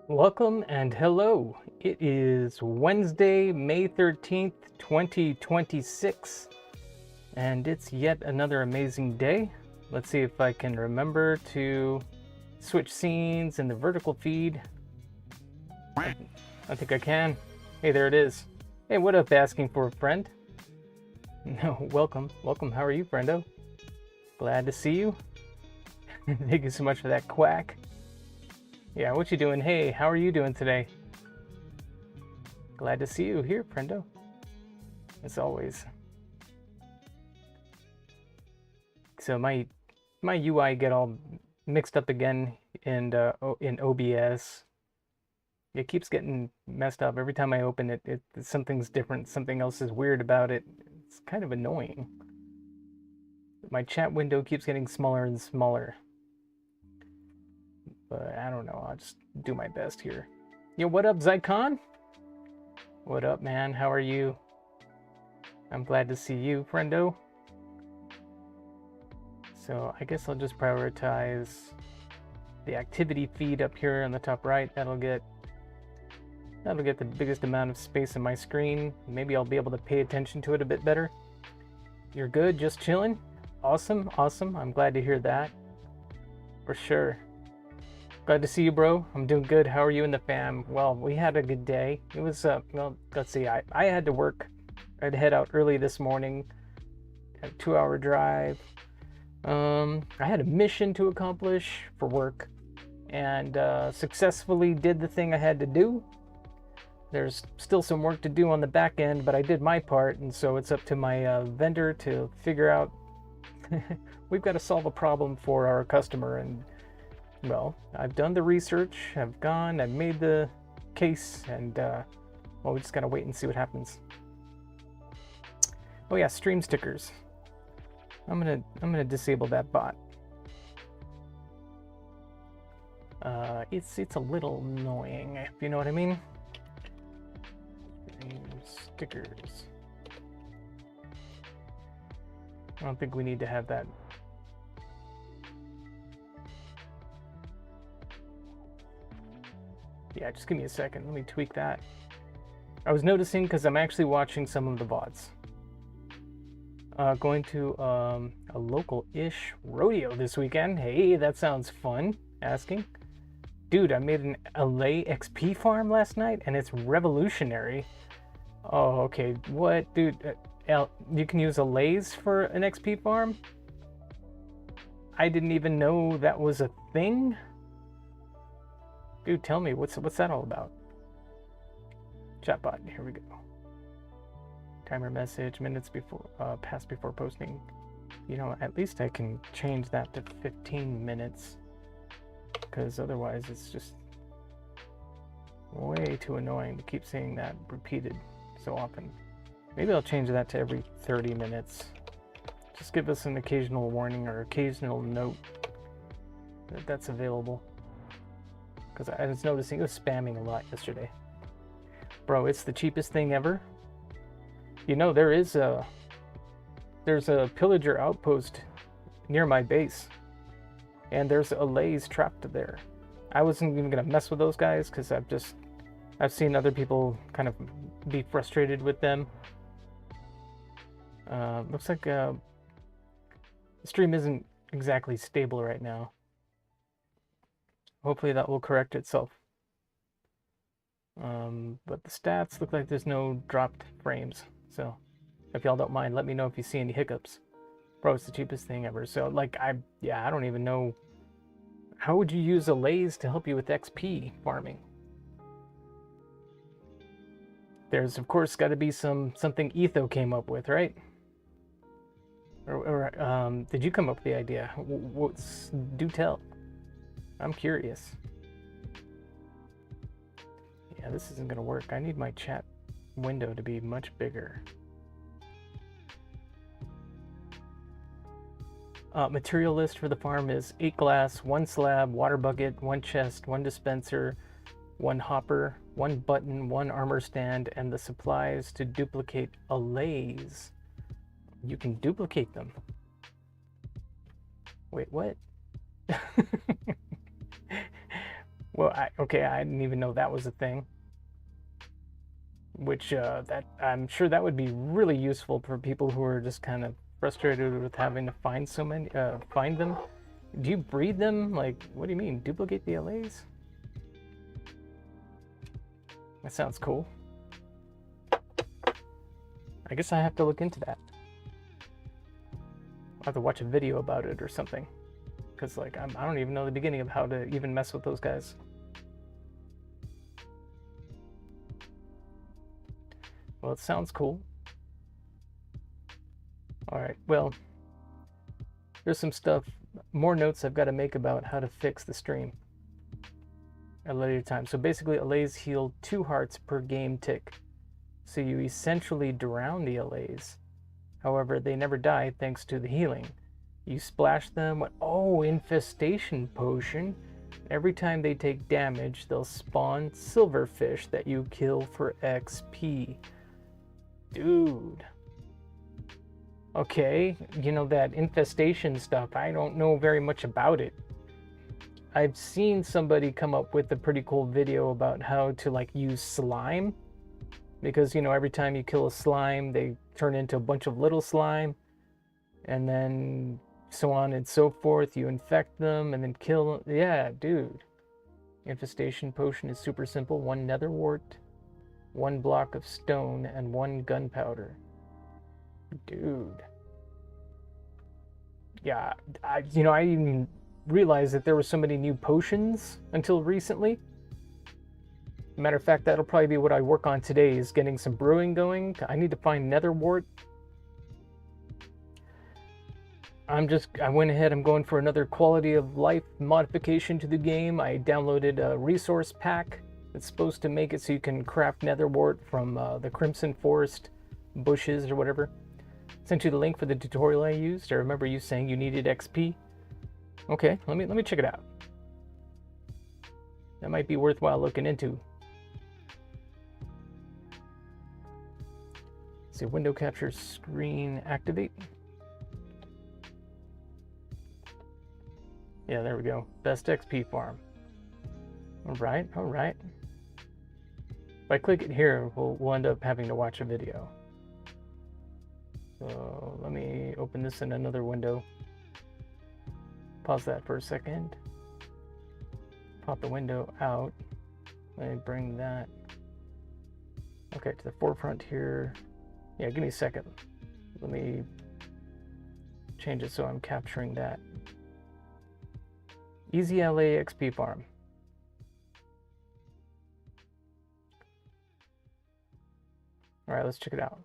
Welcome and hello. It is Wednesday, May 13th, 2026, and it's yet another amazing day. Let's see if I can remember to switch scenes in the vertical feed. I think I can. Hey, there it is. Hey, what up, asking for a friend? No, welcome. Welcome. How are you, friendo? Glad to see you. Thank you so much for that quack. Yeah, what you doing? Hey, how are you doing today? Glad to see you here, friendo. As always. So my UI get all mixed up again in OBS. It keeps getting messed up every time I open it. Something's different. Something else is weird about it. It's kind of annoying. My chat window keeps getting smaller and smaller. But I don't know. I'll just do my best here. Yo, what up, Zycon? What up, man? How are you? I'm glad to see you, friendo. So I guess I'll just prioritize the activity feed up here on the top right. That'll get the biggest amount of space on my screen. Maybe I'll be able to pay attention to it a bit better. You're good, just chilling? Awesome, awesome. I'm glad to hear that. For sure. Glad to see you, bro. I'm doing good. How are you and the fam? Well, we had a good day. It was, well, let's see. I had to work. I had to head out early this morning. A 2-hour drive. I had a mission to accomplish for work and successfully did the thing I had to do. There's still some work to do on the back end, but I did my part, and so it's up to my vendor to figure out. We've got to solve a problem for our customer, and well, I've done the research, I've made the case, and well, we just gotta wait and see what happens. Oh yeah, stream stickers. I'm gonna disable that bot. It's a little annoying, if you know what I mean. Stickers. I don't think we need to have that. Yeah, just give me a second. Let me tweak that. I was noticing because I'm actually watching some of the VODs. Going to a local-ish rodeo this weekend. Hey, that sounds fun. Asking. Dude, I made an LA XP farm last night and it's revolutionary. Oh, okay. What, dude? You can use allays for an XP farm? I didn't even know that was a thing. Dude, tell me, what's that all about? Chatbot, here we go. Timer message, minutes before, past before posting. You know, at least I can change that to 15 minutes. Because otherwise it's just way too annoying to keep saying that repeated so often. Maybe I'll change that to every 30 minutes. Just give us an occasional warning or occasional note that that's available. Because I was noticing it was spamming a lot yesterday. Bro, it's the cheapest thing ever. You know, there's a pillager outpost near my base. And there's allays trapped there. I wasn't even gonna mess with those guys because I've seen other people kind of be frustrated with them. Looks like the stream isn't exactly stable right now. Hopefully that will correct itself. But the stats look like there's no dropped frames. So if y'all don't mind, let me know if you see any hiccups. Bro, it's the cheapest thing ever. So like I don't even know. How would you use allays to help you with XP farming? There's of course got to be something Etho came up with, right? Or did you come up with the idea? Do tell. I'm curious. Yeah, this isn't gonna work. I need my chat window to be much bigger. Material list for the farm is 8 glass, 1 slab, water bucket, 1 chest, 1 dispenser, 1 hopper, 1 button, 1 armor stand, and the supplies to duplicate allays. You can duplicate them. Wait, what? Well, okay, I didn't even know that was a thing. Which that I'm sure that would be really useful for people who are just kind of frustrated with having to find so many, find them. Do you breed them? Like, what do you mean? Duplicate the LAs? That sounds cool. I guess I have to look into that. I'll have to watch a video about it or something. Because, like, I don't even know the beginning of how to even mess with those guys. Well, it sounds cool. Alright, well, there's some stuff, more notes I've got to make about how to fix the stream at a later time. So basically, LAs heal 2 hearts per game tick. So you essentially drown the LAs. However, they never die thanks to the healing. You splash them with, oh, infestation potion. Every time they take damage, they'll spawn silverfish that you kill for XP. Dude. Okay, you know, that infestation stuff, I don't know very much about it. I've seen somebody come up with a pretty cool video about how to, like, use slime. Because, you know, every time you kill a slime, they turn into a bunch of little slime. And then so on and so forth. You infect them and then kill them. Yeah, dude. Infestation potion is super simple. 1 nether wart, 1 block of stone, and 1 gunpowder. Dude. Yeah, I didn't realize that there were so many new potions until recently. Matter of fact, that'll probably be what I work on today, is getting some brewing going. I need to find nether wart. I went ahead, I'm going for another quality of life modification to the game. I downloaded a resource pack that's supposed to make it so you can craft nether wart from the Crimson Forest bushes or whatever. Sent you the link for the tutorial I used. I remember you saying you needed XP. Okay, let me check it out. That might be worthwhile looking into. Let's see, window capture screen activate. Yeah, there we go. Best XP farm. Alright, alright. If I click it here, we'll end up having to watch a video. So let me open this in another window. Pause that for a second. Pop the window out. Let me bring that, okay, to the forefront here. Yeah, give me a second. Let me change it so I'm capturing that. Easy LA XP farm. Alright, let's check it out.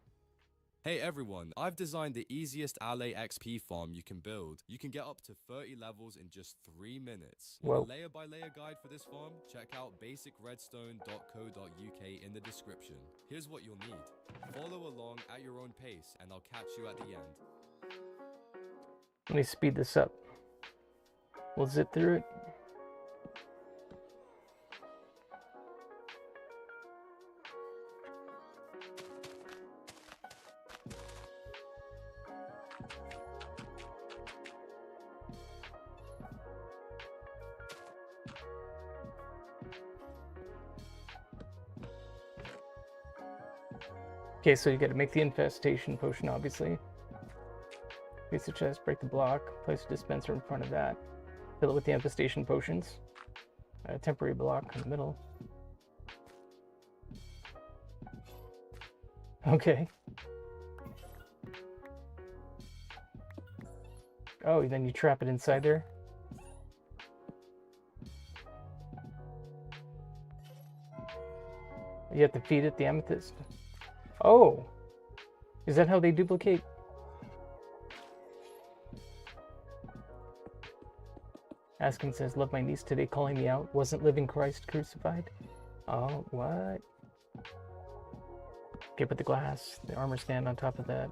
Hey everyone, I've designed the easiest Allay XP farm you can build. You can get up to 30 levels in just 3 minutes. Want a layer by layer guide for this farm? Check out basicredstone.co.uk in the description. Here's what you'll need. Follow along at your own pace and I'll catch you at the end. Let me speed this up. We'll zip through it. Okay, so you got to make the infestation potion, obviously. Place the chest, break the block, place a dispenser in front of that. Fill it with the infestation potions. A temporary block in the middle. Okay. Oh, then you trap it inside there. You have to feed it the amethyst. Oh! Is that how they duplicate? Askin says, love my niece today calling me out. Wasn't living Christ crucified? Oh, what? Okay, put the glass, the armor stand on top of that.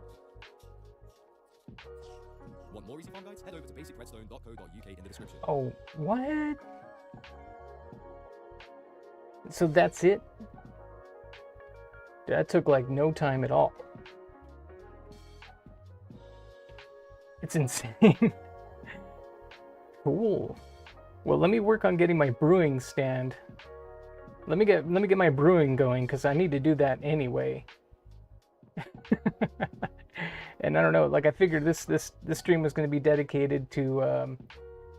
Want more easy farm guides? Head over to basicredstone.co.uk in the description. Oh, what? So that's it? That took like no time at all. It's insane. Cool. Well, let me work on getting my brewing stand. Let me get my brewing going, because I need to do that anyway. And I don't know, like I figured this stream was going to be dedicated to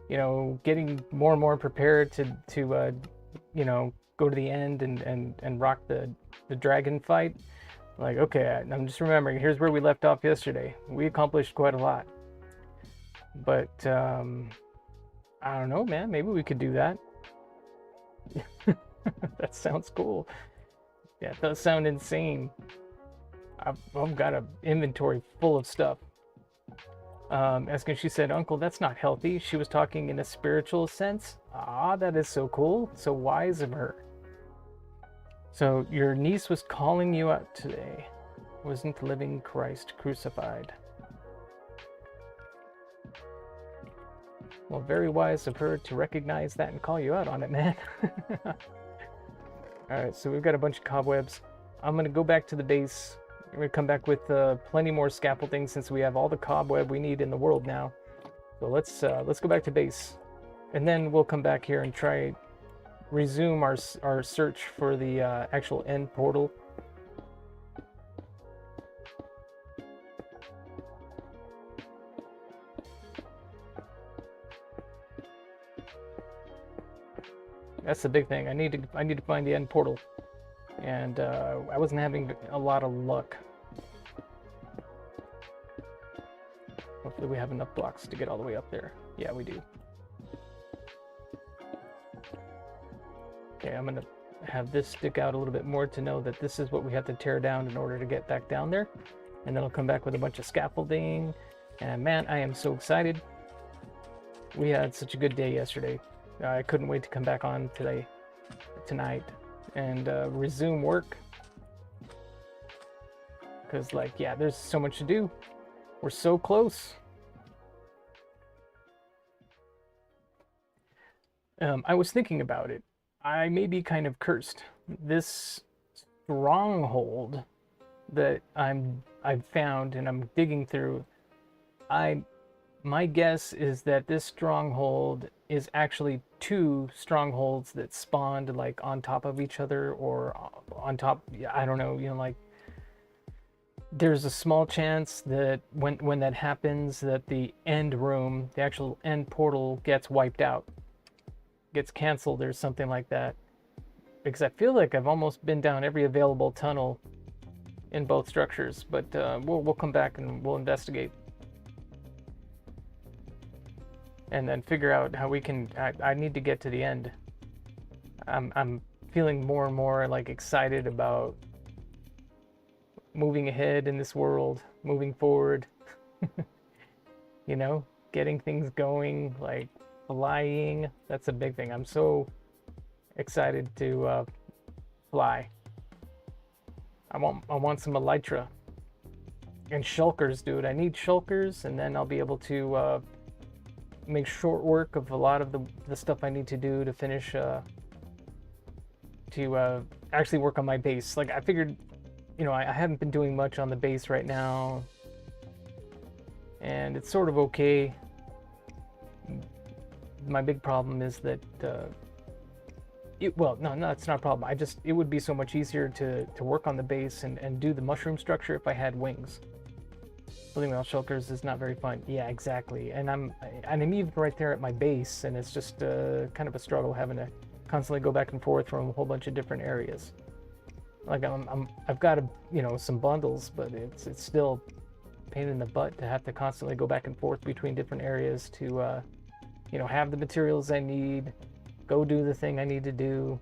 you know, getting more and more prepared to you know, go to the end and rock the dragon fight. Like, okay, I'm just remembering, here's where we left off yesterday. We accomplished quite a lot. But I don't know, man, maybe we could do that. That sounds cool. Yeah, it does sound insane. I've got an inventory full of stuff. Asking, she said, Uncle, that's not healthy. She was talking in a spiritual sense. Ah, that is so cool. So wise of her. So your niece was calling you out today. Wasn't the living Christ crucified? Well, very wise of her to recognize that and call you out on it, man. Alright, so we've got a bunch of cobwebs. I'm going to go back to the base. We're going to come back with plenty more scaffolding since we have all the cobweb we need in the world now. So let's go back to base. And then we'll come back here and try resume our search for the actual end portal. That's the big thing. I need to find the end portal. And I wasn't having a lot of luck. Hopefully we have enough blocks to get all the way up there. Yeah, we do. Okay, I'm gonna have this stick out a little bit more to know that this is what we have to tear down in order to get back down there. And then I'll come back with a bunch of scaffolding. And man, I am so excited. We had such a good day yesterday. I couldn't wait to come back on tonight, and resume work. Because, like, yeah, there's so much to do. We're so close. I was thinking about it. I may be kind of cursed. This stronghold that I've found and I'm digging through, my guess is that this stronghold is actually two strongholds that spawned like on top of each other, or on top, I don't know, you know, like there's a small chance that when that happens that the end room, the actual end portal, gets wiped out, gets canceled or something like that. Because I feel like I've almost been down every available tunnel in both structures, but we'll come back and we'll investigate. And then figure out how we can. I need to get to the end. I'm feeling more and more like excited about moving ahead in this world, moving forward. You know, getting things going, like flying. That's a big thing. I'm so excited to fly. I want some elytra and shulkers, dude. I need shulkers, and then I'll be able to make short work of a lot of the stuff I need to do to finish to actually work on my base. Like, I figured, you know, I haven't been doing much on the base right now, and it's sort of okay. My big problem is that well, no, it's not a problem. It would be so much easier to work on the base and do the mushroom structure if I had wings. Building without shulkers is not very fun. Yeah, exactly. And I'm even right there at my base, and it's just kind of a struggle having to constantly go back and forth from a whole bunch of different areas. Like I've got you know, some bundles, but it's still a pain in the butt to have to constantly go back and forth between different areas to you know, have the materials I need, go do the thing I need to do.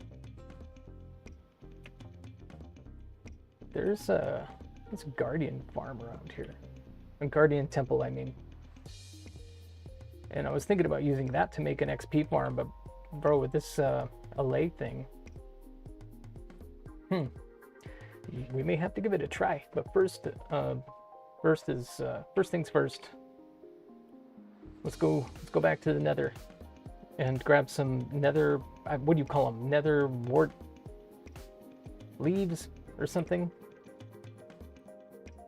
There's a guardian farm around here. A guardian temple, I mean. And I was thinking about using that to make an XP farm, but bro, with this allay thing, we may have to give it a try. But first things first. Let's go back to the Nether and grab some Nether. What do you call them? Nether wart leaves or something.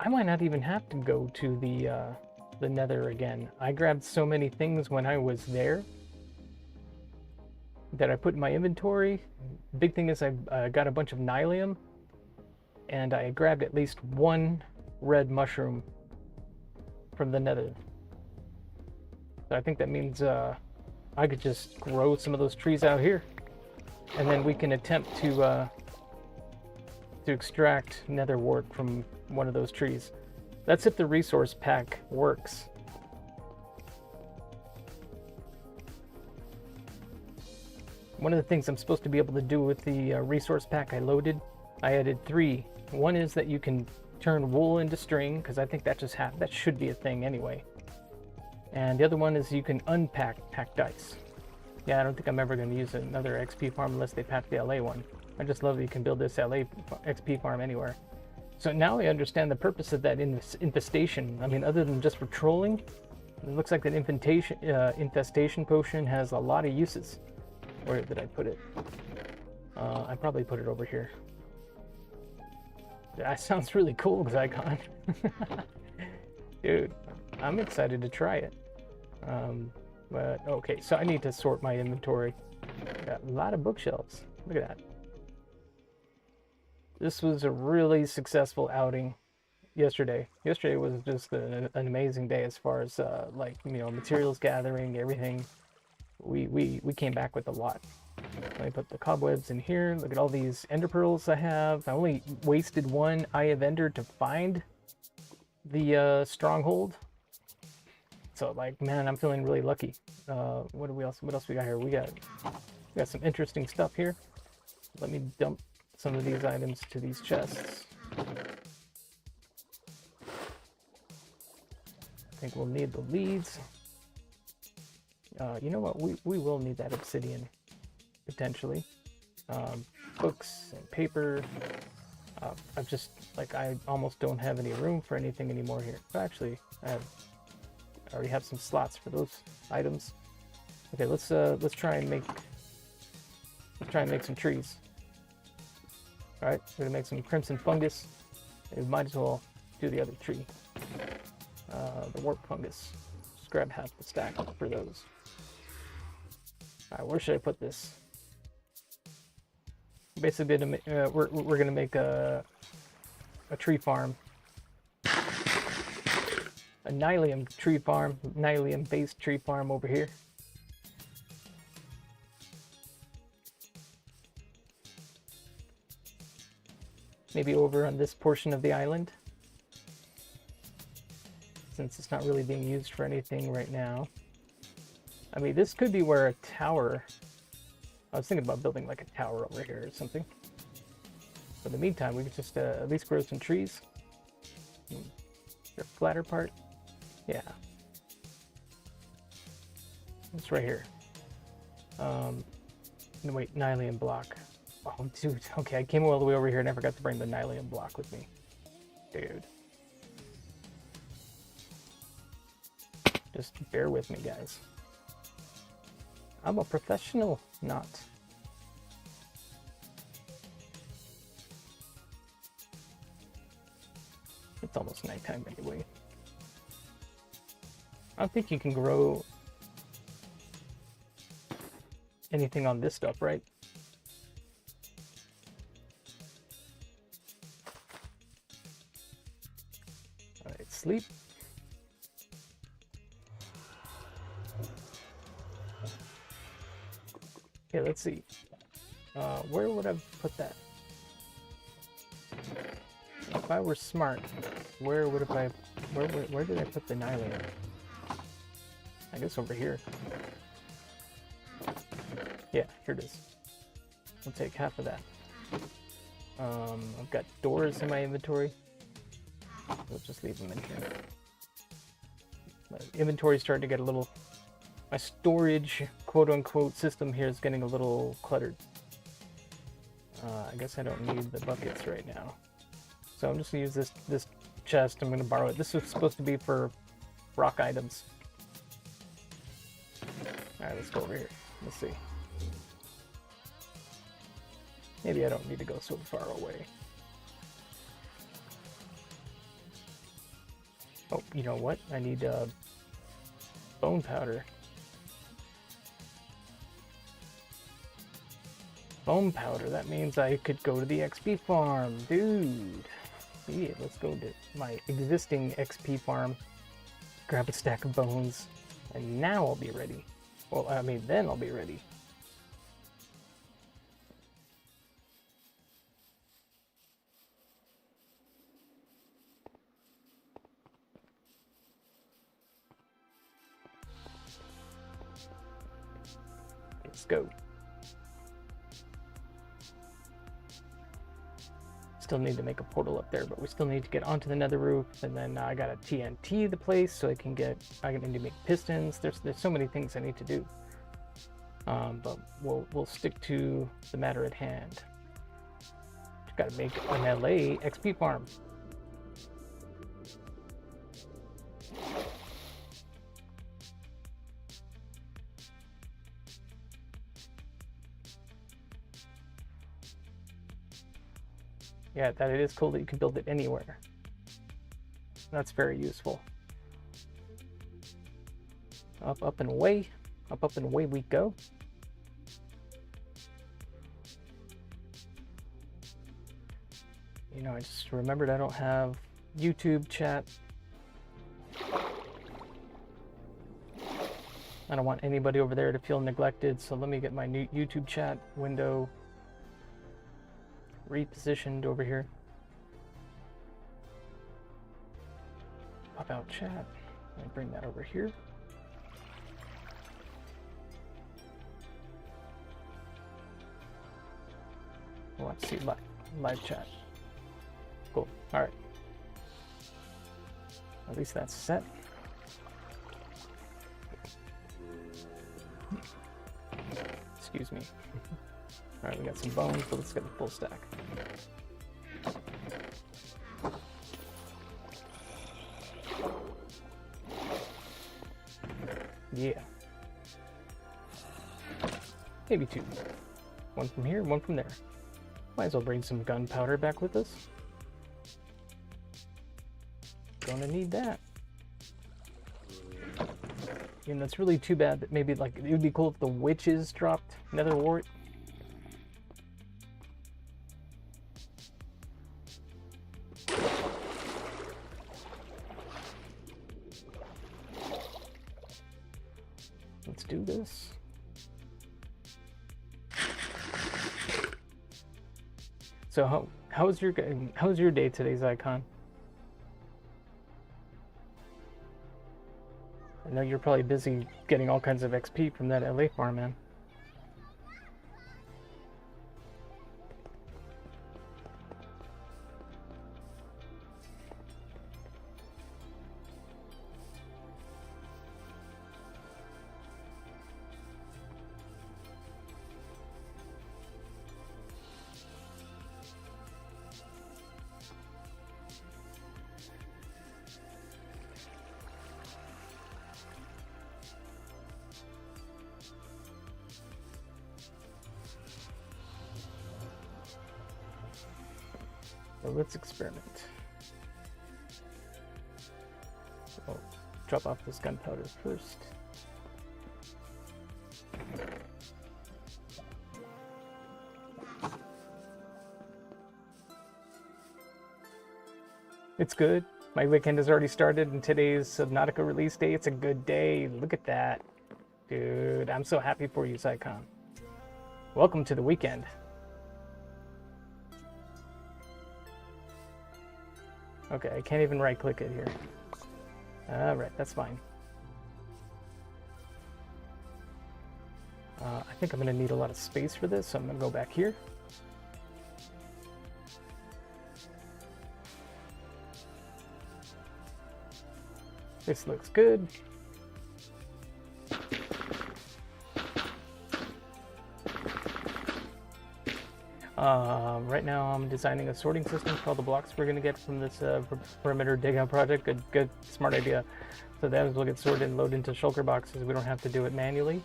I might not even have to go to the Nether again. I grabbed so many things when I was there that I put in my inventory. Big thing is I got a bunch of nylium, and I grabbed at least one red mushroom from the nether. So I think that means I could just grow some of those trees out here, and then we can attempt to extract nether wart from one of those trees. That's if the resource pack works. One of the things I'm supposed to be able to do with the resource pack I loaded, I added 3. One is that you can turn wool into string, because I think that that should be a thing anyway. And the other one is you can unpack packed dice. Yeah, I don't think I'm ever going to use another XP farm unless they patch the LA one. I just love that you can build this LA XP farm anywhere. So now I understand the purpose of that infestation. I mean, other than just for trolling, it looks like that infestation potion has a lot of uses. Where did I put it? I probably put it over here. That sounds really cool, Zycon. Dude, I'm excited to try it. But okay, so I need to sort my inventory. Got a lot of bookshelves. Look at that. This was a really successful outing yesterday. Yesterday was just an amazing day as far as like, you know, materials gathering, everything. We came back with a lot. Let me put the cobwebs in here. Look at all these ender pearls I have. I only wasted one Eye of Ender to find the stronghold. So like, man, I'm feeling really lucky. What else we got here? We got some interesting stuff here. Let me dump some of these items to these chests. I think we'll need the leads. You know what? We will need that obsidian, potentially. Books and paper. I've just, like, I almost don't have any room for anything anymore here. But actually, I already have some slots for those items. Okay, let's try and make some trees. All right, we're gonna make some crimson fungus. We might as well do the other tree, the warp fungus. Just grab half the stack for those. All right, where should I put this? Basically, we're gonna make a tree farm, a nylium tree farm, nylium-based tree farm over here. Maybe over on this portion of the island, since it's not really being used for anything right now. I mean, this could be where a tower... I was thinking about building like a tower over here or something. But in the meantime, we could just at least grow some trees. The flatter part? Yeah. It's right here. No, wait, nylium block. Oh, dude. Okay, I came all the way over here and I forgot to bring the nylium block with me. Dude. Just bear with me, guys. I'm a professional, not. It's almost nighttime anyway. I don't think you can grow anything on this stuff, right? Alright, sleep. Okay, let's see. Where would I put that? If I were smart, where did I put the nylium? I guess over here. Yeah, here it is. I'll take half of that. I've got doors in my inventory. Let's just leave them in here. My inventory's starting to get a little... My storage, quote-unquote, system here is getting a little cluttered. I guess I don't need the buckets right now. So I'm just going to use this chest. I'm going to borrow it. This is supposed to be for rock items. Alright, let's go over here. Let's see. Maybe I don't need to go so far away. Oh, you know what? I need bone powder. Foam powder. That means I could go to the XP farm, dude. Yeah, let's go to my existing XP farm, grab a stack of bones, and now I'll be ready. Well, I mean, then I'll be ready. Let's go. Still need to make a portal up there, but we still need to get onto the nether roof, and then I gotta TNT the place so I need to make pistons. There's so many things I need to do. But we'll stick to the matter at hand. Just gotta make an LA XP farm. Yeah, that it is cool that you can build it anywhere. That's very useful. Up and away. Up and away we go. You know, I just remembered I don't have YouTube chat. I don't want anybody over there to feel neglected, so let me get my new YouTube chat window repositioned over here. Pop out chat. Let me bring that over here. I want to see live chat. Cool. All right. At least that's set. Excuse me. All right, we got some bones, but let's get the full stack. Yeah. Maybe two. One from here, one from there. Might as well bring some gunpowder back with us. Gonna need that. And that's really too bad that maybe, like, it would be cool if the witches dropped nether wart. Let's do this. So how's your day today, Zycon? I know you're probably busy getting all kinds of XP from that LA farm, man. So let's experiment. So drop off this gunpowder first. It's good. My weekend has already started and today's Subnautica release day. It's a good day. Look at that. Dude, I'm so happy for you, Zycon. Welcome to the weekend. Okay, I can't even right-click it here. Alright, that's fine. I think I'm going to need a lot of space for this, so I'm going to go back here. This looks good. Right now I'm designing a sorting system for all the blocks we're going to get from this perimeter dig out project. Good, smart idea. So that will get sorted and loaded into shulker boxes. We don't have to do it manually.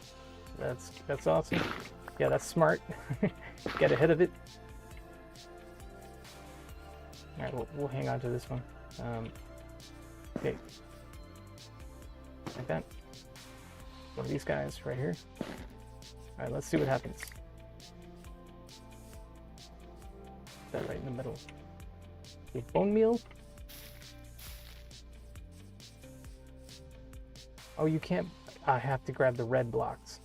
That's awesome. Yeah, that's smart. Get ahead of it. All right, we'll hang on to this one. Okay, like that. One of these guys right here. All right, let's see what happens. that right in the middle? The bone meal? Oh, you can't. I have to grab the red blocks.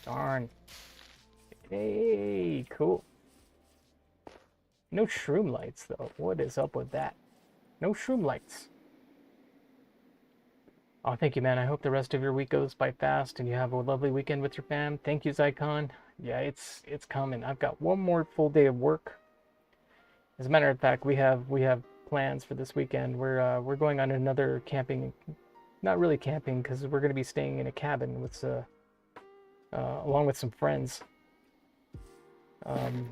Darn. Hey, cool. No shroom lights, though. What is up with that? No shroom lights. Oh, thank you, man. I hope the rest of your week goes by fast and you have a lovely weekend with your fam. Thank you, Zycon. Yeah, it's coming. I've got one more full day of work. As a matter of fact, we have plans for this weekend. We're going on another camping. Not really camping, because we're going to be staying in a cabin with along with some friends.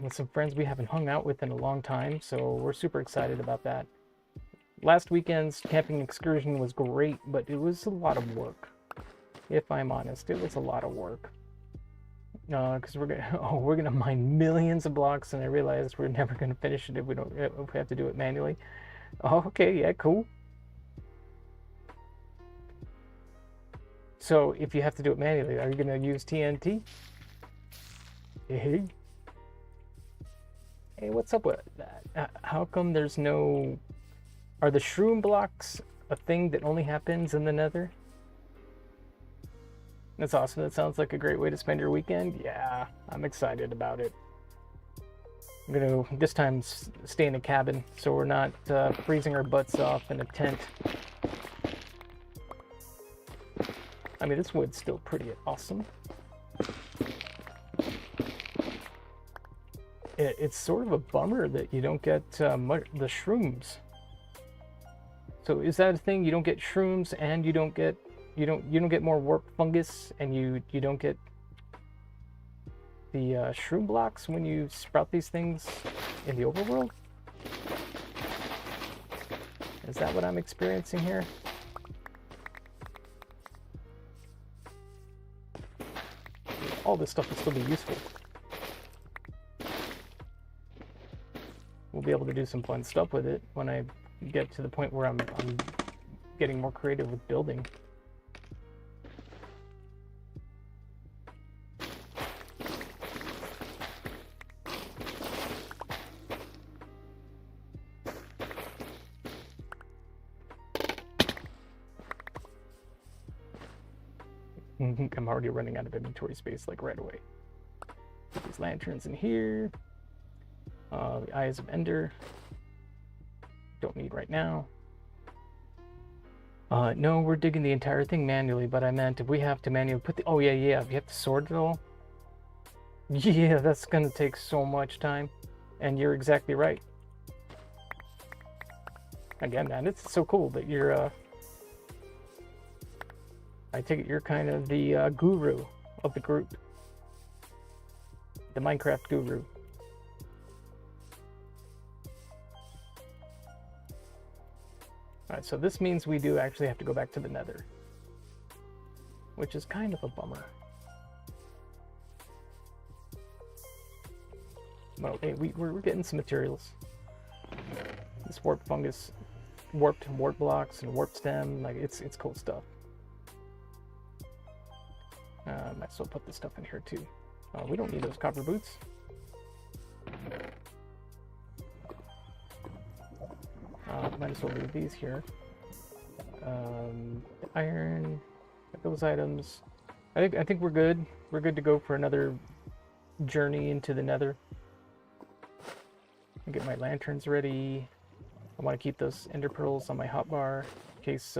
With some friends we haven't hung out with in a long time, so we're super excited about that. Last weekend's camping excursion was great, but it was a lot of work. If I'm honest, it was a lot of work. Because we're gonna mine millions of blocks, and I realized we're never gonna finish it if we have to do it manually. Oh, okay, yeah, cool. So if you have to do it manually, are you going to use TNT? Hey, what's up with that? How come there's no... Are the shroom blocks a thing that only happens in the nether? That's awesome. That sounds like a great way to spend your weekend. Yeah, I'm excited about it. I'm going to, this time, stay in a cabin, so we're not freezing our butts off in a tent. I mean, this wood's still pretty awesome. It's sort of a bummer that you don't get the shrooms. So is that a thing? You don't get shrooms, and you don't get more warp fungus, and you don't get the shroom blocks when you sprout these things in the overworld? Is that what I'm experiencing here? All this stuff will still be useful. We'll be able to do some fun stuff with it when I get to the point where I'm getting more creative with building. I'm already running out of inventory space, like, right away. Put these lanterns in here. The Eyes of Ender. Don't need right now. No, we're digging the entire thing manually, but I meant if we have to manually put the... Oh, yeah, we have to sort it all. Yeah, that's gonna take so much time. And you're exactly right. Again, man, it's so cool that you're, I take it you're kind of the guru of the group. The Minecraft guru. Alright, so this means we do actually have to go back to the nether. Which is kind of a bummer. Well, hey, we're getting some materials. This warp fungus, warped warp blocks and warp stem, like it's cool stuff. Might as well put this stuff in here too. We don't need those copper boots. Might as well leave these here. Iron, those items. I think we're good. We're good to go for another journey into the nether. I'll get my lanterns ready. I want to keep those ender pearls on my hotbar in case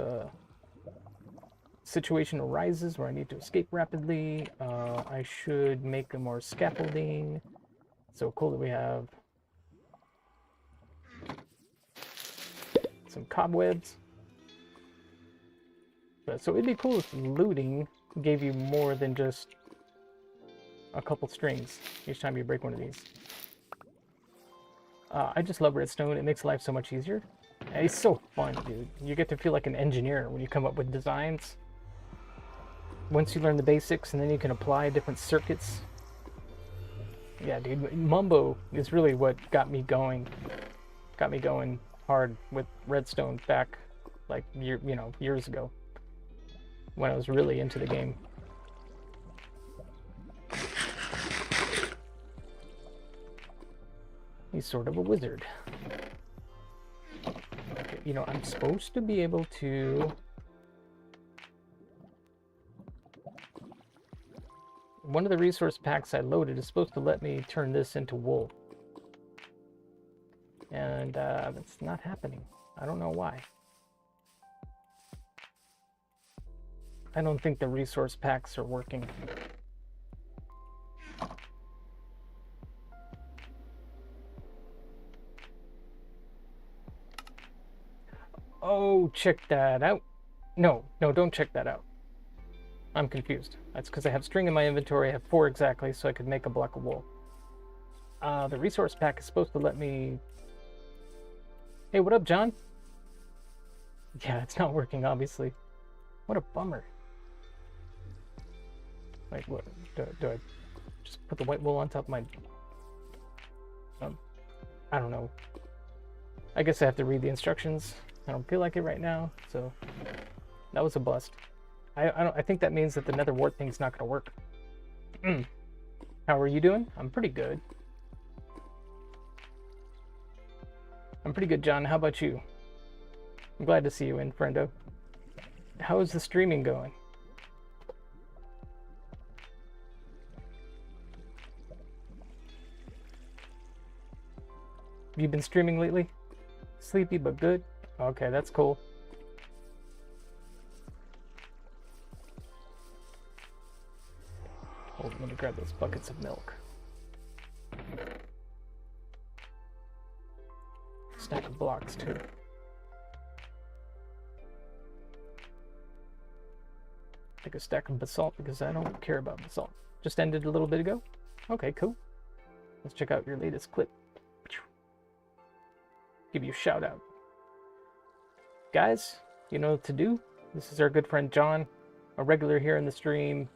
situation arises where I need to escape rapidly. I should make more scaffolding. So cool that we have some cobwebs. So it'd be cool if looting gave you more than just a couple strings each time you break one of these. I just love redstone. It makes life so much easier. And it's so fun, dude. You get to feel like an engineer when you come up with designs. Once you learn the basics, and then you can apply different circuits. Yeah, dude, Mumbo is really what got me going. Got me going hard with redstone back, like, years ago. When I was really into the game. He's sort of a wizard. Okay, you know, I'm supposed to be able to... One of the resource packs I loaded is supposed to let me turn this into wool. And it's not happening. I don't know why. I don't think the resource packs are working. Oh, check that out. No, don't check that out. I'm confused. That's because I have string in my inventory. I have 4 exactly, so I could make a block of wool. The resource pack is supposed to let me... Hey, what up, John? Yeah, it's not working, obviously. What a bummer. Like, what? Do I just put the white wool on top of my... I don't know. I guess I have to read the instructions. I don't feel like it right now, so... That was a bust. I think that means that the nether wart thing's not going to work. How are you doing? I'm pretty good. I'm pretty good, John. How about you? I'm glad to see you in, friendo. How is the streaming going? Have you been streaming lately? Sleepy but good? Okay, that's cool. Oh, let me grab those buckets of milk. Stack of blocks, too. Take a stack of basalt because I don't care about basalt. Just ended a little bit ago. Okay, cool. Let's check out your latest clip. Give you a shout out. Guys, you know what to do. This is our good friend John, a regular here in the stream.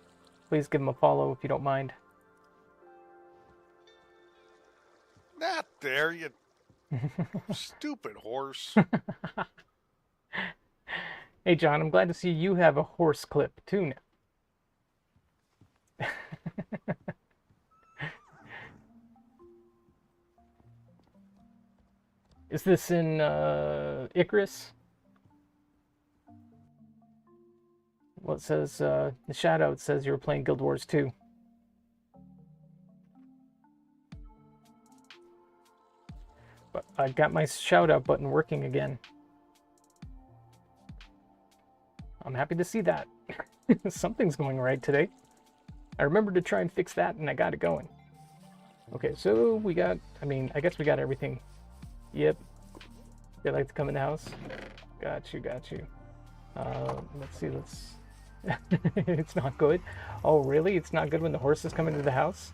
Please give him a follow if you don't mind. Not there, you stupid horse. Hey John, I'm glad to see you have a horse clip too now. Is this in Icarus? Well, it says, the shout out says you were playing Guild Wars 2. But I got my shout out button working again. I'm happy to see that. Something's going right today. I remembered to try and fix that and I got it going. Okay, so we got, I guess we got everything. Yep. They like to come in the house. Got you. Let's see, it's not good. Oh, really? It's not good when the horses come into the house?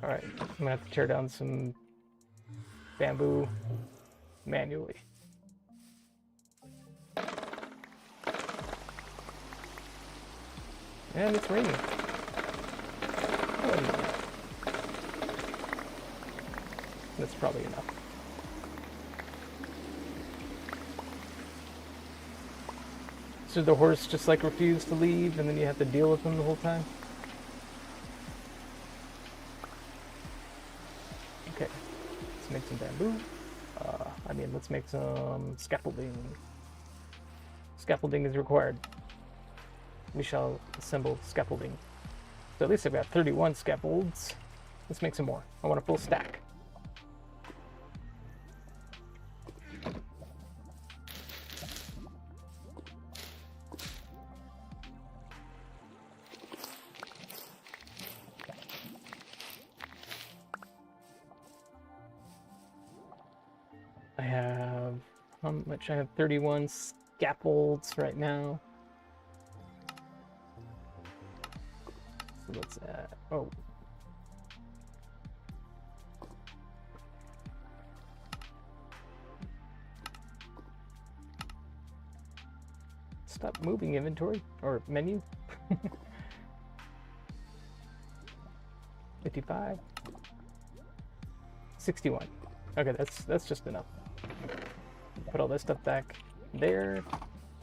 Alright, I'm gonna have to tear down some bamboo manually. And it's raining. Oh, that's probably enough. So the horse just like refused to leave and then you have to deal with them the whole time? Okay, let's make some bamboo. Let's make some scaffolding. Scaffolding is required. We shall assemble scaffolding. So at least I've got 31 scaffolds. Let's make some more. I want a full stack. I have, how much? I have 31 scaffolds right now. So let's add, oh. Stop moving inventory, or menu. 55. 61. Okay, that's just enough. Put all this stuff back there.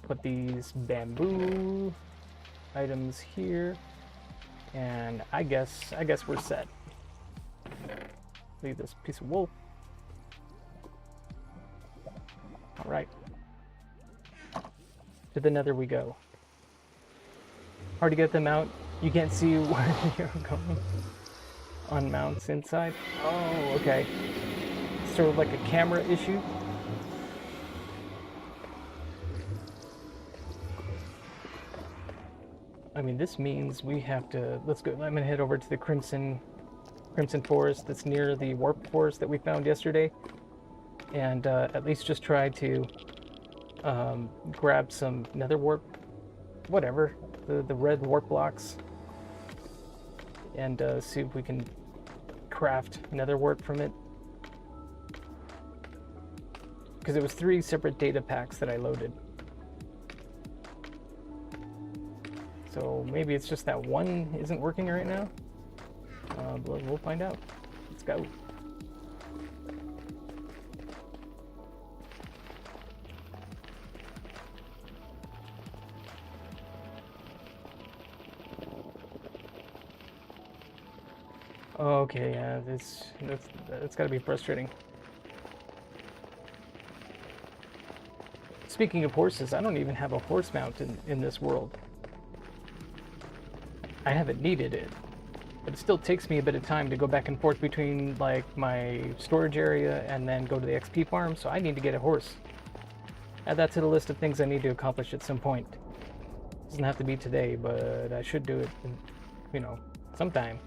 put these bamboo items here, and I guess we're set. Leave this piece of wool. All right, to the nether we go. Hard to get them out. You can't see where you're going on mounts inside. Oh, okay. Sort of like a camera issue. I mean, this means we have to, let's go, I'm gonna head over to the Crimson Forest that's near the Warp Forest that we found yesterday, and at least just try to grab some nether warp, whatever, the red warp blocks, and see if we can craft nether warp from it. Because it was 3 separate data packs that I loaded. So maybe it's just that one isn't working right now. But we'll find out. Let's go. Okay, yeah, that's gotta be frustrating. Speaking of horses, I don't even have a horse mount in this world. I haven't needed it, but it still takes me a bit of time to go back and forth between like my storage area and then go to the XP farm, so I need to get a horse. Add that to the list of things I need to accomplish at some point. Doesn't have to be today, but I should do it, you know, sometime.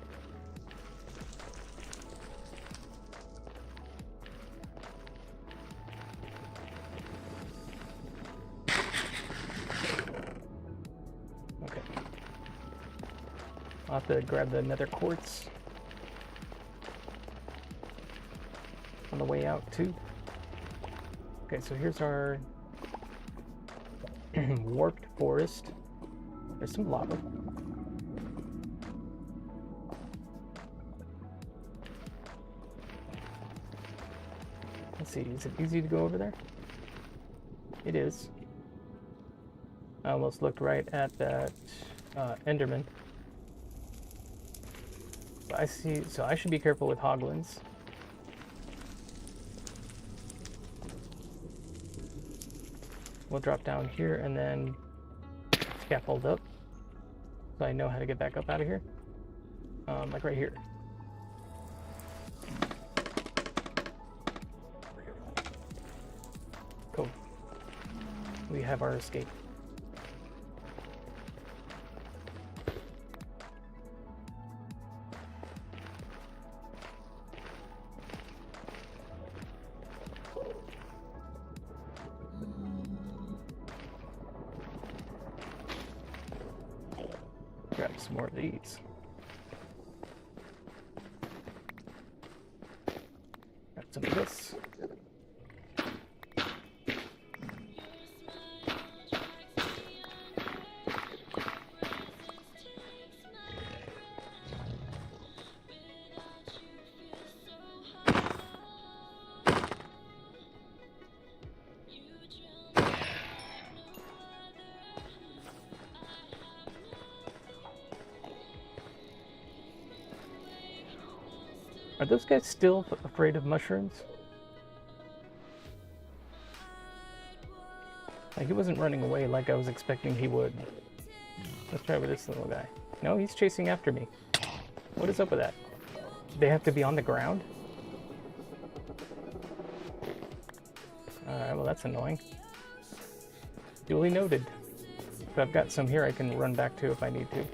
I'll have to grab the nether quartz on the way out too. Okay, so here's our warped forest. There's some lava. Let's see, is it easy to go over there? It is. I almost looked right at that Enderman. I see, so I should be careful with hoglins. We'll drop down here and then scaffold up, so I know how to get back up out of here. Like right here. Cool. We have our escape. Grab some more of these. Grab some of this. Are those guys still afraid of mushrooms? Like, he wasn't running away like I was expecting he would. Let's try with this little guy. No, he's chasing after me. What is up with that? They have to be on the ground? Alright, well that's annoying. Duly noted. But I've got some here I can run back to if I need to.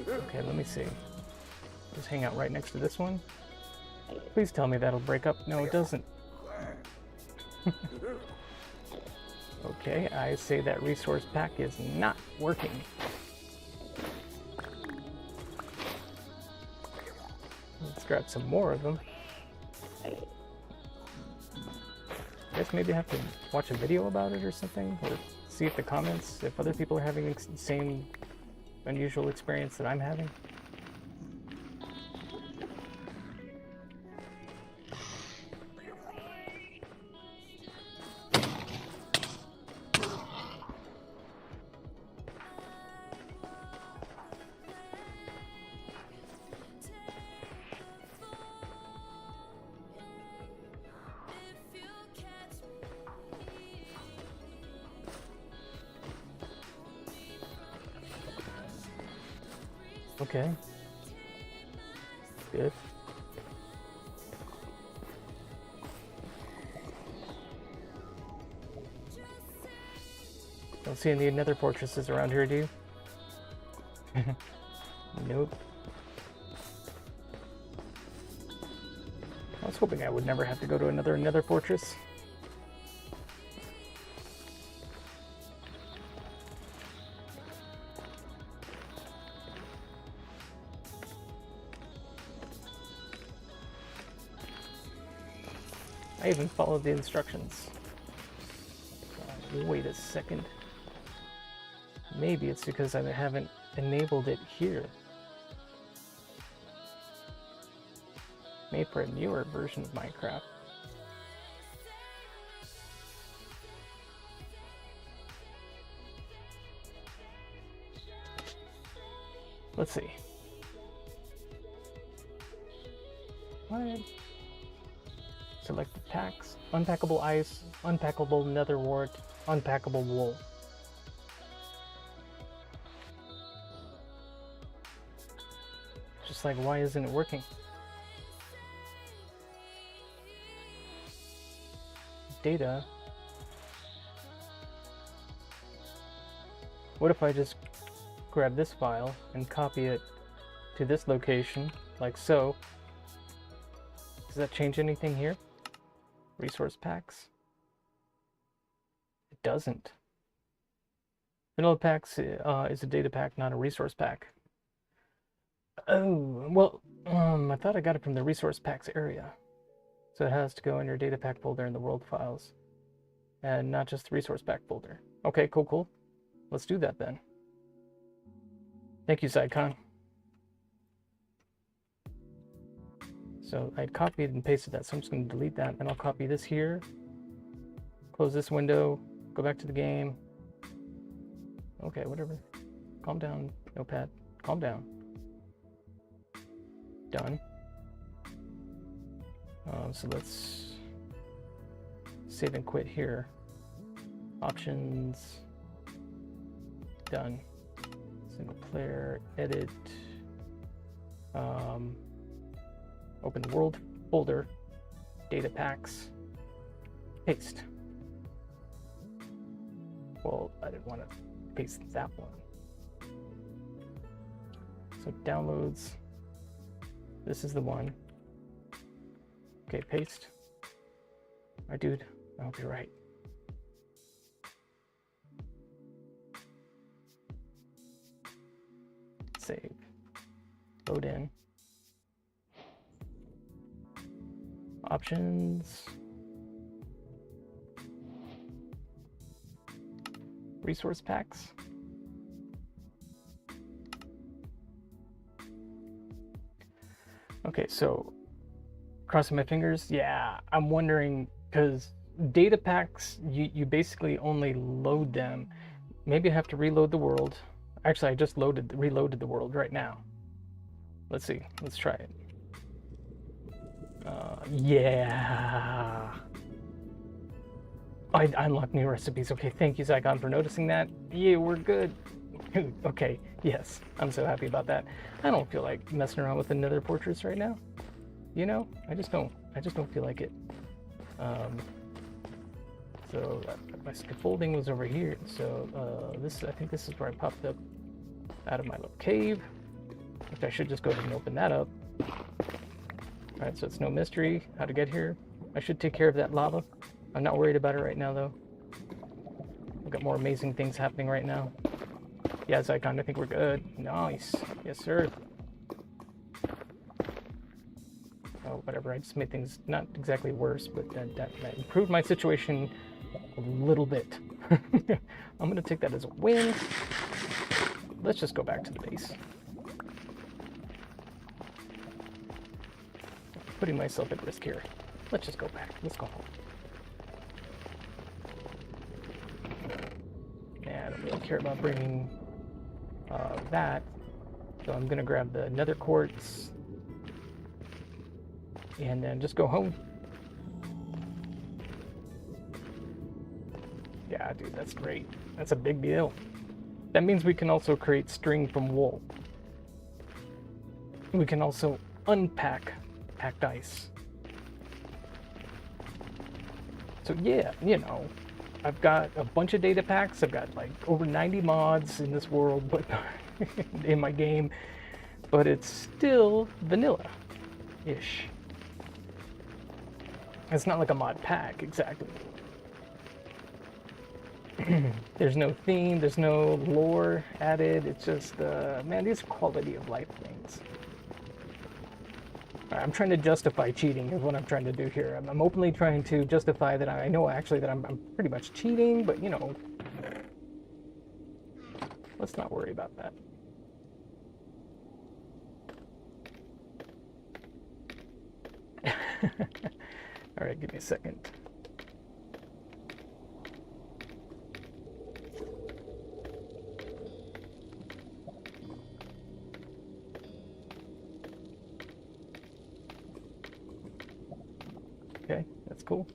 Okay, let me see. Just hang out right next to this one. Please tell me that'll break up. No, it doesn't. Okay, I say that resource pack is not working. Let's grab some more of them. I guess maybe I have to watch a video about it or something, or see if the comments, if other people are having the same unusual experience that I'm having. Okay. Good. Don't see any nether fortresses around here, do you? Nope. I was hoping I would never have to go to another nether fortress. I even followed the instructions. Wait a second. Maybe it's because I haven't enabled it here. Made for a newer version of Minecraft. Let's see. What? Select the packs. Unpackable ice, unpackable nether wart, unpackable wool. Just like, why isn't it working? Data. What if I just grab this file and copy it to this location, like so? Does that change anything here? Resource packs? It doesn't. Vanilla packs is a data pack, not a resource pack. Oh, well, I thought I got it from the resource packs area. So it has to go in your data pack folder in the world files. And not just the resource pack folder. Okay, cool. Let's do that then. Thank you, Zycon. So I copied and pasted that, so I'm just going to delete that, and I'll copy this here, close this window, go back to the game. Okay, whatever. Calm down, Notepad. Calm down. Done. So let's save and quit here. Options. Done. Single player, edit. Open world folder, data packs, paste. Well, I didn't want to paste that one. So downloads, this is the one. Okay, paste. All right, dude, I hope you're right. Save, load in. Options, resource packs. Okay, so crossing my fingers. Yeah, I'm wondering, because data packs, you basically only load them. Maybe I have to reload the world. Actually, I just reloaded the world right now. Let's see. Let's try it. Yeah. I unlocked new recipes. Okay, thank you, Zycon, for noticing that. Yeah, we're good. Okay, yes, I'm so happy about that. I don't feel like messing around with another fortress right now. You know, I just don't feel like it. So my scaffolding was over here. So I think this is where I popped up out of my little cave. Which I should just go ahead and open that up. Alright, so it's no mystery how to get here. I should take care of that lava. I'm not worried about it right now, though. We've got more amazing things happening right now. Yeah, Zycon, I think we're good. Nice. Yes, sir. Oh, whatever. I just made things not exactly worse, but that improved my situation a little bit. I'm going to take that as a win. Let's just go back to the base. Putting myself at risk here. Let's just go back. Let's go home. Yeah, I don't really care about bringing that. So I'm going to grab the nether quartz and then just go home. Yeah, dude, that's great. That's a big deal. That means we can also create string from wool. we can also unpack packed ice. So yeah, you know, I've got a bunch of data packs. I've got like over 90 mods in this world, but in my game, but it's still vanilla-ish. It's not like a mod pack exactly. There's no theme, there's no lore added. It's just, man, these are quality of life things. I'm trying to justify cheating is what I'm trying to do here. I'm openly trying to justify that I know actually that I'm pretty much cheating, but you know, let's not worry about that. All right, give me a second. Okay, that's cool.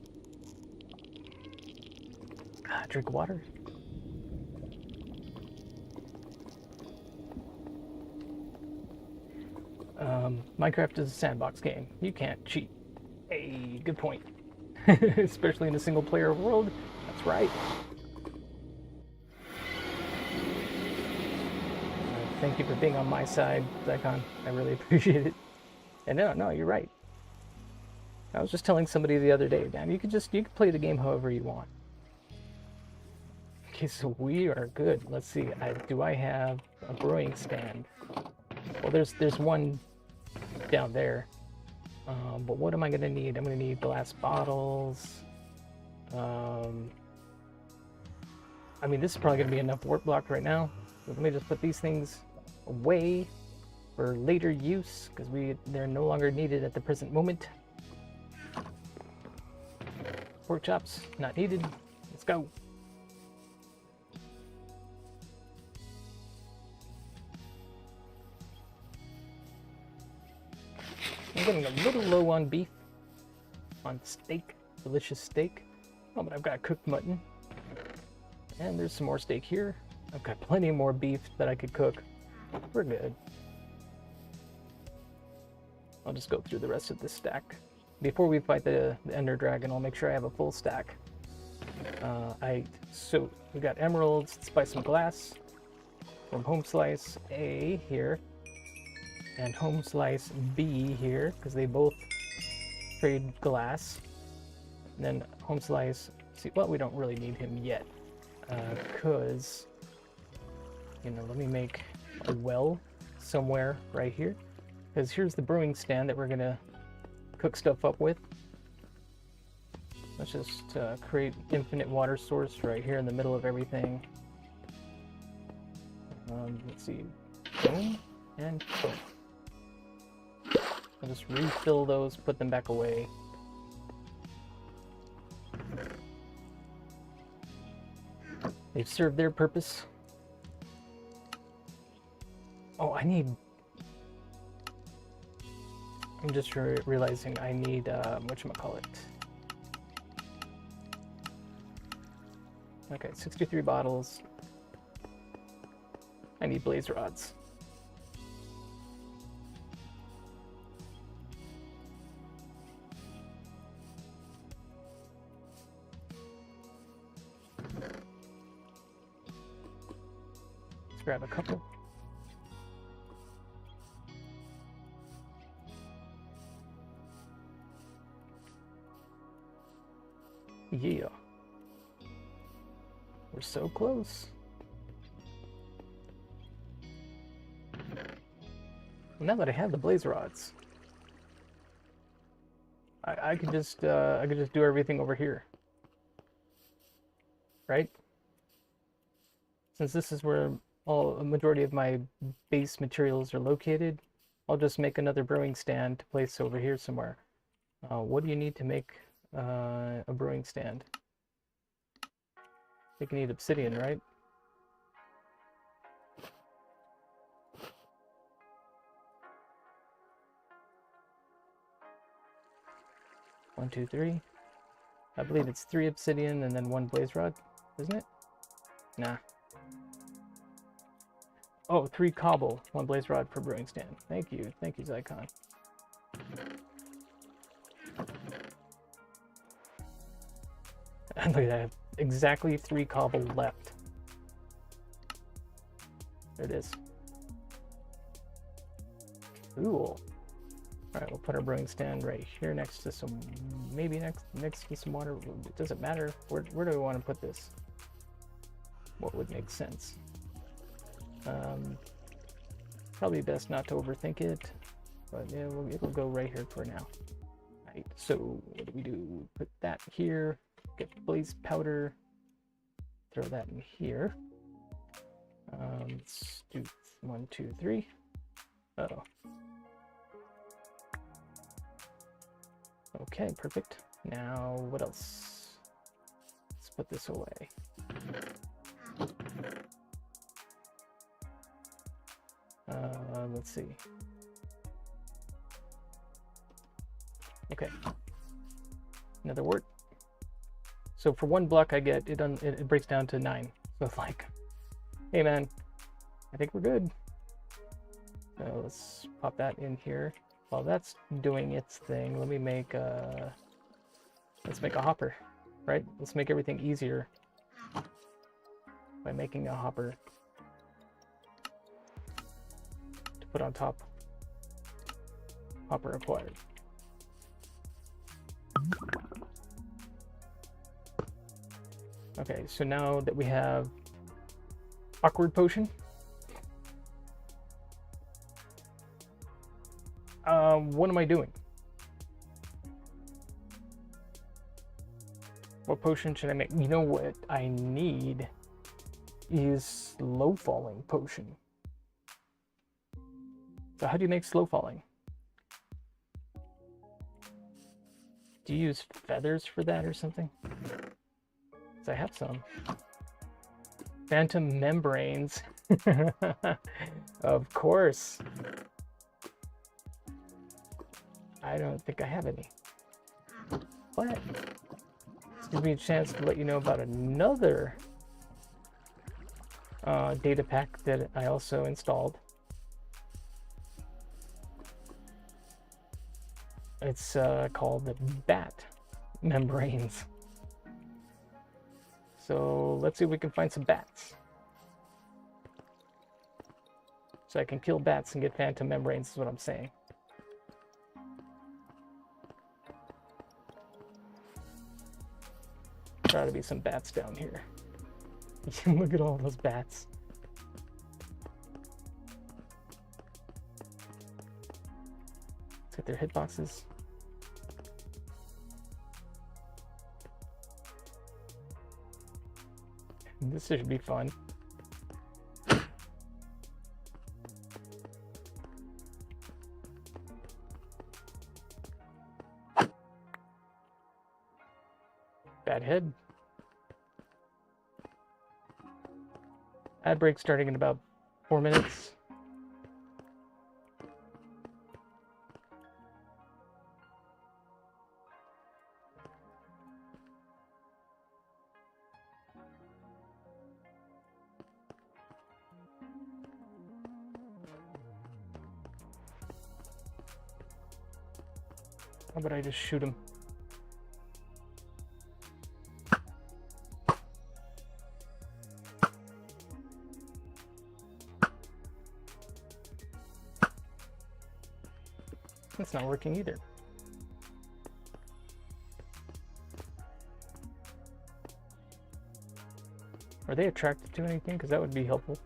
Drink water. Minecraft is a sandbox game. You can't cheat. Hey, good point. Especially in a single player world. That's right. Thank you for being on my side, Zycon. I really appreciate it. And no, you're right. I was just telling somebody the other day, man, you can play the game however you want. Okay, so we are good. Let's see. Do I have a brewing stand? Well, there's one down there. But what am I gonna need? I'm gonna need glass bottles. I mean, this is probably gonna be enough work block right now. So let me just put these things away for later use because they're no longer needed at the present moment. Pork chops, not needed. Let's go. I'm getting a little low on beef, on steak, delicious steak. Oh, but I've got cooked mutton. And there's some more steak here. I've got plenty more beef that I could cook. We're good. I'll just go through the rest of this stack. Before we fight the Ender Dragon, I'll make sure I have a full stack. So we got emeralds, spice and glass from Home Slice A here, and Home Slice B here, because they both trade glass. And then Home Slice, well, we don't really need him yet, because, you know, let me make a well somewhere right here, because here's the brewing stand that we're gonna cook stuff up with. Let's just create infinite water source right here in the middle of everything. Let's see, boom and boom. I'll just refill those, put them back away. They've served their purpose. Oh, I'm just realizing I need, whatchamacallit. Okay, 63 bottles. I need blaze rods. Let's grab a couple. Yeah. We're so close. Well, now that I have the blaze rods, I could just do everything over here, right? Since this is where a majority of my base materials are located, I'll just make another brewing stand to place over here somewhere. What do you need to make a brewing stand? I think you need obsidian, right? One, two, three. I believe it's 3 obsidian and then 1 blaze rod, isn't it? Nah. Oh, 3 cobble, 1 blaze rod per brewing stand. Thank you, Zycon. And look at that, I have exactly 3 cobble left. There it is. Cool. All right, we'll put our brewing stand right here next to some, maybe next to some water. It doesn't matter. Where do we want to put this? What would make sense? Probably best not to overthink it, but yeah, it'll go right here for now. Right, so what do? Put that here, get blaze powder, throw that in here. Let's do 1, 2, 3. Uh-oh. Okay, perfect. Now, what else? Let's put this away. Let's see. Okay. Another word. So for 1 block, I get it. It breaks down to 9. So it's like, hey man, I think we're good. So let's pop that in here. While that's doing its thing, let me make let's make a hopper, right? Let's make everything easier by making a hopper to put on top. Hopper acquired. Okay, so now that we have awkward potion, what am I doing? What potion should I make? You know what I need is slow falling potion. So how do you make slow falling? Do you use feathers for that or something? Because I have some. Phantom membranes. Of course. I don't think I have any. But this gives me a chance to let you know about another data pack that I also installed. It's called the bat membranes. So let's see if we can find some bats. So I can kill bats and get phantom membranes is what I'm saying. There ought to be some bats down here. Look at all those bats. Let's get their hitboxes. This should be fun. Bad head. Ad break starting in about 4 minutes. How about I just shoot him? That's not working either. Are they attracted to anything? Because that would be helpful.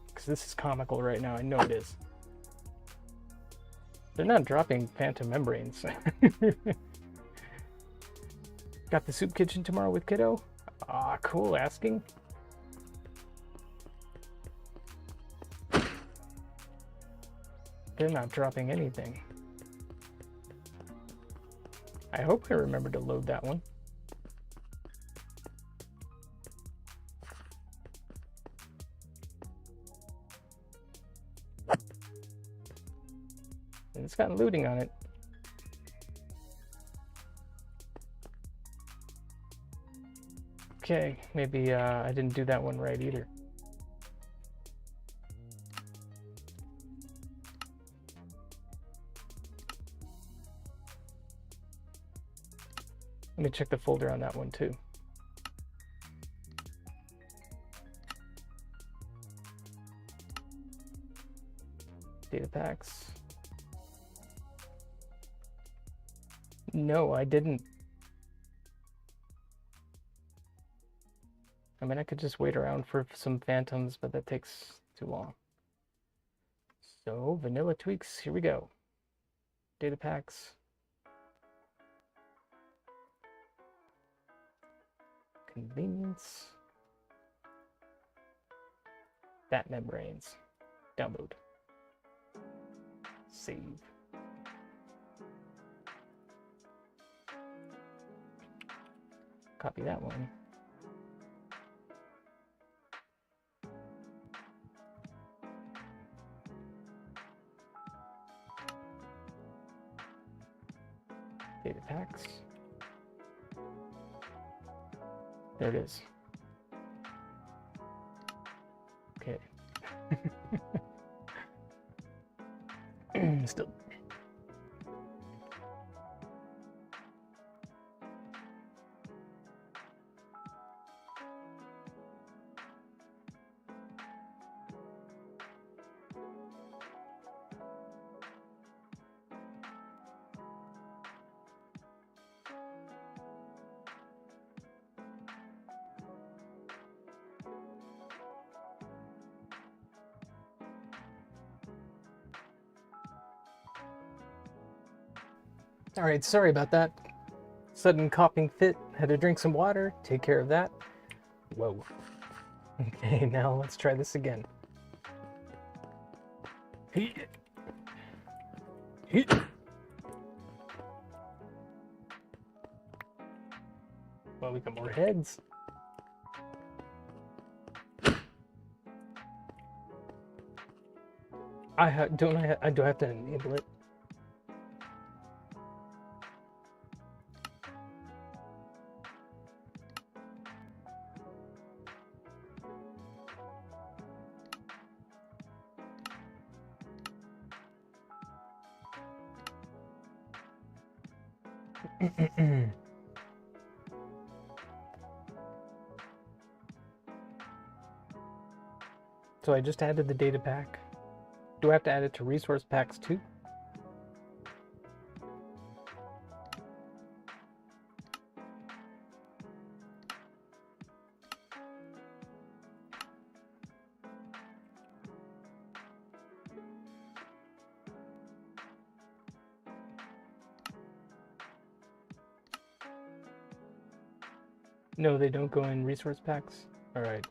Because this is comical right now. I know it is. They're not dropping phantom membranes. Got the soup kitchen tomorrow with Kiddo? Ah, cool. Asking. They're not dropping anything. I hope I remember to load that one. And it's got looting on it. Okay, maybe I didn't do that one right either. Let me check the folder on that one too. Data packs. No, I didn't. I mean, I could just wait around for some phantoms, but that takes too long. So, vanilla tweaks, here we go. Data packs. Convenience. Bat membranes. Download. Save. Copy that one. Data packs. There it is. Okay. Still. All right, sorry about that. Sudden coughing fit. Had to drink some water. Take care of that. Whoa. Okay, now let's try this again. Well, we got more heads. Do I have to enable it? So I just added the data pack. Do I have to add it to resource packs too? No, they don't go in resource packs? All right.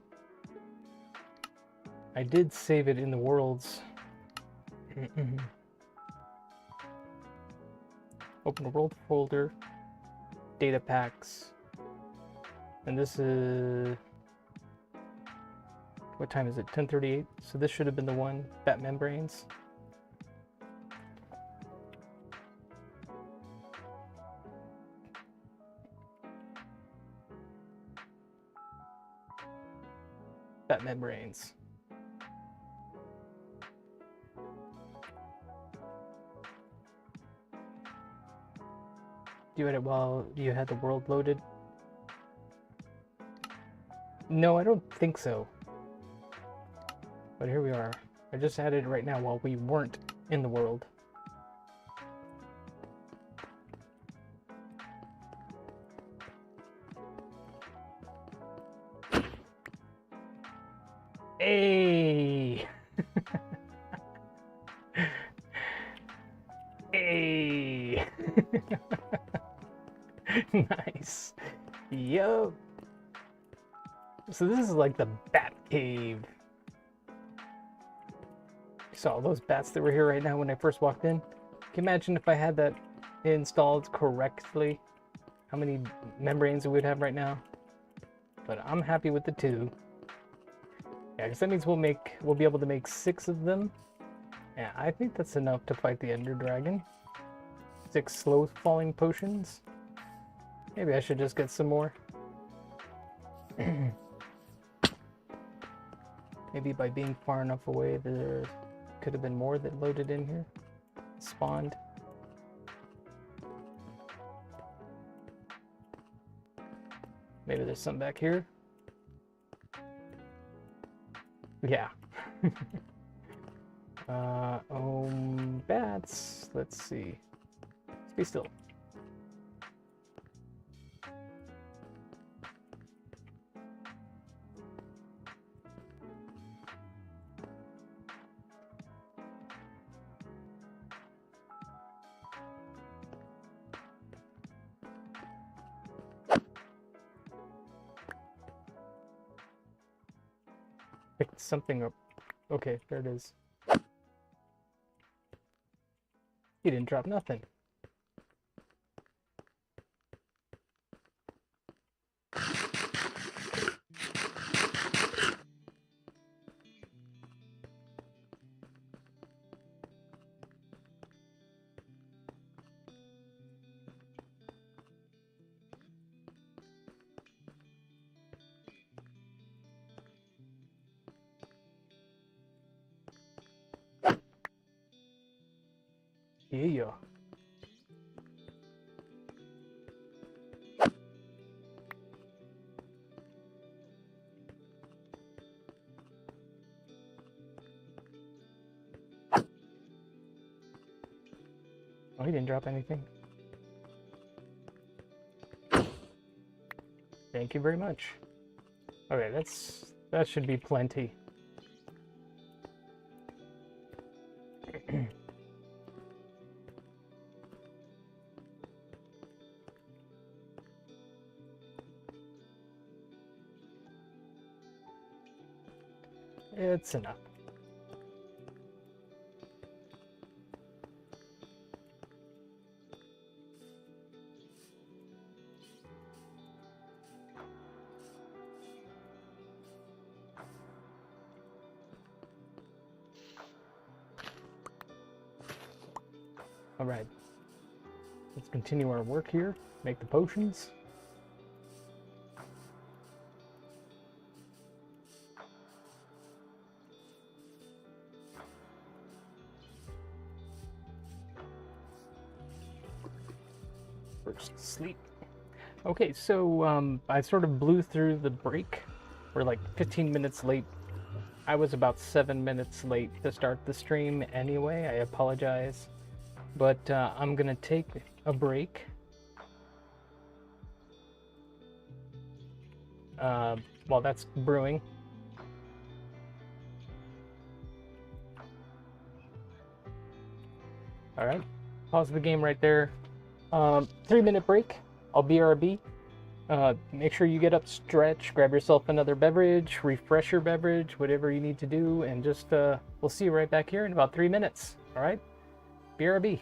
I did save it in the worlds. Open the world folder, data packs, and this is, what time is it? 10:38. So this should have been the one, bat membranes. Bat membranes. Do it while you had the world loaded? No, I don't think so. But here we are. I just added it right now while we weren't in the world. Hey! Hey! Nice. Yo. So this is like the bat cave. You saw all those bats that were here right now when I first walked in. Can you imagine if I had that installed correctly? How many membranes we would have right now? But I'm happy with the 2. Yeah, because that means we'll be able to make 6 of them. Yeah, I think that's enough to fight the Ender Dragon. 6 slow falling potions. Maybe I should just get some more. Maybe by being far enough away, there could have been more that loaded in here. Spawned. Maybe there's some back here. Yeah. Bats. Let's see. Stay still. Picked something up. Okay, there it is. He didn't drop nothing. Yeah. Oh, he didn't drop anything. Thank you very much. Okay, that should be plenty. It's enough. All right. Let's continue our work here. Make the potions. First sleep. Okay, so I sort of blew through the break. We're like 15 minutes late. I was about 7 minutes late to start the stream anyway. I apologize. But I'm gonna take a break. While that's brewing. All right, pause the game right there. 3-minute break. I'll BRB. Make sure you get up, stretch, grab yourself another beverage, refresh your beverage, whatever you need to do, and just we'll see you right back here in about 3 minutes. All right, BRB.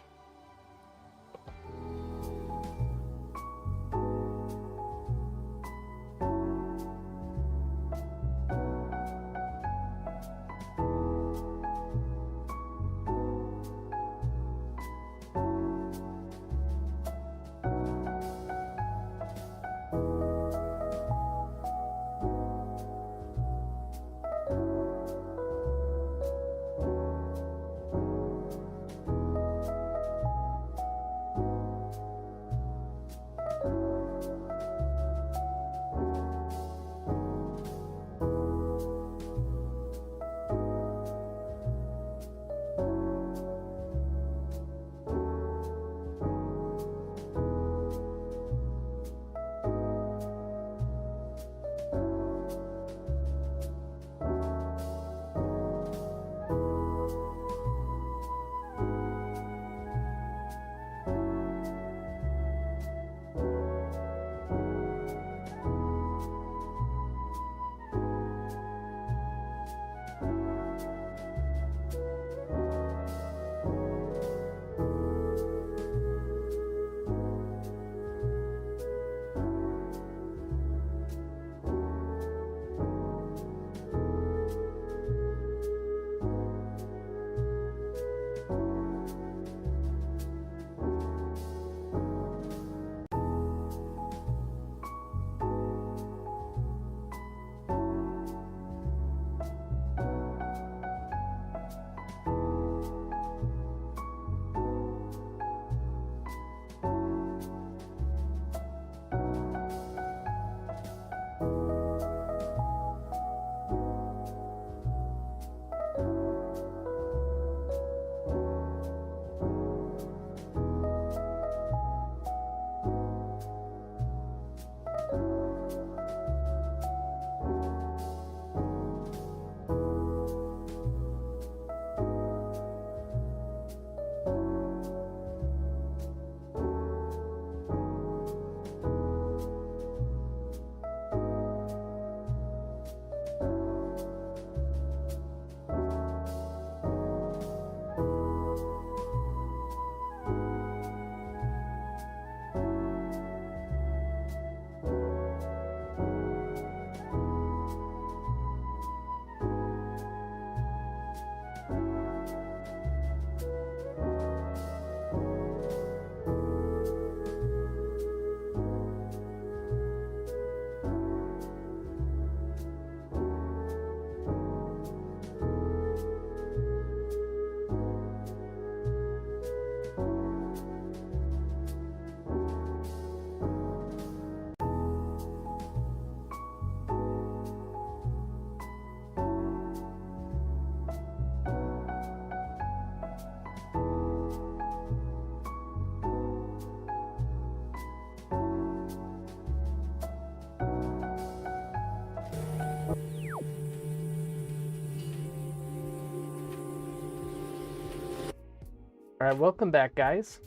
Alright, welcome back, guys.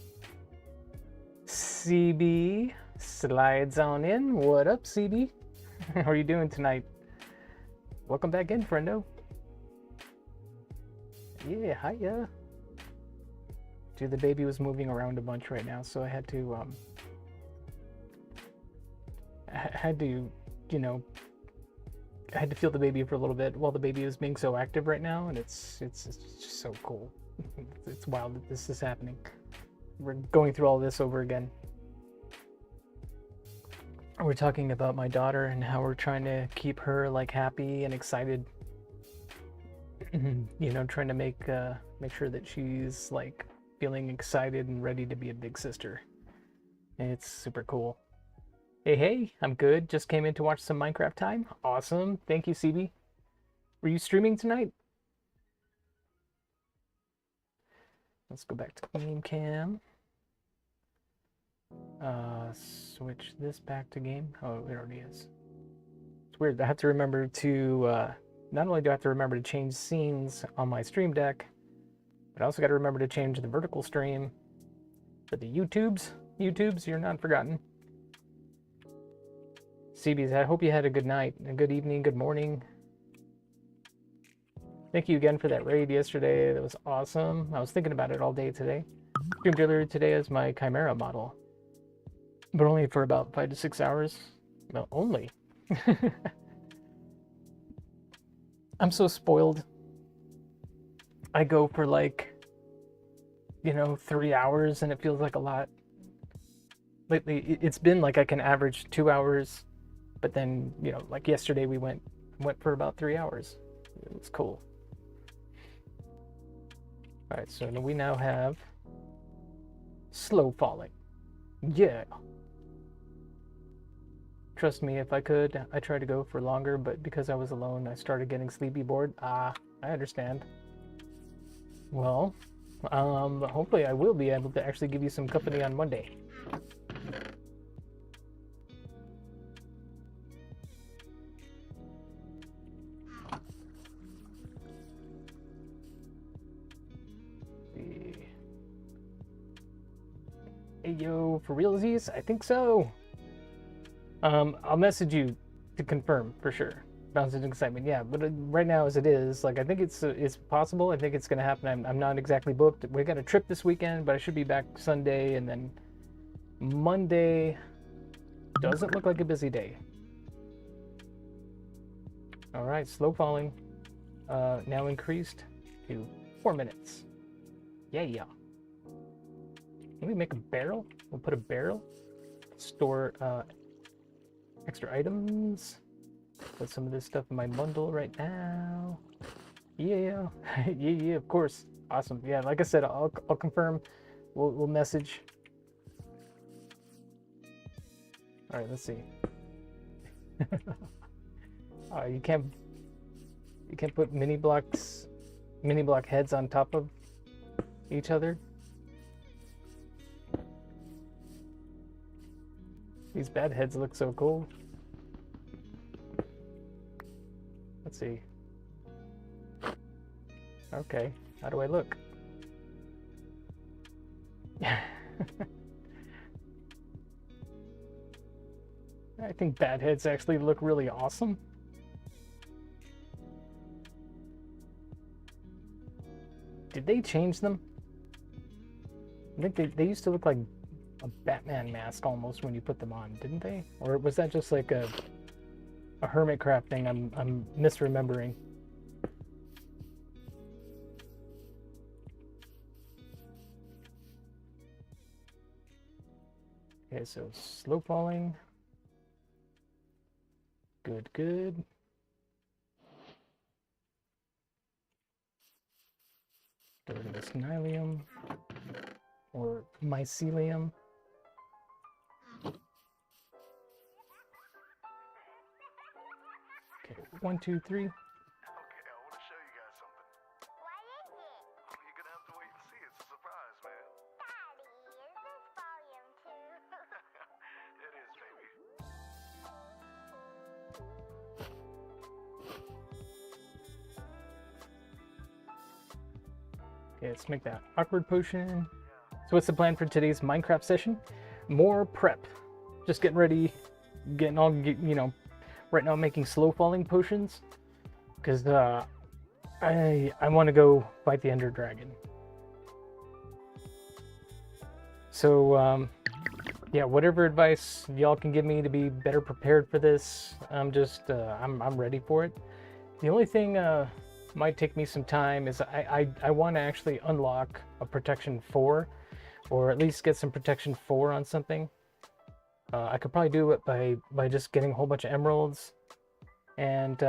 CB slides on in. What up, CB? How are you doing tonight? Welcome back in, friendo. Yeah, hiya. Dude, the baby was moving around a bunch right now, so I had to, you know, I had to feel the baby for a little bit while the baby is being so active right now, and it's just so cool. It's wild that this is happening. We're going through all this over again. We're talking about my daughter and how we're trying to keep her like happy and excited. You know, trying to make sure that she's like feeling excited and ready to be a big sister. It's super cool. Hey, I'm good. Just came in to watch some Minecraft time. Awesome. Thank you, CB. Were you streaming tonight? Let's go back to game cam. Switch this back to game. Oh, it already is. It's weird. I have to remember to, not only do I have to remember to change scenes on my stream deck, but I also got to remember to change the vertical stream for the YouTubes, you're not forgotten. CBs, I hope you had a good night, a good evening, good morning. Thank you again for that raid yesterday. That was awesome. I was thinking about it all day today. Streamed earlier today as my Chimera model, but only for about 5 to 6 hours. No, only. I'm so spoiled. I go for like, you know, 3 hours and it feels like a lot. Lately, it's been like I can average 2 hours, but then, you know, like yesterday we went for about 3 hours. It was cool. All right, so we now have slow falling. Yeah. Trust me, if I could, I tried to go for longer, but because I was alone, I started getting sleepy bored. I understand. Well, hopefully I will be able to actually give you some company on Monday. Hey yo, for realsies? I think so. I'll message you to confirm for sure. Bouncing excitement, yeah. But right now, as it is, like I think it's possible. I think it's gonna happen. I'm not exactly booked. We got a trip this weekend, but I should be back Sunday, and then Monday doesn't look like a busy day. All right, slow falling. Now increased to 4 minutes. Yeah. Can we make a barrel? We'll put a barrel. Store extra items. Put some of this stuff in my bundle right now. Yeah. yeah, of course. Awesome. Yeah, like I said, I'll confirm. We'll message. All right, let's see. You can't put mini block heads on top of each other. These bad heads look so cool. Let's see. Okay, how do I look? I think bad heads actually look really awesome. Did they change them? I think they used to look like a Batman mask almost when you put them on, didn't they? Or was that just like a Hermitcraft thing I'm misremembering? Okay, so slow falling. Good. Get rid of this Nylium or Mycelium. Okay, 1, 2, 3. Okay, I want to show you guys something. What is it? Oh, you're gonna have to wait and see. It's a surprise, man. Daddy, is this volume 2? It is, baby. Okay, let's make that awkward potion. So what's the plan for today's Minecraft session? More prep. Just getting ready, getting all, you know, right now I'm making slow falling potions. Because I want to go fight the Ender Dragon. So, yeah, whatever advice y'all can give me to be better prepared for this, I'm ready for it. The only thing might take me some time is I want to actually unlock a protection 4, or at least get some protection 4 on something. I could probably do it by just getting a whole bunch of emeralds and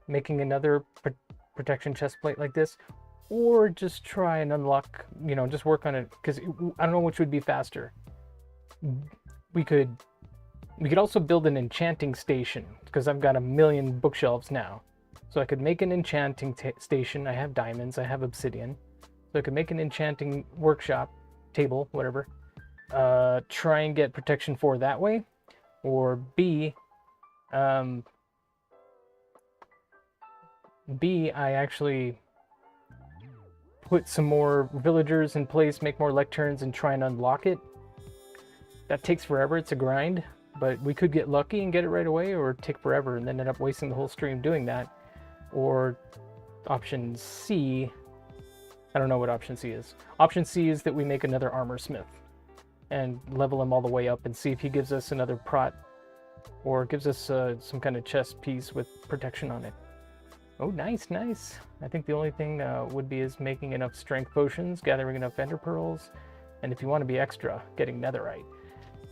making another protection chest plate like this, or just try and unlock, you know, just work on it, because I don't know which would be faster. We could also build an enchanting station, because I've got a million bookshelves now. So I could make an enchanting station. I have diamonds, I have obsidian. So I could make an enchanting workshop, table, whatever. Try and get protection 4 that way. Or B, I actually put some more villagers in place, make more lecterns, and try and unlock it. That takes forever, it's a grind, but we could get lucky and get it right away, or take forever and then end up wasting the whole stream doing that. Or option C, I don't know what option C is. Option C is that we make another armor smith and level him all the way up and see if he gives us another prot, or gives us some kind of chest piece with protection on it. Oh, nice, nice. I think the only thing would be is making enough strength potions, gathering enough ender pearls, and if you want to be extra, getting netherite.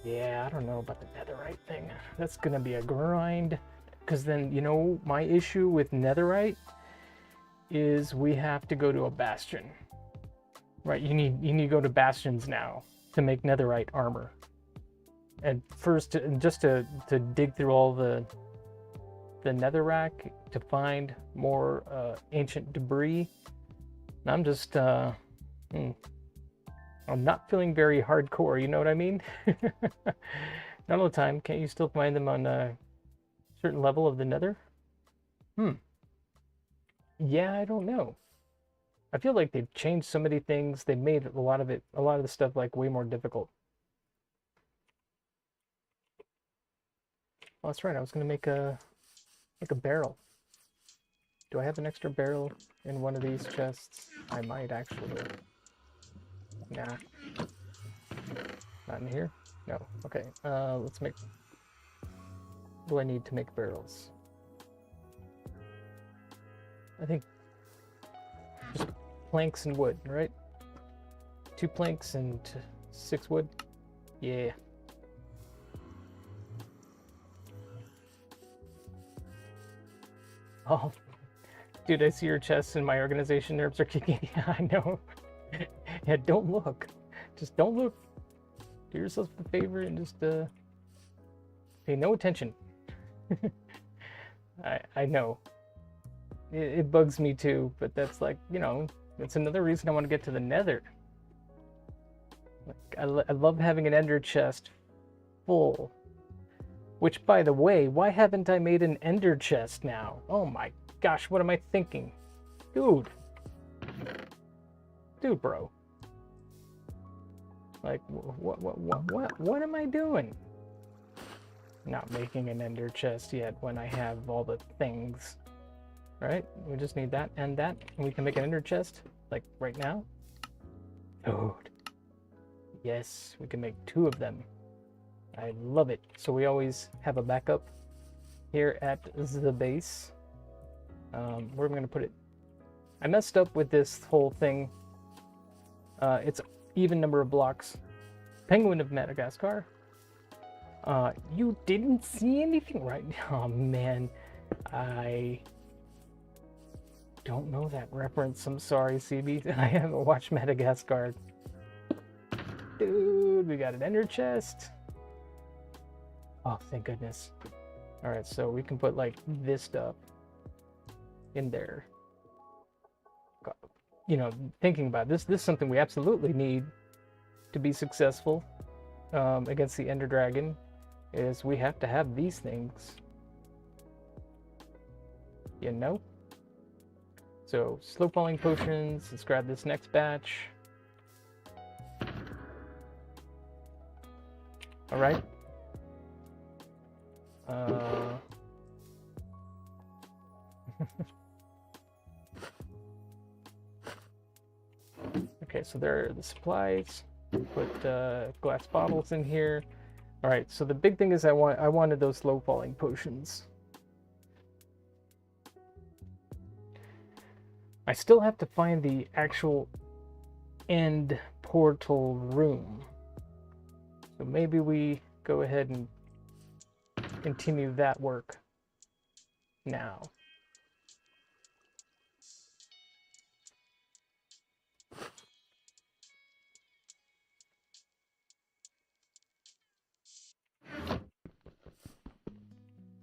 Yeah, I don't know about the netherite thing. That's gonna be a grind, because then, you know, my issue with netherite is we have to go to a bastion. Right, you need to go to bastions now to make netherite armor. And first, just to dig through all the netherrack to find more ancient debris. And I'm just I'm not feeling very hardcore, you know what I mean? Not all the time. Can't you still find them on a certain level of the nether? Yeah, I don't know. I feel like they've changed so many things. They made a lot of the stuff like way more difficult. Oh, that's right. I was gonna make a barrel. Do I have an extra barrel in one of these chests? I might actually. Nah. Not in here? No. Okay. Let's make. What do I need to make barrels? I think just planks and wood, right? 2 planks and 6 wood. Yeah. Oh, dude, I see your chests in my organization. Nerves are kicking. Yeah, I know. Yeah, don't look. Just don't look. Do yourself a favor and just pay no attention. I know. It bugs me too, but that's like, you know, it's another reason I want to get to the nether. Like, I love having an ender chest full. Which, by the way, why haven't I made an ender chest now? Oh my gosh, what am I thinking? Dude. Dude, bro. Like, what am I doing? Not making an ender chest yet when I have all the things. Right? We just need that, and we can make an ender chest, like, right now. Dude. Yes, we can make 2 of them. I love it. So we always have a backup here at the base. Where am I going to put it? I messed up with this whole thing. It's even number of blocks. Penguin of Madagascar. You didn't see anything, right? Oh man, I don't know that reference. I'm sorry, CB. I haven't watched Madagascar. Dude, we got an ender chest. Oh, thank goodness. All right, so we can put like this stuff in there. You know, thinking about this is something we absolutely need to be successful against the Ender Dragon, is we have to have these things. You know? So slow falling potions. Let's grab this next batch. All right. Okay, so there are the supplies. Put glass bottles in here. All right, so the big thing is I wanted those slow falling potions. I still have to find the actual end portal room. So maybe we go ahead and continue that work now.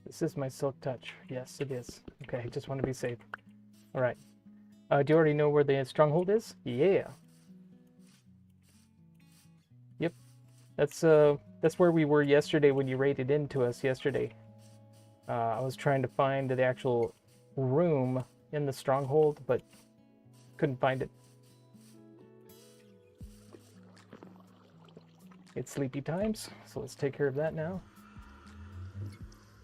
This is my silk touch. Yes, it is. Okay, I just want to be safe. All right. Do you already know where the stronghold is? Yeah. Yep. That's where we were yesterday when you raided into us yesterday. I was trying to find the actual room in the stronghold, but couldn't find it. It's sleepy times, so let's take care of that now.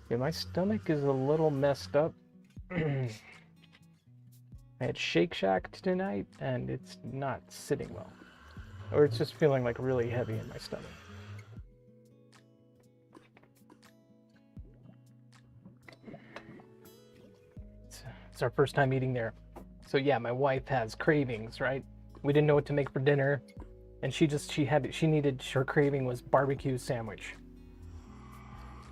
Yeah, my stomach is a little messed up. I had Shake Shack tonight, and it's not sitting well. Or it's just feeling like really heavy in my stomach. It's our first time eating there. So yeah, my wife has cravings, right? We didn't know what to make for dinner, and she needed, her craving was barbecue sandwich.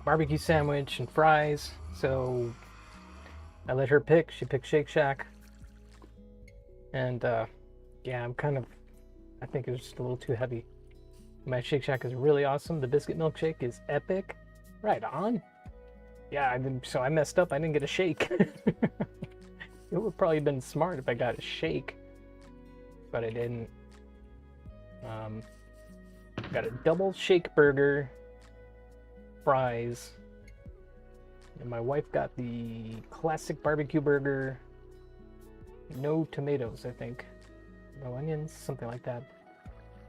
Barbecue sandwich and fries, so I let her pick. She picked Shake Shack. And yeah, I think it was just a little too heavy. My Shake Shack is really awesome. The biscuit milkshake is epic. Right on. Yeah, so I messed up. I didn't get a shake. It would probably have been smart if I got a shake, but I didn't. Got a double shake burger, fries, and my wife got the classic barbecue burger. No tomatoes, I think. No onions, something like that.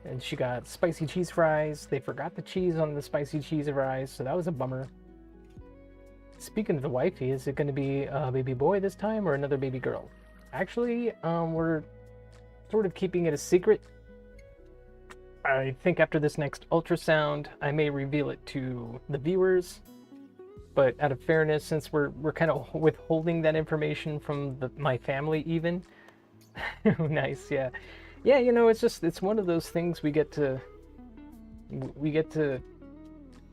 And she got spicy cheese fries. They forgot the cheese on the spicy cheese fries, so that was a bummer. Speaking of the wifey, is it going to be a baby boy this time or another baby girl? Actually, we're sort of keeping it a secret. I think after this next ultrasound, I may reveal it to the viewers. But out of fairness, since we're kind of withholding that information from my family even. Nice, yeah. Yeah, you know, it's one of those things we get to, you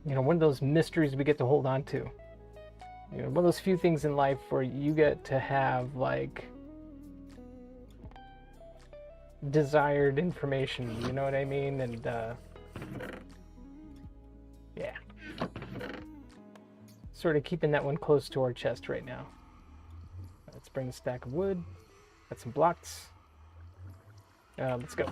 know, one of those mysteries we get to hold on to. You know, one of those few things in life where you get to have, like, desired information, you know what I mean? And, yeah. Sort of keeping that one close to our chest right now. Let's bring a stack of wood. Got some blocks. Let's go.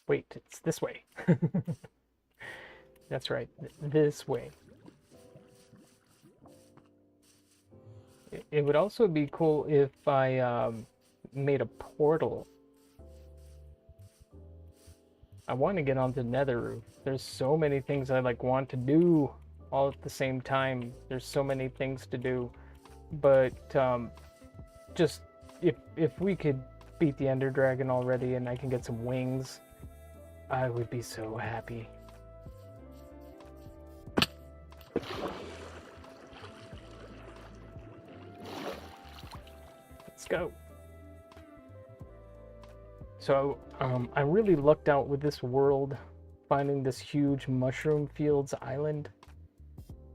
Wait, it's this way. That's right, this way. It would also be cool if I made a portal. I want to get onto Nether Roof. There's so many things I want to do all at the same time. There's so many things to do, but just if we could beat the Ender Dragon already and I can get some wings, I would be so happy. Let's go. So I really lucked out with this world, finding this huge mushroom fields island.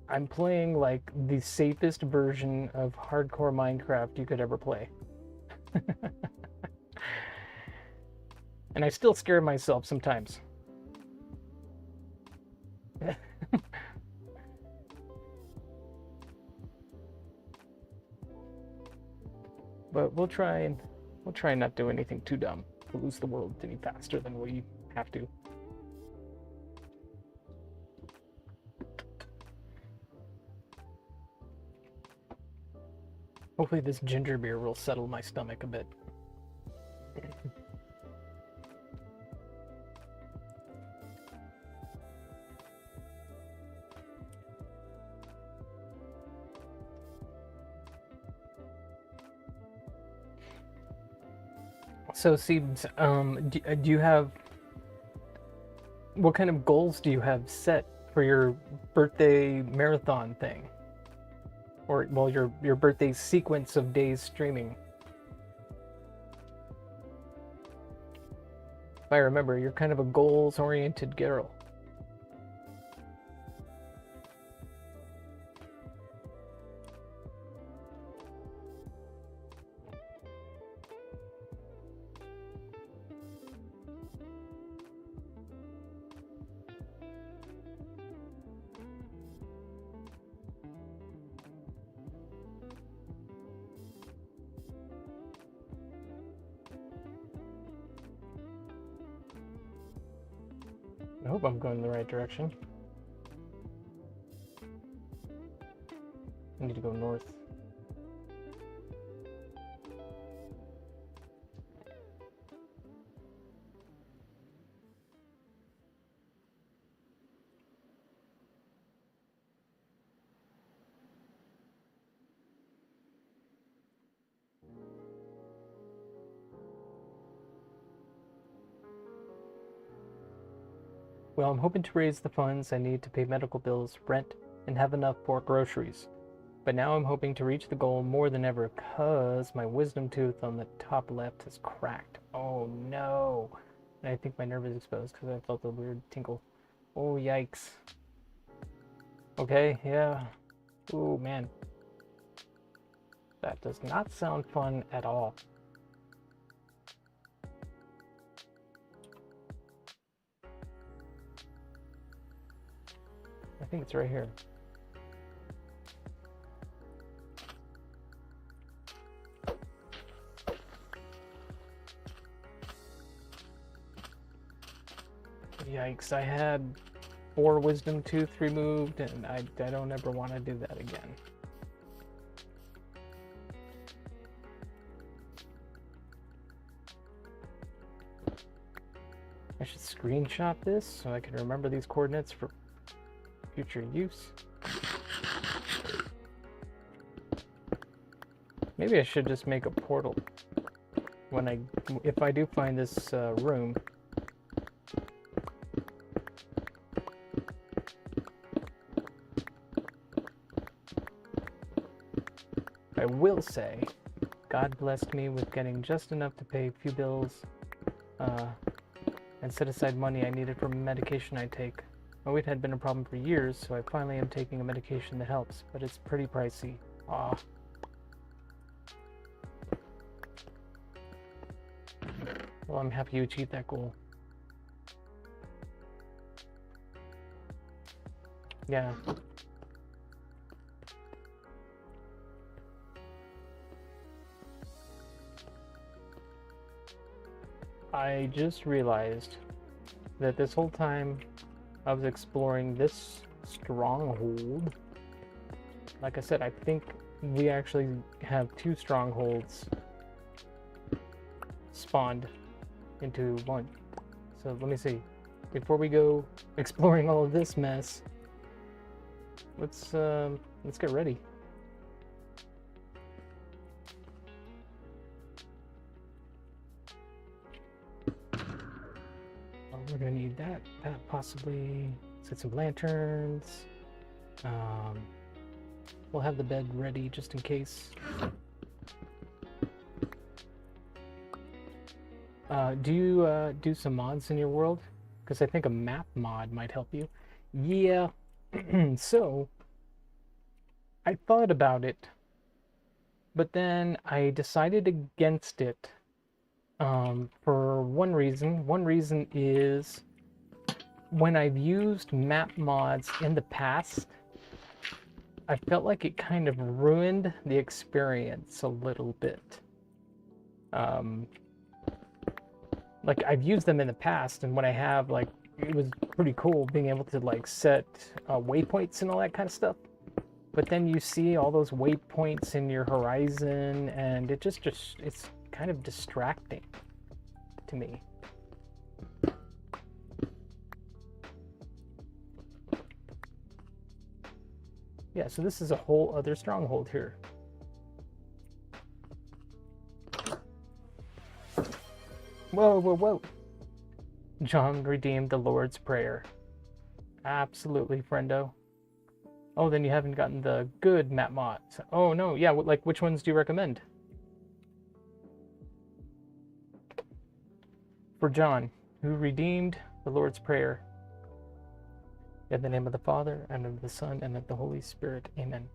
I'm playing like the safest version of hardcore Minecraft you could ever play. And I still scare myself sometimes. But we'll try and not do anything too dumb to lose the world any faster than we have to. Hopefully this ginger beer will settle my stomach a bit. So, Seebs, do you have... What kind of goals do you have set for your birthday marathon thing? Or, well, your birthday sequence of days streaming? If I remember, you're kind of a goals-oriented girl. I hope I'm going in the right direction. I need to go north. Well, I'm hoping to raise the funds I need to pay medical bills, rent, and have enough for groceries. But now I'm hoping to reach the goal more than ever because my wisdom tooth on the top left has cracked. Oh no! And I think my nerve is exposed because I felt a weird tinkle. Oh yikes. Okay, yeah. Ooh man. That does not sound fun at all. I think it's right here. Yikes, I had 4 wisdom tooth removed and I don't ever want to do that again. I should screenshot this so I can remember these coordinates for future use. Maybe I should just make a portal when if I do find this room. I will say, God blessed me with getting just enough to pay a few bills and set aside money I needed for medication I take. My weight had been a problem for years, so I finally am taking a medication that helps, but it's pretty pricey. Ah. Well, I'm happy you achieved that goal. Yeah. I just realized that this whole time I was exploring this stronghold. Like I said, I think we actually have 2 strongholds spawned into one. So let me see. Before we go exploring all of this mess, let's get ready. We're gonna need that possibly. Set some lanterns. We'll have the bed ready just in case. Do you do some mods in your world? Because I think a map mod might help you. Yeah. So I thought about it, but then I decided against it. For one reason. One reason is when I've used map mods in the past, I felt like it kind of ruined the experience a little bit. Like I've used them in the past, and when I have, like, it was pretty cool being able to like set waypoints and all that kind of stuff. but then you see all those waypoints in your horizon, and it just it's kind of distracting to me. Yeah, so this is a whole other stronghold here. Whoa, whoa, whoa. John redeemed the Lord's Prayer. Absolutely, friendo. Oh, then you haven't gotten the good map mods. Oh, no, yeah, like, which ones do you recommend? For John, who redeemed the Lord's Prayer. In the name of the Father, and of the Son, and of the Holy Spirit. Amen.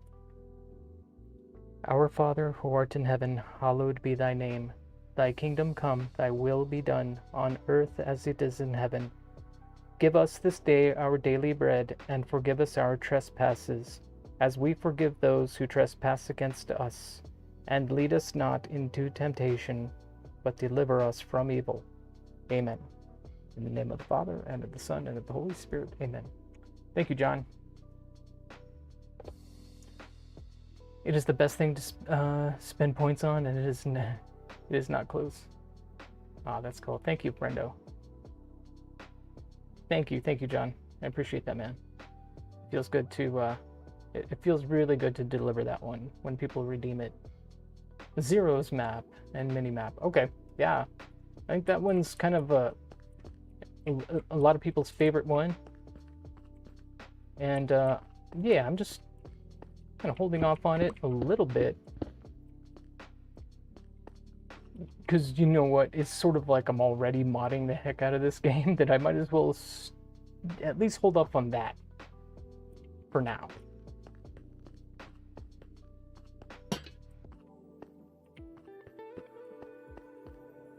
Our Father, who art in heaven, hallowed be thy name. Thy kingdom come, thy will be done, on earth as it is in heaven. Give us this day our daily bread, and forgive us our trespasses, as we forgive those who trespass against us. And lead us not into temptation, but deliver us from evil. Amen. In the name of the Father, and of the Son, and of the Holy Spirit. Amen. Thank you, John. It is the best thing to spend points on, and it is not close. Ah, that's cool. Thank you, Brendo. Thank you, John. I appreciate that, man. It feels good to, it feels really good to deliver that one when people redeem it. Zero's map and mini map. Okay, yeah. I think that one's kind of a lot of people's favorite one. And yeah, I'm just kind of holding off on it a little bit. Because you know what, it's sort of like I'm already modding the heck out of this game, that I might as well at least hold up on that for now.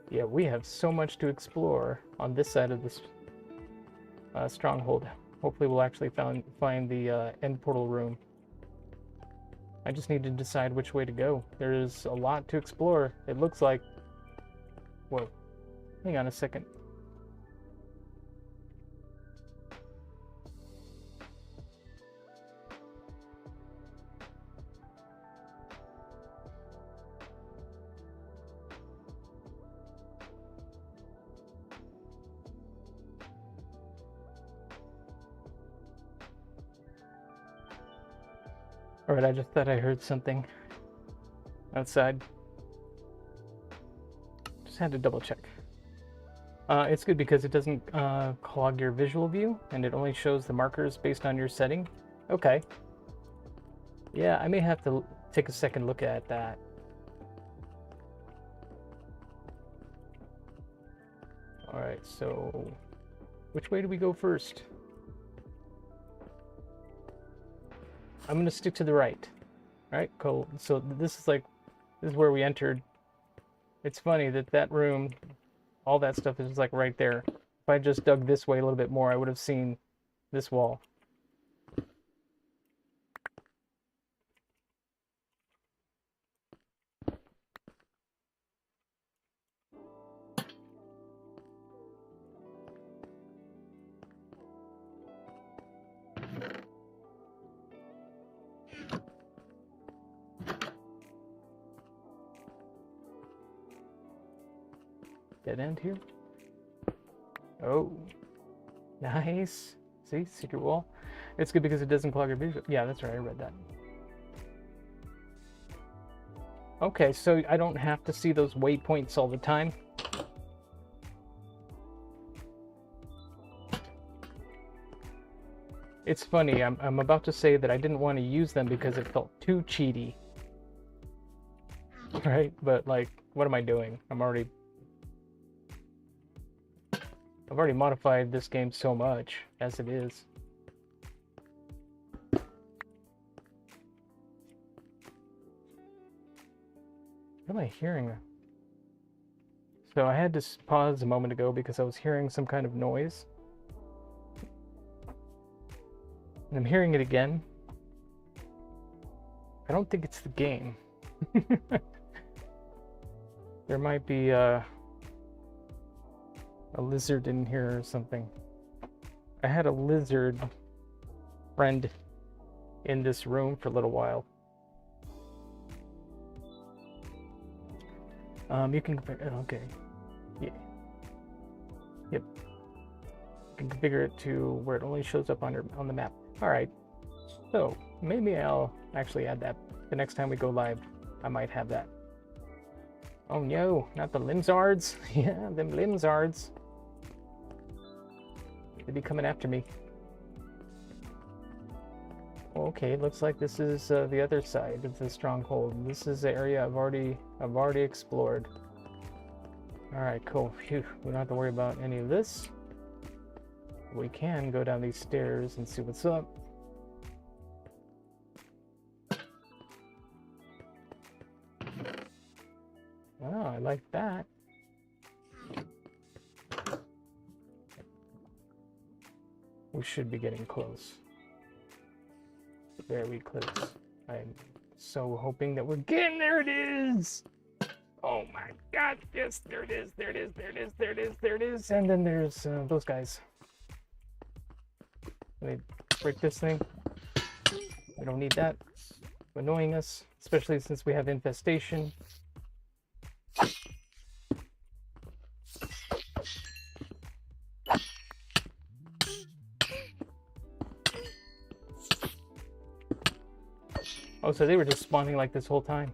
Yeah, we have so much to explore on this side of this stronghold. Hopefully we'll actually find the end portal room. I just need to decide which way to go. There's a lot to explore. It looks like... Whoa. Hang on a second. Alright, I just thought I heard something outside. Just had to double check. It's good because it doesn't clog your visual view, and it only shows the markers based on your setting. Okay. Yeah, I may have to take a second look at that. Alright, so which way do we go first? I'm gonna stick to the right. Alright, cool. So this is where we entered. It's funny that that room, all that stuff is like right there. If I just dug this way a little bit more, I would have seen this wall. Dead end here. Oh, nice. See, secret wall. It's good because it doesn't clog your visual. Yeah, that's right. I read that. Okay, so I don't have to see those waypoints all the time. It's funny. I'm about to say that I didn't want to use them because it felt too cheaty. Right? But like, what am I doing? I've already modified this game so much as it is. What am I hearing? So I had to pause a moment ago because I was hearing some kind of noise. And I'm hearing it again. I don't think it's the game. There might be a lizard in here or something. I had a lizard friend in this room for a little while. You can okay. Yeah. Yep. You can configure it to where it only shows up on the map. All right. So maybe I'll actually add that the next time we go live. I might have that. Oh no, not the Limzards. Yeah, them Limzards. They'd be coming after me. Okay, looks like this is the other side of the stronghold. This is the area I've already explored. All right, cool. Phew, we don't have to worry about any of this. We can go down these stairs and see what's up. Oh, I like that. We should be getting close. Very close. I'm so hoping that we're getting there. It is. Oh my God! Yes, there it is. There it is. There it is. There it is. There it is. And then there's those guys. Let me break this thing. We don't need that. Annoying us, especially since we have infestation. Oh, so they were just spawning like this whole time.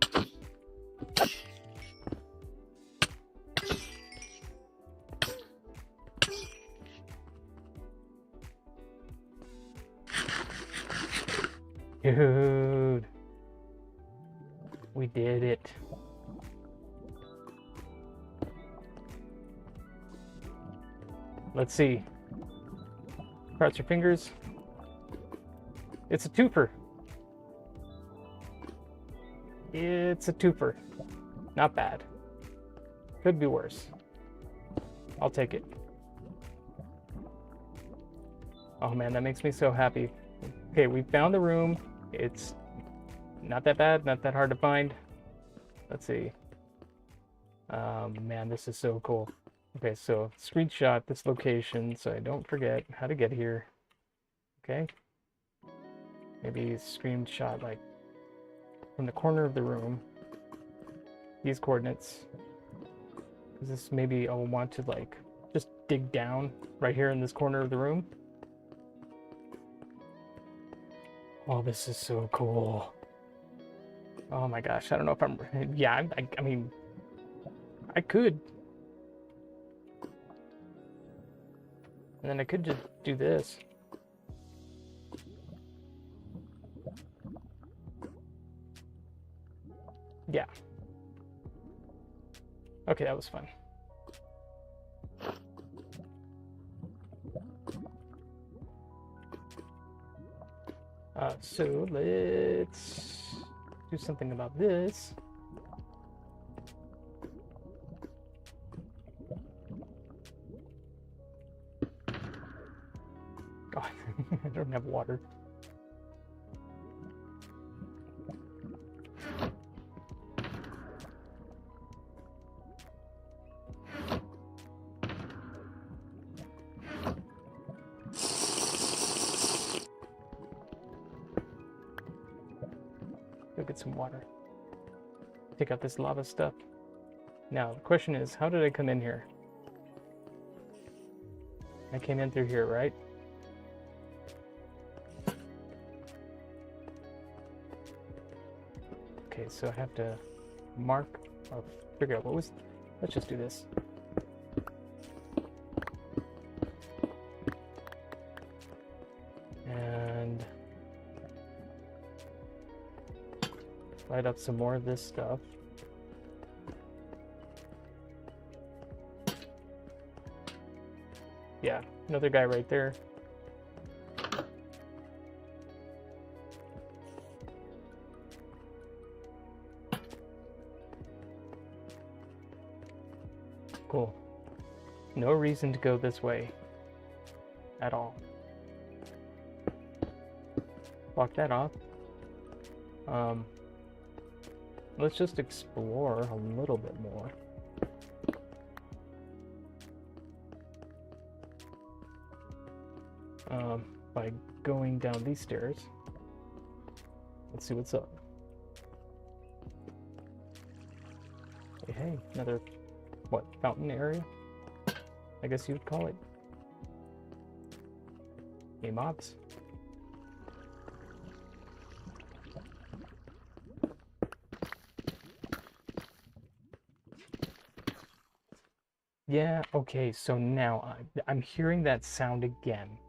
Dude. We did it. Let's see. Cross your fingers. It's a twofer. It's a twofer. Not bad. Could be worse. I'll take it. Oh man, that makes me so happy. Okay, we found the room. It's not that bad, not that hard to find. Let's see. Man, this is so cool. Okay, so screenshot this location so I don't forget how to get here. Okay. Maybe screenshot like from the corner of the room. These coordinates. Because this maybe I'll want to like just dig down right here in this corner of the room. Oh, this is so cool. Oh my gosh, I don't know if I'm... Yeah, I mean, I could. And then I could just do this. Yeah. Okay, that was fun. So let's do something about this. Oh, I don't have water. Go get some water. Take out this lava stuff. Now, the question is, how did I come in here? I came in through here, right? Okay, so I have to mark or figure out what was... Let's just do this. And light up some more of this stuff. Yeah, another guy right there. Cool. No reason to go this way at all. Block that off. Let's just explore a little bit more. By going down these stairs. Let's see what's up. Hey, another, what, fountain area? I guess you would call it. Hey, mobs. Yeah, okay, so now I'm hearing that sound again,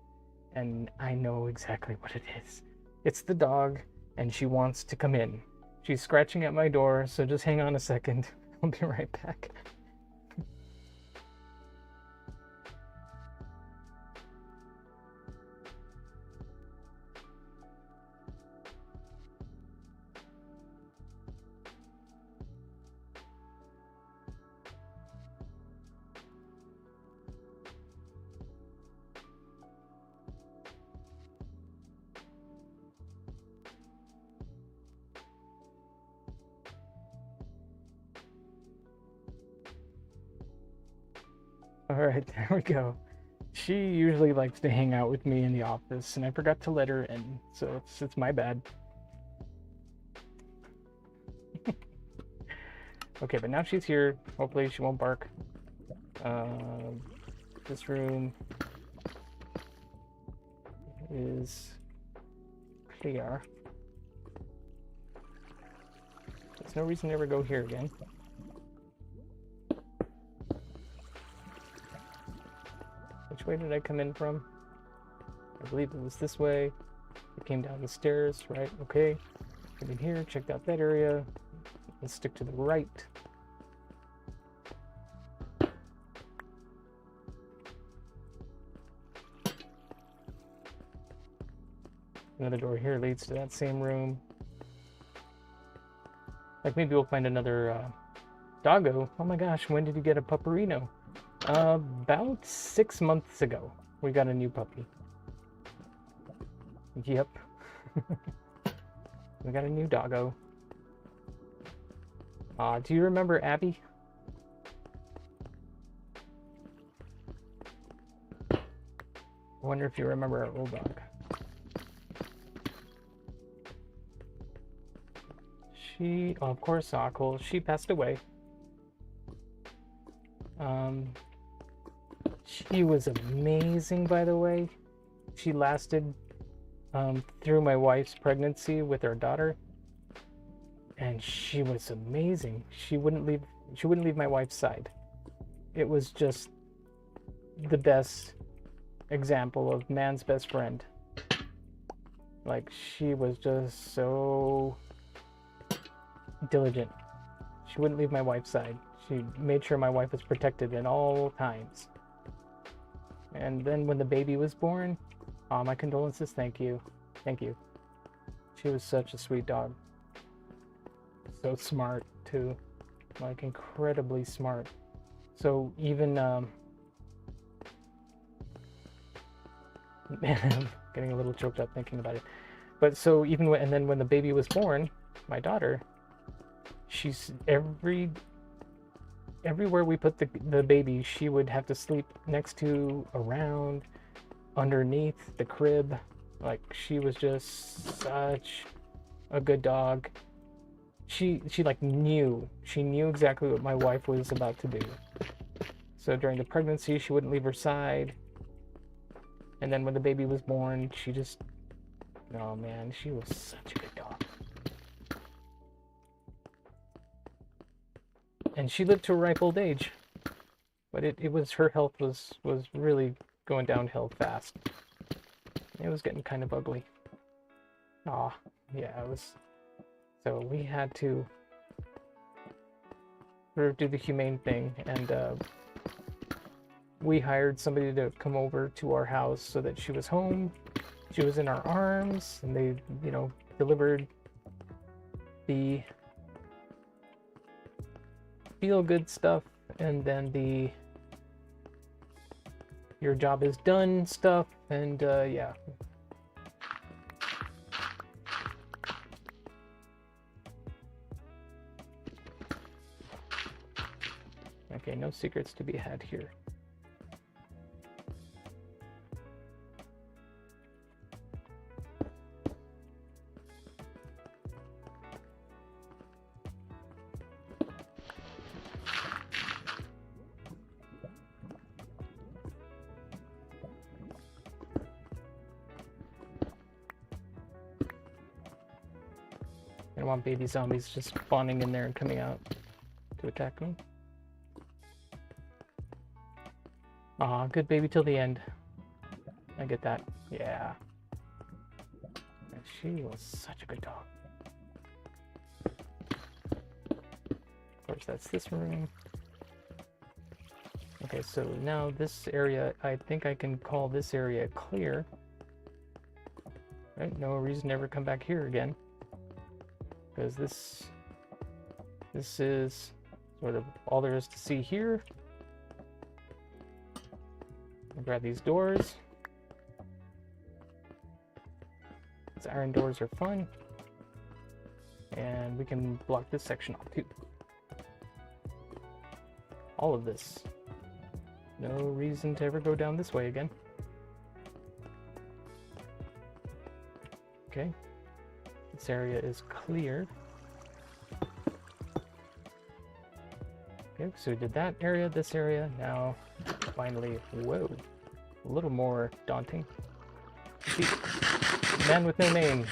and I know exactly what it is. It's the dog, and she wants to come in. She's scratching at my door, so just hang on a second. I'll be right back. Alright, there we go. She usually likes to hang out with me in the office, and I forgot to let her in, so it's my bad. Okay, but now she's here. Hopefully she won't bark. This room is clear. There's no reason to ever go here again. Which way did I come in from? I believe it was this way. I came down the stairs, right? Okay. Came in here, checked out that area. Let's stick to the right. Another door here leads to that same room. Like maybe we'll find another doggo. Oh my gosh, when did you get a pupperino? About 6 months ago, we got a new puppy. Yep. We got a new doggo. Do you remember Abby? I wonder if you remember our old dog. She, oh, of course, Akul. She passed away. She was amazing, by the way. She lasted through my wife's pregnancy with our daughter, and she was amazing. She wouldn't leave my wife's side. It was just the best example of man's best friend. Like, she was just so diligent. She wouldn't leave my wife's side. She made sure my wife was protected at all times. And then when the baby was born, my condolences, thank you. Thank you. She was such a sweet dog. So smart, too. Like, incredibly smart. So even, I'm getting a little choked up thinking about it. But so even when, and then when the baby was born, my daughter, she's everywhere we put the baby, she would have to sleep next to, around, underneath the crib. Like, she was just such a good dog. She like knew exactly what my wife was about to do. So during the pregnancy, she wouldn't leave her side. And then when the baby was born, she just, oh man, she was such a good dog. And she lived to a ripe old age, but it was, her health was really going downhill fast. It was getting kind of ugly. Aw, yeah, it was. So we had to sort of do the humane thing, and we hired somebody to come over to our house so that she was home. She was in our arms, and they, you know, delivered the feel good stuff, and then the your job is done stuff, and yeah. Okay, no secrets to be had here. I don't want baby zombies just spawning in there and coming out to attack me. Aw, good baby till the end. I get that. Yeah. And she was such a good dog. Of course, that's this room. Okay, so now this area, I think I can call this area clear. Right, no reason to ever come back here again. Because this is sort of all there is to see here. I'll grab these doors. These iron doors are fun. And we can block this section off too. All of this. No reason to ever go down this way again. Okay. This area is clear. Okay, so we did that area, this area. Now, finally, whoa, a little more daunting. See, man with no name.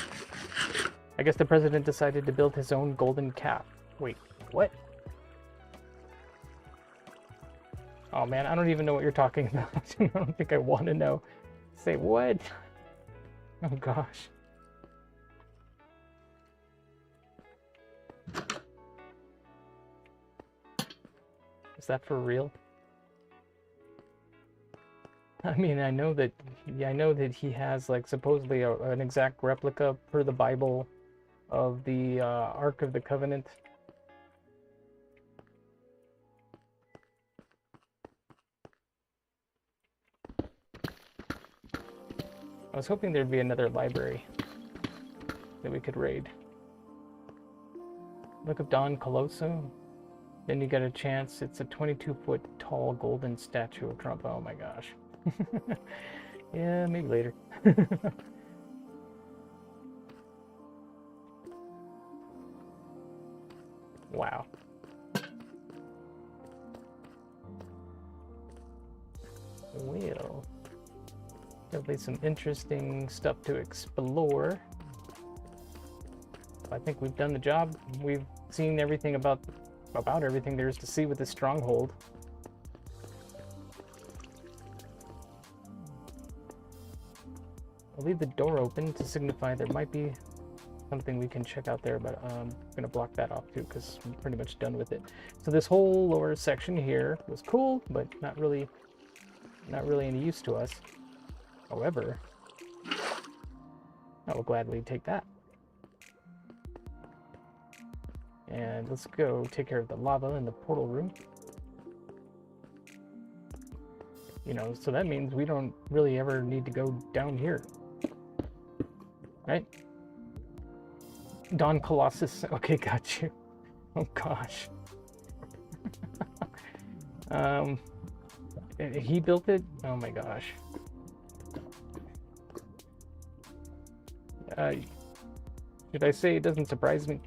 I guess the president decided to build his own golden calf. Wait, what? Oh man, I don't even know what you're talking about. I don't think I want to know. Say what? Oh gosh. Is that for real? I mean, I know that he has like supposedly an exact replica per the Bible of the Ark of the Covenant. I was hoping there'd be another library that we could raid. Look up Don Colosso. Then you get a chance. It's a 22-foot tall golden statue of Trump. Oh my gosh. Yeah, maybe later. Wow. Well, definitely some interesting stuff to explore. I think we've done the job. We've seen everything about everything there is to see with this stronghold. I'll leave the door open to signify there might be something we can check out there, but I'm gonna block that off too because I'm pretty much done with it. So this whole lower section here was cool, but not really any use to us. However, I will gladly take that. And let's go take care of the lava in the portal room. You know, so that means we don't really ever need to go down here. Right? Don Colossus. Okay, got you. Oh gosh. He built it? Oh my gosh. Should I say it doesn't surprise me?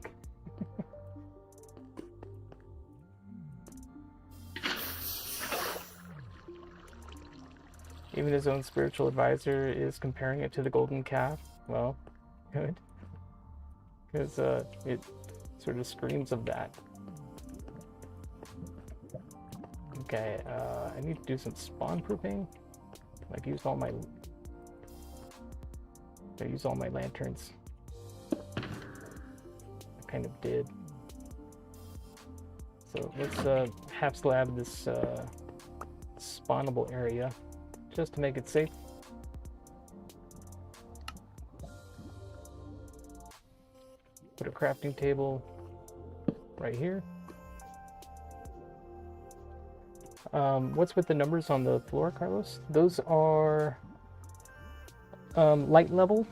Even his own spiritual advisor is comparing it to the golden calf. Well, good. Because it sort of screams of that. Okay, I need to do some spawn proofing. Like use all my lanterns. I kind of did. So let's half slab this spawnable area just to make it safe. Put a crafting table right here. What's with the numbers on the floor, Carlos? Those are light level.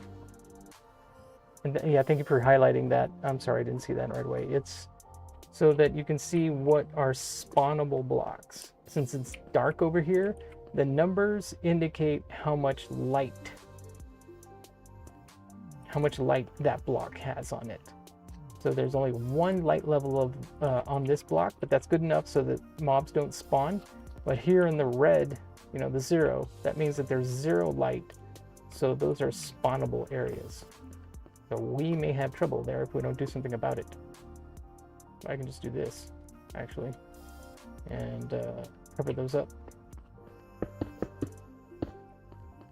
And yeah, thank you for highlighting that. I'm sorry, I didn't see that right away. It's so that you can see what are spawnable blocks. Since it's dark over here, the numbers indicate how much light that block has on it. So there's only one light level of on this block, but that's good enough so that mobs don't spawn. But here in the red, you know, the 0, that means that there's 0 light. So those are spawnable areas. So we may have trouble there if we don't do something about it. I can just do this, actually, and cover those up.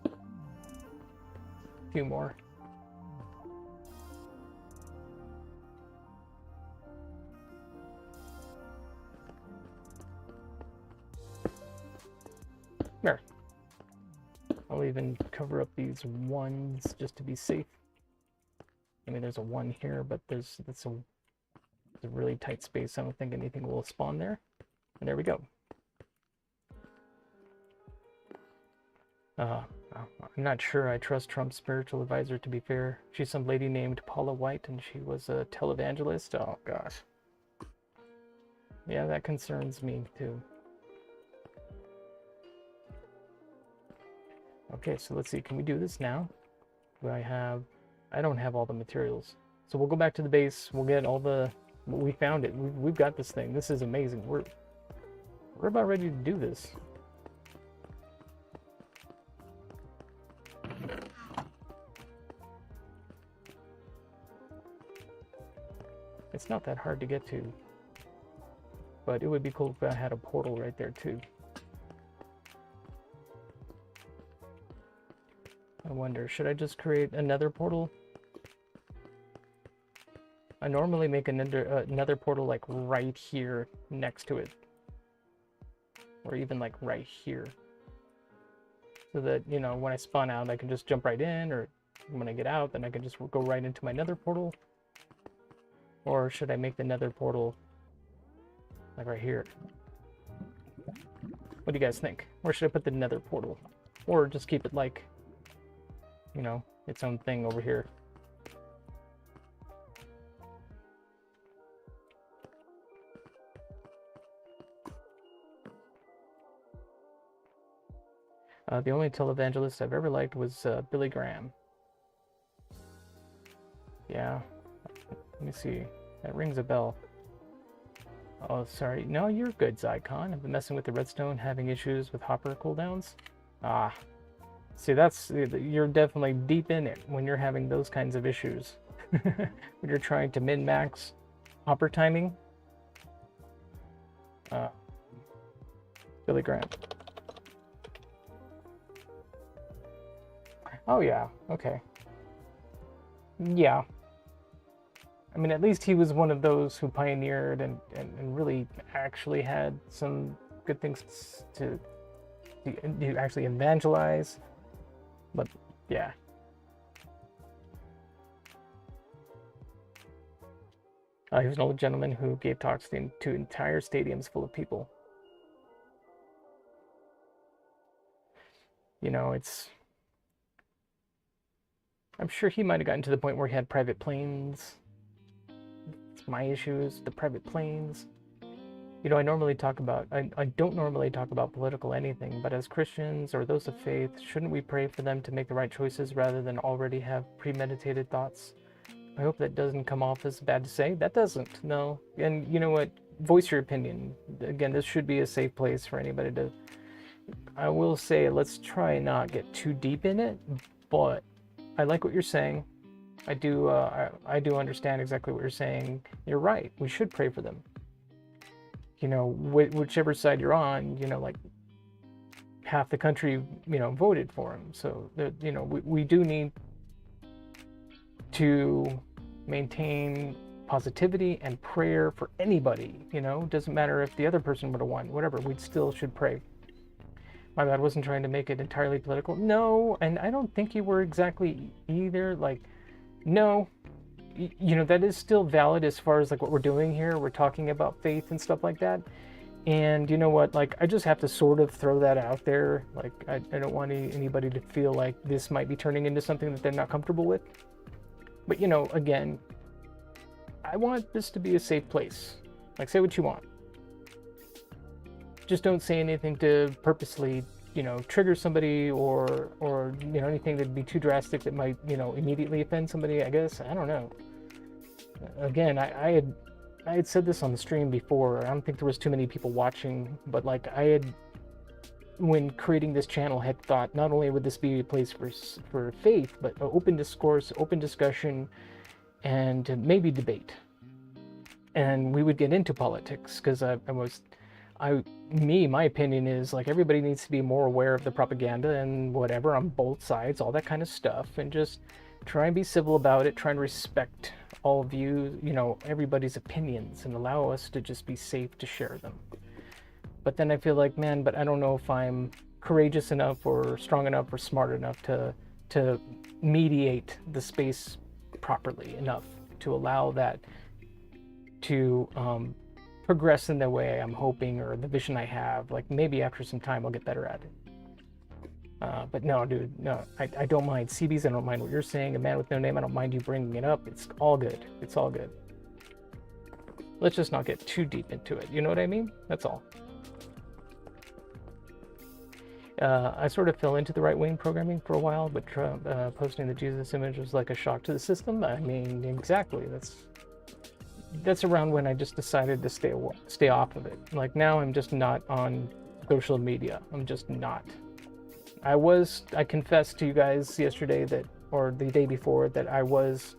A few more. There. I'll even cover up these ones just to be safe. I mean, there's a one here, but that's a really tight space. I don't think anything will spawn there. And there we go. I'm not sure I trust Trump's spiritual advisor, to be fair. She's some lady named Paula White, and she was a televangelist. Oh, gosh. Yeah, that concerns me, too. Okay, so let's see. Can we do this now? Do I have... I don't have all the materials. So we'll go back to the base. We'll get all the... We found it. We've got this thing. This is amazing. We're about ready to do this. It's not that hard to get to. But it would be cool if I had a portal right there too. I wonder, should I just create another portal? I normally make another portal like right here next to it. Or even like right here. So that, you know, when I spawn out, I can just jump right in, or when I get out, then I can just go right into my nether portal. Or should I make the nether portal like right here? What do you guys think? Or should I put the nether portal? Or just keep it like, you know, its own thing over here? The only televangelist I've ever liked was Billy Graham. Yeah. Let me see. That rings a bell. Oh, sorry. No, you're good, Zycon. I've been messing with the redstone, having issues with hopper cooldowns. Ah. See, you're definitely deep in it when you're having those kinds of issues. When you're trying to min-max hopper timing. Billy Graham. Oh, yeah. Okay. Yeah. I mean, at least he was one of those who pioneered and really actually had some good things to actually evangelize. But, yeah. He was an old gentleman who gave talks to entire stadiums full of people. You know, I'm sure he might have gotten to the point where he had private planes. It's my issues, the private planes. You know, I don't normally talk about political anything, but as Christians or those of faith, shouldn't we pray for them to make the right choices rather than already have premeditated thoughts? I hope that doesn't come off as bad to say. That doesn't, no. And you know what? Voice your opinion. Again, this should be a safe place for anybody to... I will say, let's try not get too deep in it, but I like what you're saying. I do understand exactly what you're saying. You're right. We should pray for them. You know, whichever side you're on, you know, like half the country, you know, voted for him. So, you know, we do need to maintain positivity and prayer for anybody. You know, doesn't matter if the other person would have won, whatever, we still should pray. My bad, wasn't trying to make it entirely political. No, and I don't think you were exactly either. Like, no, you know, that is still valid as far as like what we're doing here. We're talking about faith and stuff like that. And you know what, like, I just have to sort of throw that out there. Like, I don't want anybody to feel like this might be turning into something that they're not comfortable with. But, you know, again, I want this to be a safe place. Like, say what you want. Just don't say anything to purposely, you know, trigger somebody or you know, anything that'd be too drastic that might, you know, immediately offend somebody, I guess. I don't know. Again, I had said this on the stream before. I don't think there was too many people watching, but like I when creating this channel, had thought not only would this be a place for faith, but open discourse, open discussion, and maybe debate. And we would get into politics, because my opinion is, like, everybody needs to be more aware of the propaganda and whatever on both sides, all that kind of stuff, and just try and be civil about it, try and respect all of you, everybody's opinions, and allow us to just be safe to share them. But then I feel like, man, but I don't know if I'm courageous enough or strong enough or smart enough to mediate the space properly enough to allow that to progress in the way I'm hoping, or the vision I have. Like, maybe after some time I'll get better at it. But no, dude, no, I don't mind. CBs, I don't mind what you're saying. A Man with No Name, I don't mind you bringing it up. It's all good. It's all good. Let's just not get too deep into it. You know what I mean? That's all. I sort of fell into the right-wing programming for a while, but posting the Jesus image was like a shock to the system. I mean, exactly. That's around when I just decided to stay off of it. Like, now I'm just not on social media. I'm just not. I confessed to you guys yesterday or the day before, that I was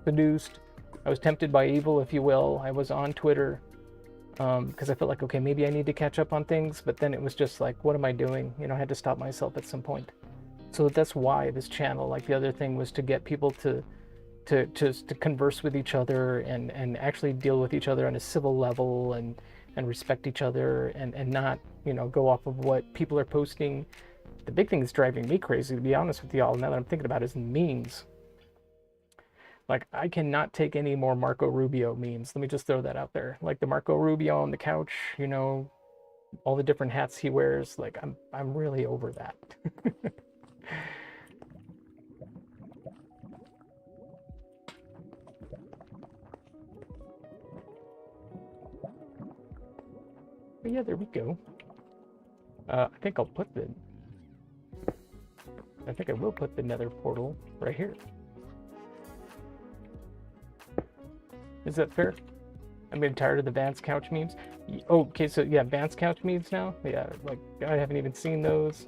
seduced. I was tempted by evil, if you will. I was on Twitter because I felt like, okay, maybe I need to catch up on things, but then it was just like, what am I doing? I had to stop myself at some point. So that's why this channel, like the other thing, was to get people to converse with each other and actually deal with each other on a civil level, and respect each other, and not, go off of what people are posting. The big thing that's driving me crazy, to be honest with y'all, now that I'm thinking about it, is memes. Like, I cannot take any more Marco Rubio memes. Let me just throw that out there. Like the Marco Rubio on the couch, all the different hats he wears. Like, I'm really over that. But yeah, there we go. I think I will put the nether portal right here. Is that fair? I'm getting tired of the Vance couch memes. Oh, okay, so yeah, Vance couch memes now? Yeah, like, I haven't even seen those.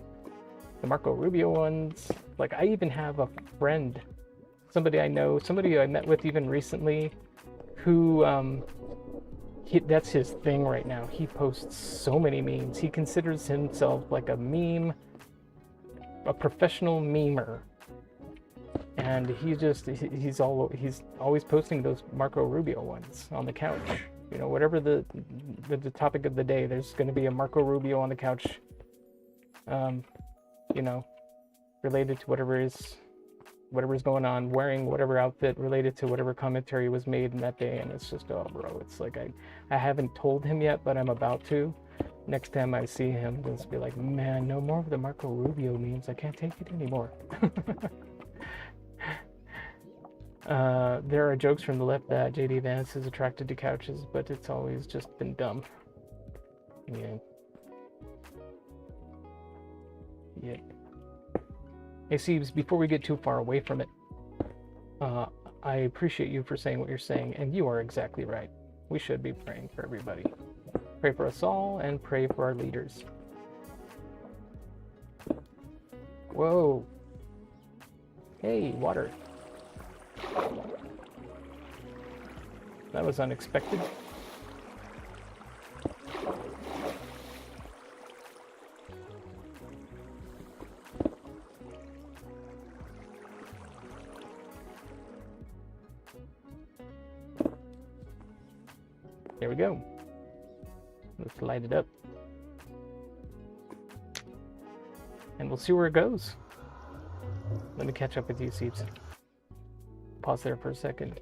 The Marco Rubio ones. Like, I even have a friend, somebody I know, somebody I met with even recently, who, that's his thing right now. He posts so many memes. He considers himself like a professional memer. And he's always posting those Marco Rubio ones on the couch. Whatever the topic of the day, there's going to be a Marco Rubio on the couch. Related to whatever's going on, wearing whatever outfit related to whatever commentary was made in that day. And it's just, oh, bro, it's like I haven't told him yet, but I'm about to. Next time I see him, I'll just be like, man, no more of the Marco Rubio memes. I can't take it anymore. There are jokes from the left that JD Vance is attracted to couches, but it's always just been dumb. Yeah. Yeah. Hey, Siebes, before we get too far away from it, I appreciate you for saying what you're saying, and you are exactly right. We should be praying for everybody. Pray for us all, and pray for our leaders. Whoa. Hey, water. That was unexpected. There we go. Let's light it up. And we'll see where it goes. Let me catch up with you, Seeps. Pause there for a second.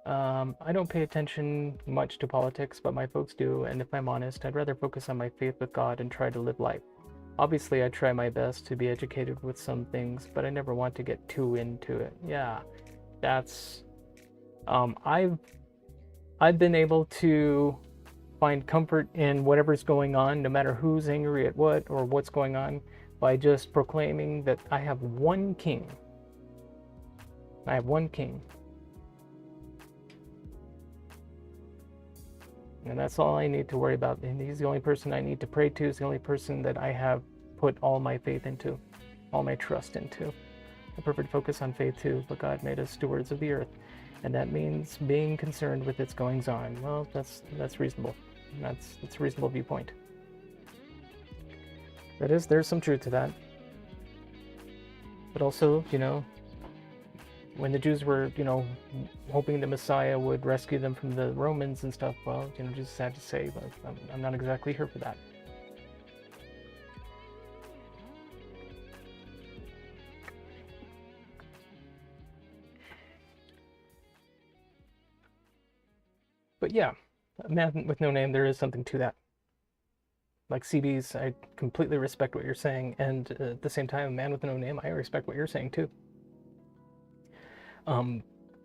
I don't pay attention much to politics, but my folks do, and if I'm honest, I'd rather focus on my faith with God and try to live life. Obviously, I try my best to be educated with some things, but I never want to get too into it. Yeah, that's... I've been able to find comfort in whatever's going on, no matter who's angry at what or what's going on, by just proclaiming that I have one king. I have one king. And that's all I need to worry about. And he's the only person I need to pray to. He's the only person that I have put all my faith into, all my trust into. A perfect focus on faith too, but God made us stewards of the earth. And that means being concerned with its goings on. Well, that's reasonable. That's a reasonable viewpoint. There's some truth to that. But also, you know, when the Jews were, you know, hoping the Messiah would rescue them from the Romans and stuff, well, you know, just sad to say, but I'm not exactly here for that. But yeah, a man with no name, there is something to that. Like CBs, I completely respect what you're saying, and at the same time, a man with no name, I respect what you're saying too.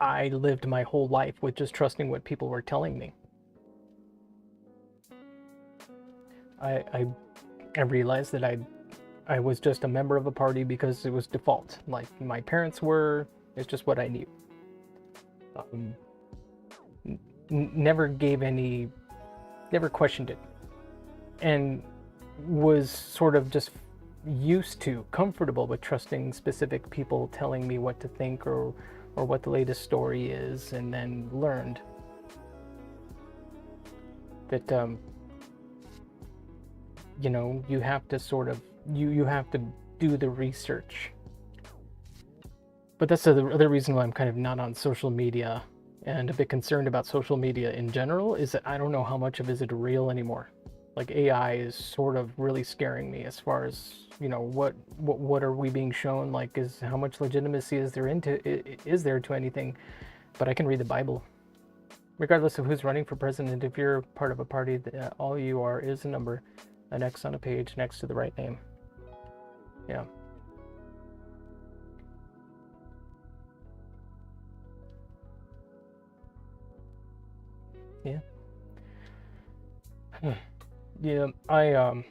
I lived my whole life with just trusting what people were telling me. I realized that I was just a member of a party because it was default. Like my parents were, it's just what I knew. Never questioned it, and was sort of just used to, comfortable with trusting specific people telling me what to think or what the latest story is, and then learned that you know, you have to sort of you have to do the research. But that's the other reason why I'm kind of not on social media and a bit concerned about social media in general, is that I don't know how much of it is real anymore. Like AI is sort of really scaring me as far as, you know, what are we being shown? Like, is how much legitimacy is there to anything? But I can read the Bible. Regardless of who's running for president, if you're part of a party, all you are is a number, an X on a page next to the right name. Yeah. Yeah. Yeah, I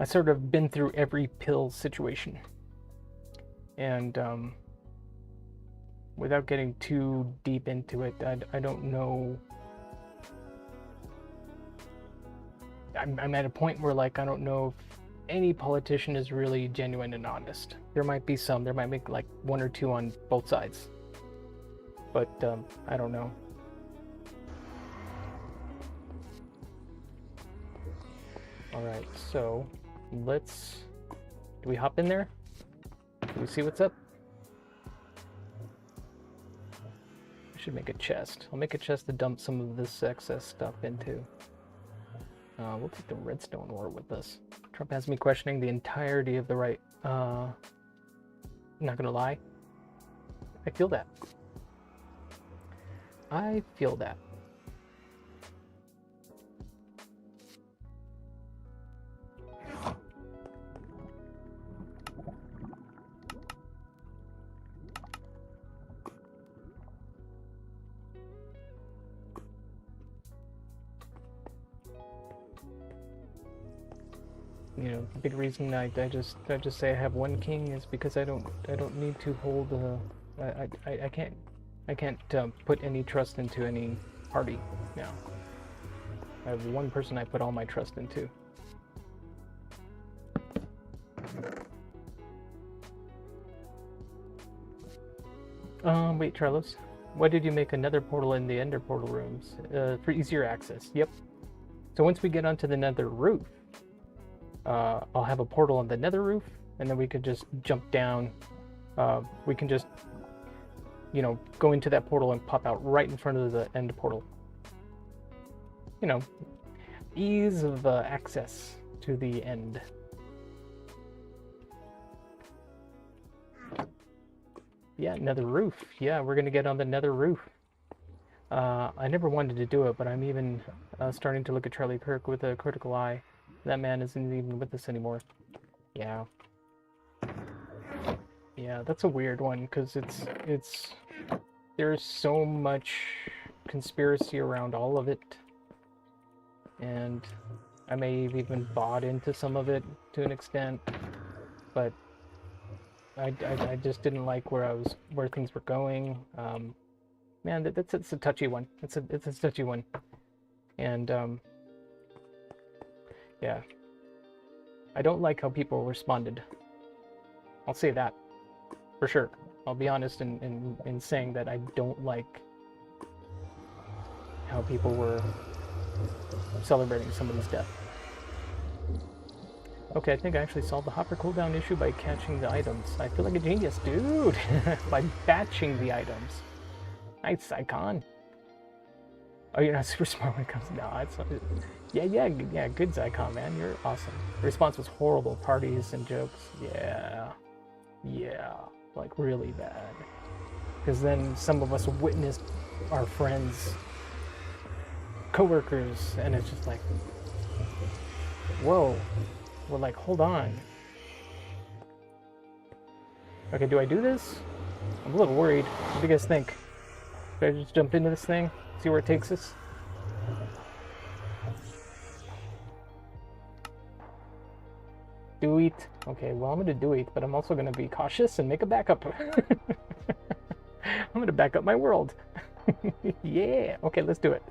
sort of been through every pill situation, and without getting too deep into it, I don't know. I'm at a point where, like, I don't know if any politician is really genuine and honest. There might be some. There might be like one or two on both sides, but I don't know. All right, so do we hop in there? Do we see what's up? I should make a chest. I'll make a chest to dump some of this excess stuff into. We'll take the redstone ore with us. Trump has me questioning the entirety of the right. Not gonna lie. I feel that. I feel that. You know, the big reason I just say I have one king is because I don't need to hold I can't put any trust into any party now. I have one person I put all my trust into. Wait, Charlos, why did you make another portal in the Ender portal rooms? For easier access. Yep. So once we get onto the Nether roof, I'll have a portal on the Nether roof, and then we could just jump down. We can just, you know, go into that portal and pop out right in front of the end portal. You know, ease of access to the end. Yeah, Nether roof. Yeah, we're gonna get on the Nether roof. I never wanted to do it, but I'm even starting to look at Charlie Kirk with a critical eye. That man isn't even with us anymore. Yeah. Yeah, that's a weird one, because there's so much conspiracy around all of it. And I may have even bought into some of it to an extent, but I just didn't like where things were going. man, it's a touchy one. It's a touchy one. And yeah, I don't like how people responded. I'll say that for sure. I'll be honest in saying that I don't like how people were celebrating somebody's death. Okay, I think I actually solved the hopper cooldown issue by catching the items. I feel like a genius, dude! By batching the items. Nice, Icon. Oh, you're not super smart when it comes to... No, it's not... Yeah, good, Zycon, man. You're awesome. The response was horrible. Parties and jokes. Yeah, like really bad. Because then some of us witnessed our friends, coworkers, and it's just like, whoa. We're like, hold on. Okay, do I do this? I'm a little worried. What do you guys think? Should I just jump into this thing? See where it takes us? Do it. Okay, well, I'm gonna do it, but I'm also gonna be cautious and make a backup. I'm gonna back up my world. Yeah. Okay, let's do it.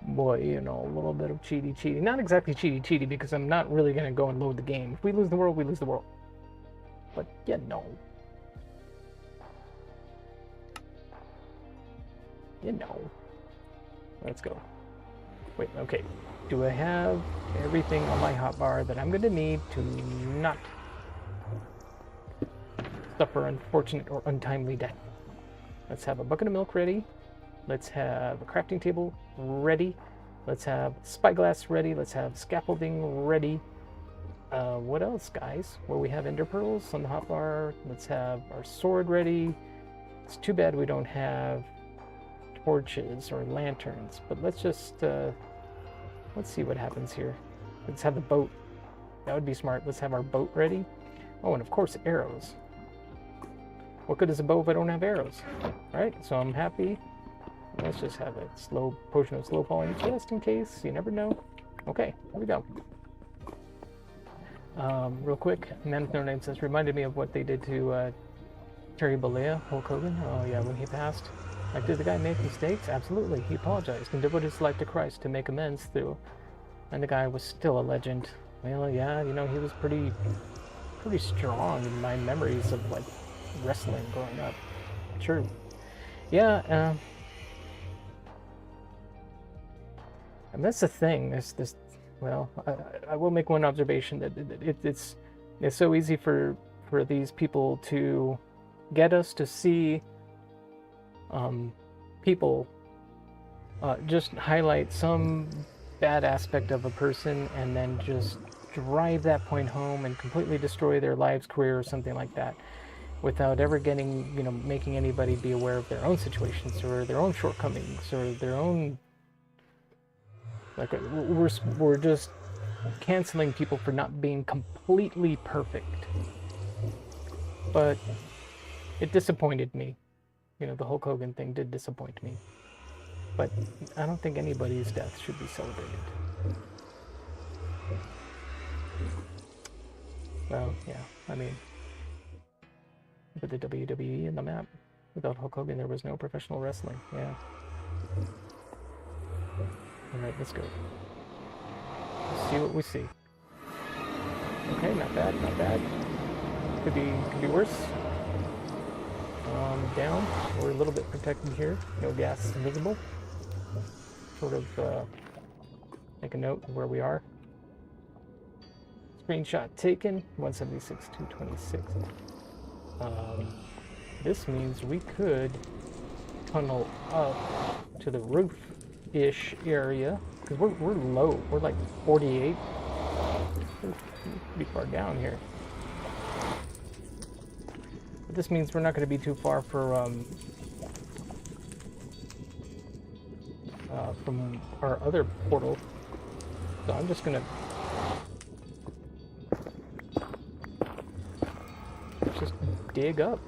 Boy, you know, a little bit of cheaty. Not exactly cheaty, because I'm not really gonna go and load the game. If we lose the world, we lose the world. But, yeah, no. You know. Let's go. Wait, okay. Do I have everything on my hotbar that I'm gonna need to not suffer unfortunate or untimely death? Let's have a bucket of milk ready. Let's have a crafting table ready. Let's have spyglass ready. Let's have scaffolding ready. What else, guys? Well, we have ender pearls on the hotbar. Let's have our sword ready. It's too bad we don't have torches or lanterns, but let's just let's see what happens here. Let's have the boat. That would be smart. Let's have our boat ready. Oh, and of course arrows. What good is a bow if I don't have arrows? Right? So I'm happy. Let's just have a slow potion of slow falling just in case. You never know. Okay, here we go. Real quick, Man with No Name says, reminded me of what they did to Terry Bollea, Hulk Hogan. Oh yeah, when he passed. Like, did the guy make mistakes? Absolutely. He apologized and devoted his life to Christ to make amends through. And the guy was still a legend. Well, yeah, you know, he was pretty strong in my memories of, like, wrestling growing up. True. Yeah, and that's the thing. This well, I will make one observation that it's so easy for these people to get us to see people just highlight some bad aspect of a person and then just drive that point home and completely destroy their lives, career, or something like that, without ever getting, you know, making anybody be aware of their own situations or their own shortcomings or their own, like, we're just canceling people for not being completely perfect. But it disappointed me. You know, the Hulk Hogan thing did disappoint me. But I don't think anybody's death should be celebrated. Well, yeah, I mean, put the WWE in the map. Without Hulk Hogan, there was no professional wrestling. Yeah. Alright, let's go. Let's see what we see. Okay, not bad, not bad. Could be worse. Down. We're a little bit protected here. No gas visible. Sort of make a note of where we are. Screenshot taken. 176, 226. This means we could tunnel up to the roof-ish area, because we're low. We're like 48. We're pretty far down here. But this means we're not going to be too far from our other portal. So I'm just going to just dig up.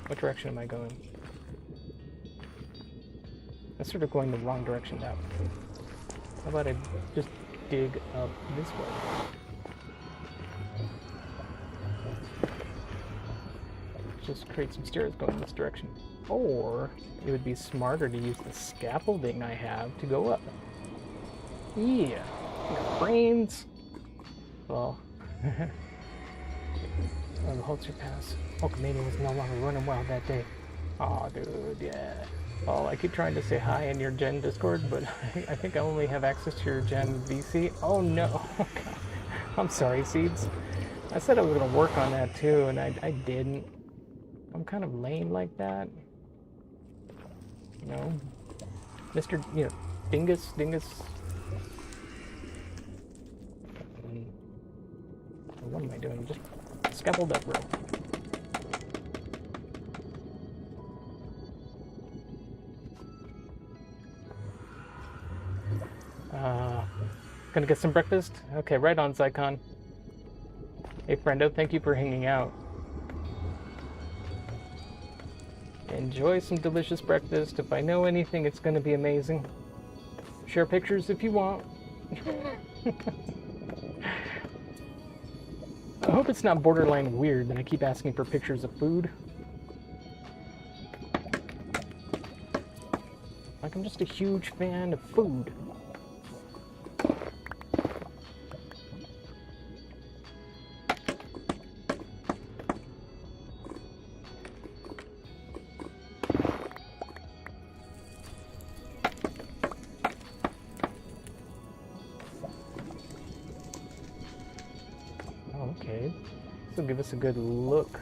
What direction am I going? I'm sort of going the wrong direction now. How about I just dig up this way? Just create some stairs going this direction. Or it would be smarter to use the scaffolding I have to go up. Yeah, brains. Well, oh, the Hulkster Pass. Hulkamania was no longer running wild that day. Aw, dude, yeah. Oh, I keep trying to say hi in your Gen Discord, but I think I only have access to your Gen VC. Oh no, I'm sorry, Seeds. I said I was gonna work on that too, and I didn't. I'm kind of lame like that. You know? Mr. You know, Dingus. What am I doing? Just scaffold up, bro. Gonna get some breakfast? Okay, right on, Zycon. Hey, friendo, thank you for hanging out. Enjoy some delicious breakfast. If I know anything, it's gonna be amazing. Share pictures if you want. I hope it's not borderline weird that I keep asking for pictures of food. Like, I'm just a huge fan of food. Okay, this will give us a good look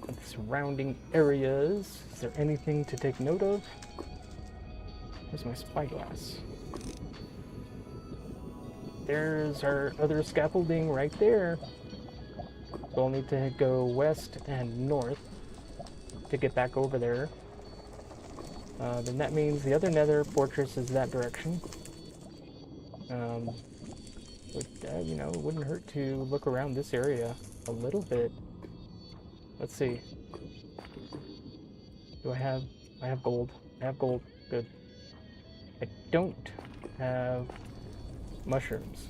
at the surrounding areas. Is there anything to take note of? Where's my spyglass? There's our other scaffolding right there. We'll need to go west and north to get back over there. Then that means the other nether fortress is that direction. You know, it wouldn't hurt to look around this area a little bit. Let's see. I have gold. I have gold. Good. I don't have mushrooms.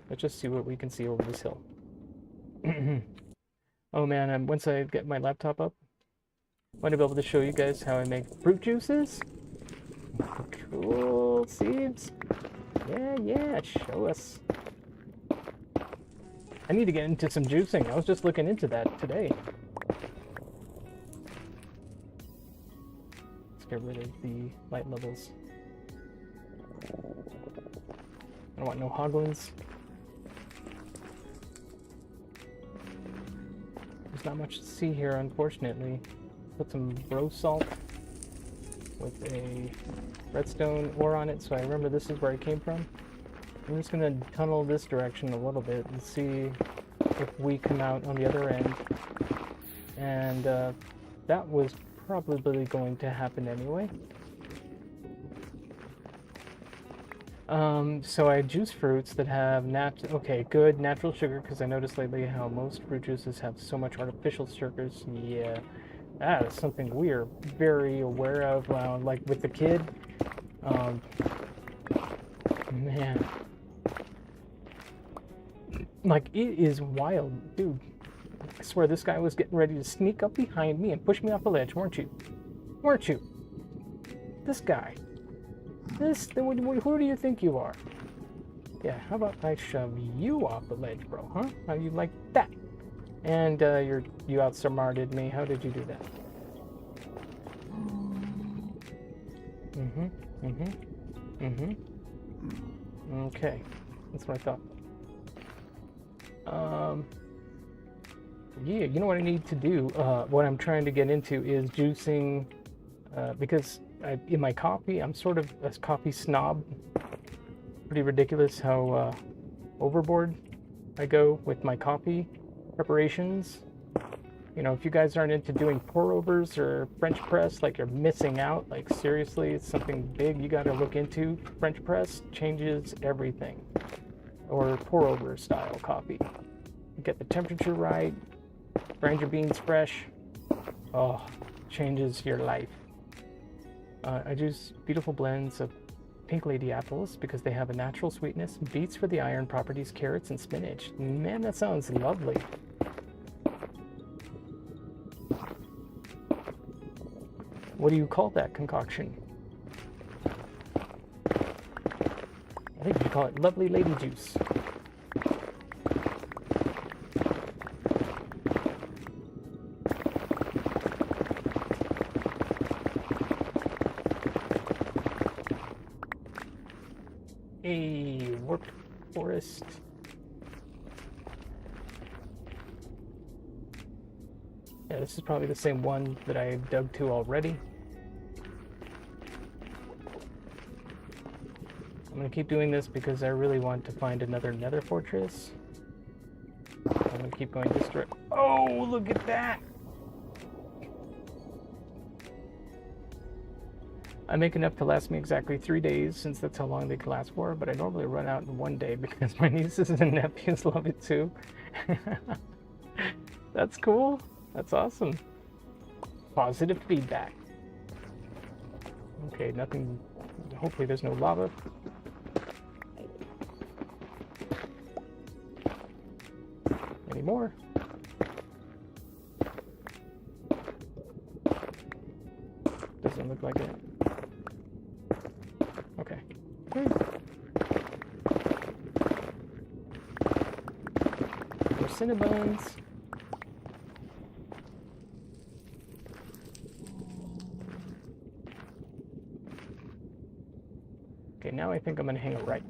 Let's just see what we can see over this hill. Oh man, and once I get my laptop up, I want to be able to show you guys how I make fruit juices. Cool, Seeds. Yeah, show us. I need to get into some juicing. I was just looking into that today. Let's get rid of the light levels. I don't want no hoglins. There's not much to see here, unfortunately. Put some bro salt with a redstone ore on it, so I remember this is where I came from. I'm just gonna tunnel this direction a little bit and see if we come out on the other end. And that was probably going to happen anyway. So I juice fruits that have good natural sugar, because I noticed lately how most fruit juices have so much artificial sugars. Yeah, that is something we're very aware of, like with the kid. Man. Like, it is wild, dude. I swear this guy was getting ready to sneak up behind me and push me off the ledge, weren't you? Weren't you? This guy. Who do you think you are? Yeah, how about I shove you off the ledge, bro, huh? How you like that? And you outsmarted me. How did you do that? Okay, that's what I thought. Yeah, you know what I need to do? What I'm trying to get into is juicing, because in my coffee, I'm sort of a coffee snob. Pretty ridiculous how overboard I go with my coffee preparations. You know, if you guys aren't into doing pour-overs or French press, like, you're missing out. Like, seriously, it's something big you gotta look into. French press changes everything. Or pour-over style coffee. You get the temperature right, grind your beans fresh. Oh, changes your life. I juice beautiful blends of pink lady apples because they have a natural sweetness, beets for the iron properties, carrots, and spinach. Man, that sounds lovely. What do you call that concoction? I think you call it lovely lady juice. A warped forest. Yeah, this is probably the same one that I dug to already. I'm gonna keep doing this because I really want to find another nether fortress. I'm gonna keep going this direction. Oh, look at that! I make enough to last me exactly 3 days, since that's how long they can last for, but I normally run out in 1 day because my nieces and nephews love it too. That's cool. That's awesome. Positive feedback. Okay, nothing. Hopefully there's no lava. Any more? Doesn't look like it. Okay. More Cinnabons. Okay, now I think I'm gonna hang a right.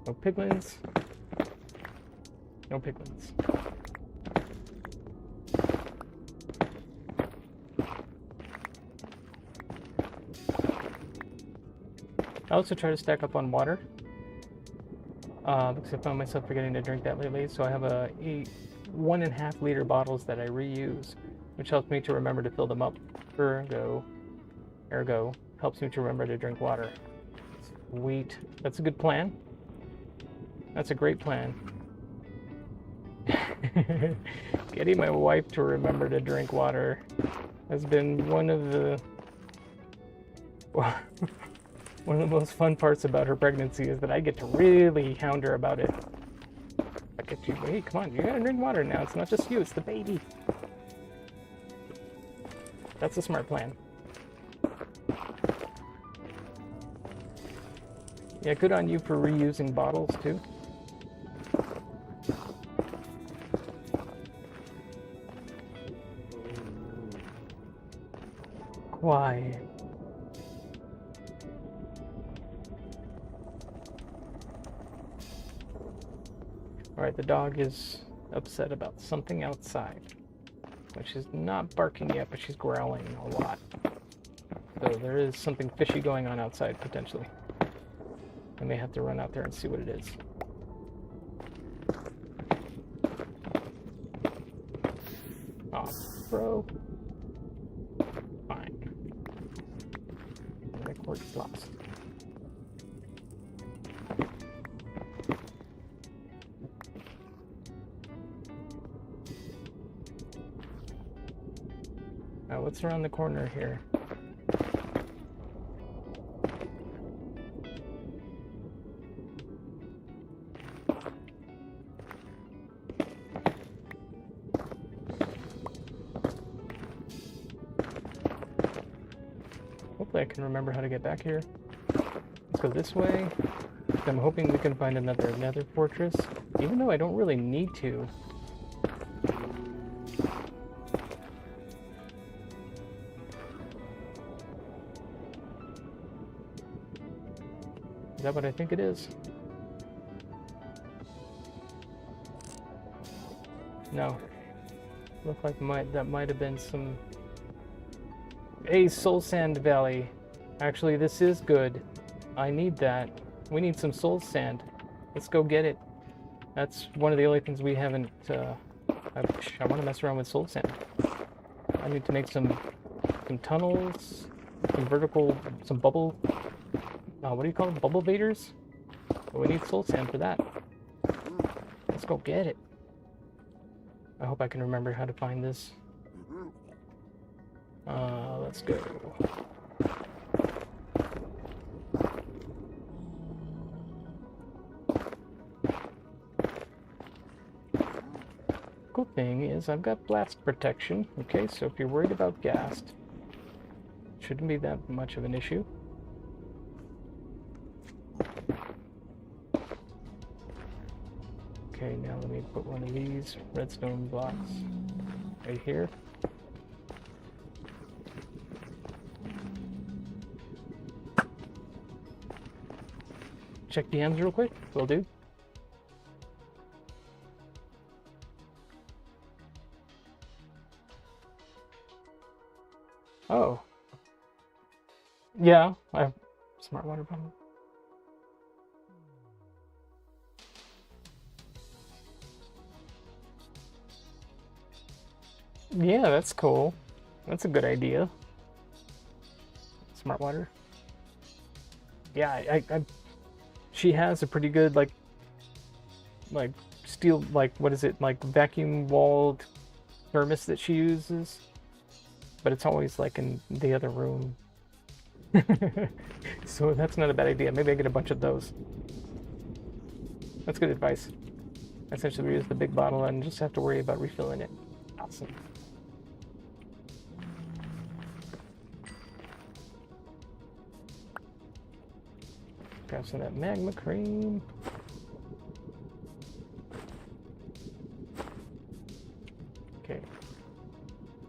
No piglins. No piglins. I also try to stack up on water. Because I found myself forgetting to drink that lately. So I have a 1.5 liter bottles that I reuse, which helps me to remember to fill them up. Ergo, helps me to remember to drink water. Sweet. That's a good plan. That's a great plan. Getting my wife to remember to drink water has been one of the most fun parts about her pregnancy, is that I get to really hound her about it. I get to, hey, come on, you gotta drink water now. It's not just you, it's the baby. That's a smart plan. Yeah, good on you for reusing bottles too. Quiet. Alright, the dog is upset about something outside, which is not barking yet, but she's growling a lot. So there is something fishy going on outside, potentially. I may have to run out there and see what it is. Aw, bro. Fine. My cord is lost. Now, what's around the corner here? Hopefully I can remember how to get back here. Let's go this way. I'm hoping we can find another nether fortress, even though I don't really need to. Is that what I think it is? No. Looked like that might have been some Hey, Soul Sand Valley. Actually, this is good. I need that. We need some soul sand. Let's go get it. That's one of the only things we haven't, I want to mess around with soul sand. I need to make some tunnels, some vertical, some bubble, what do you call them? Bubble baiters? But we need soul sand for that. Let's go get it. I hope I can remember how to find this. Let's go. Cool thing is I've got blast protection. Okay, so if you're worried about ghast, shouldn't be that much of an issue. Okay, now let me put one of these redstone blocks right here. Check DMs real quick. Will do. Oh. Yeah, I have smart water bottle. Yeah, that's cool. That's a good idea. Smart water. Yeah, I she has a pretty good like steel, like what is it, like vacuum walled thermos that she uses, but it's always like in the other room. So that's not a bad idea. Maybe I get a bunch of those. That's good advice. Essentially, we use the big bottle and just have to worry about refilling it. Awesome. Grab some of that magma cream. Okay.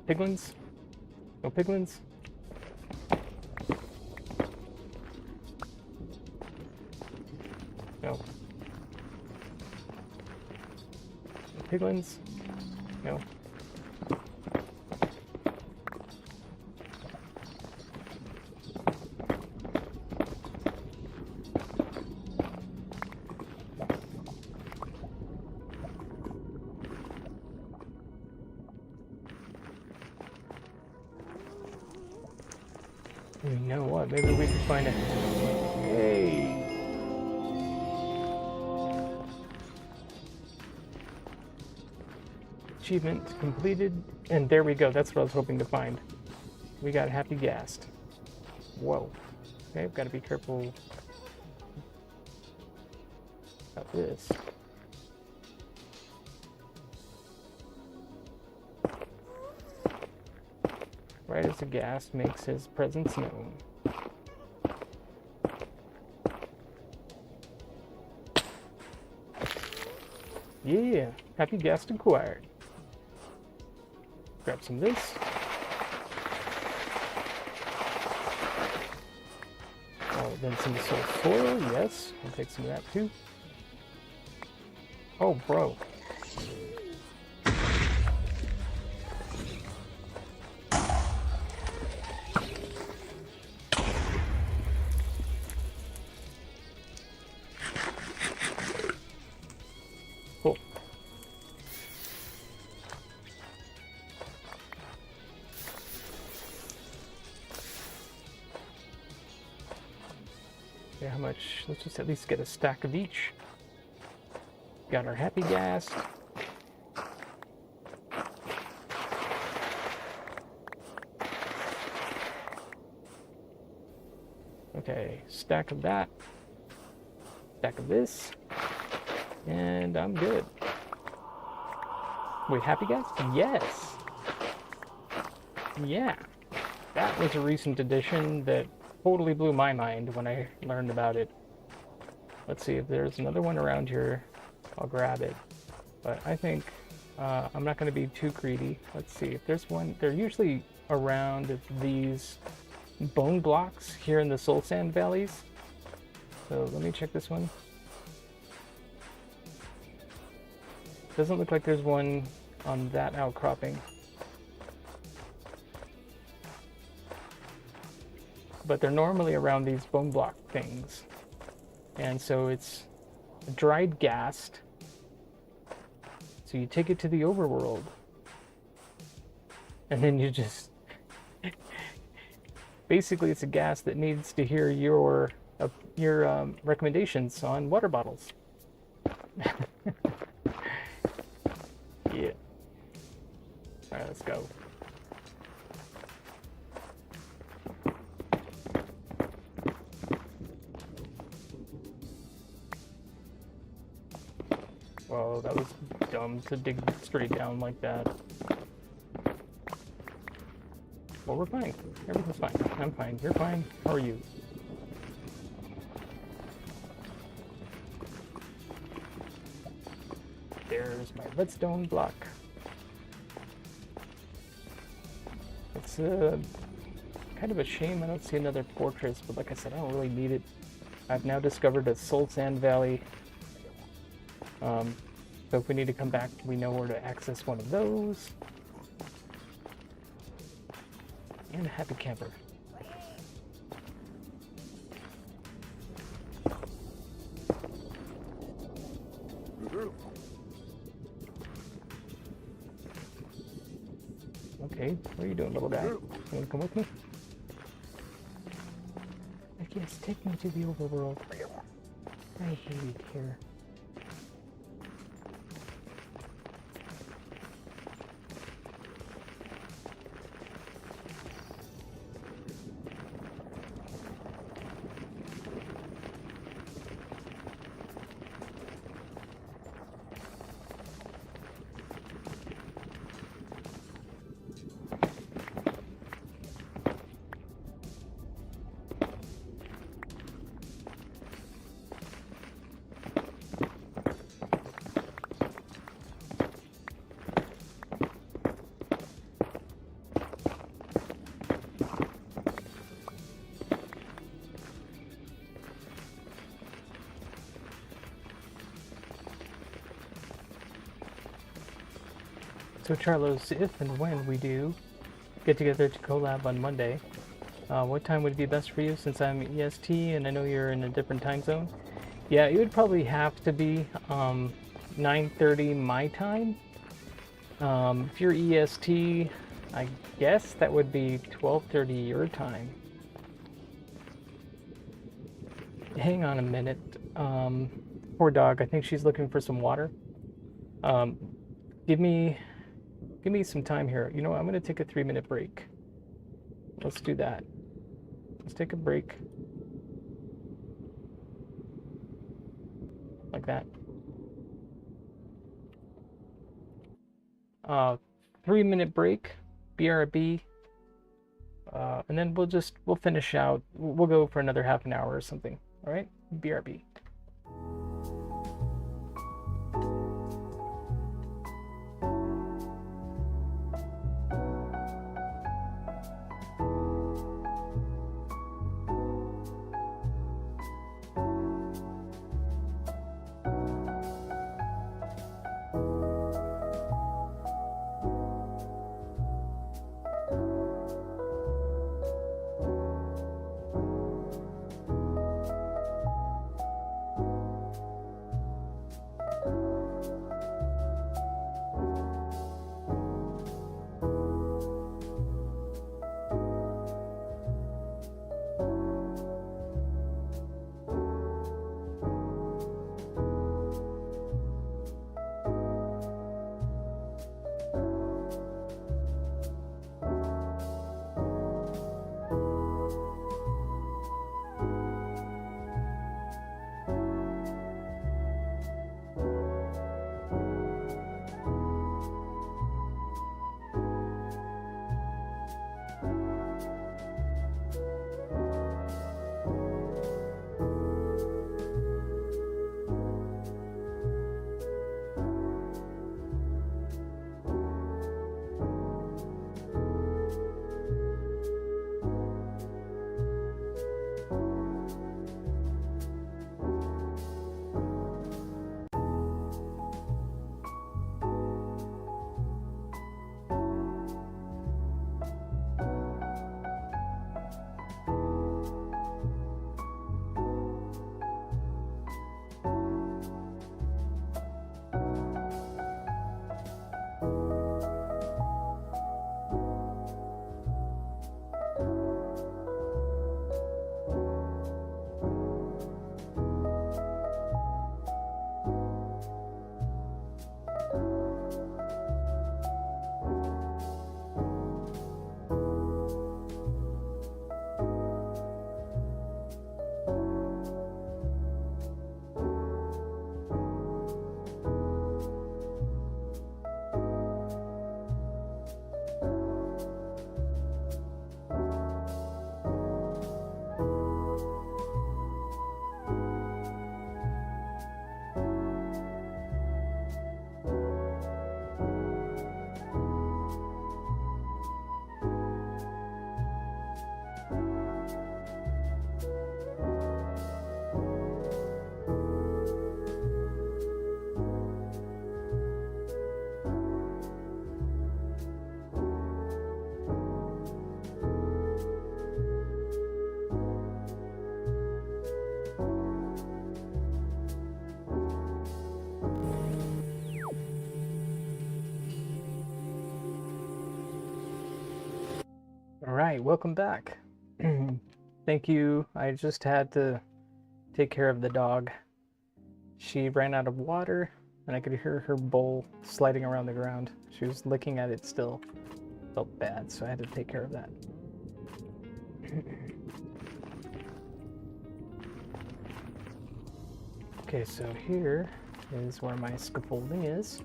Piglins? No piglins? No. No piglins? No. You know what? Maybe we can find it. Hey! Achievement completed, and there we go. That's what I was hoping to find. We got happy ghast. Whoa. Okay, I've got to be careful about this. Right as the ghast makes his presence known. Yeah, happy ghast acquired. Grab some of this. Oh, then some soil, yes. I'll take some of that too. Oh, bro. Cool. Okay, how much? Let's just at least get a stack of each. Got our happy ghast. Okay, stack of that. Stack of this. And I'm good. Wait, happy ghast? Yes! Yeah. That was a recent addition that totally blew my mind when I learned about it. Let's see if there's another one around here. I'll grab it. But I think I'm not going to be too greedy. Let's see if there's one. They're usually around these bone blocks here in the soul sand valleys. So let me check this one. Doesn't look like there's one on that outcropping. but they're normally around these bone block things. And so it's dried ghast. So you take it to the overworld. And then you just... Basically, it's a gas that needs to hear your recommendations on water bottles. Yeah. Alright, let's go. Whoa, that was dumb to dig straight down like that. Well, we're fine. Everything's fine. I'm fine. You're fine. How are you? There's my redstone block. It's kind of a shame I don't see another fortress, but like I said, I don't really need it. I've now discovered a Soul Sand Valley. So if we need to come back, we know where to access one of those. And a happy camper. Okay, what are you doing, little guy? You wanna come with me? Like, yes, take me to the overworld. I hate it here. So Charlos, if and when we do get together to collab on Monday, what time would be best for you since I'm EST and I know you're in a different time zone? Yeah, it would probably have to be 9:30 my time. If you're EST, I guess that would be 12:30 your time. Hang on a minute. Poor dog, I think she's looking for some water. Give me some time here. You know what? I'm going to take a 3-minute break. Let's do that. Let's take a break. Like that. 3-minute break. BRB. And then we'll finish out. We'll go for another half an hour or something. All right? BRB. Alright, welcome back. Thank you. I just had to take care of the dog. She ran out of water, and I could hear her bowl sliding around the ground. She was licking at it still. Felt bad, so I had to take care of that. Okay, so here is where my scaffolding is.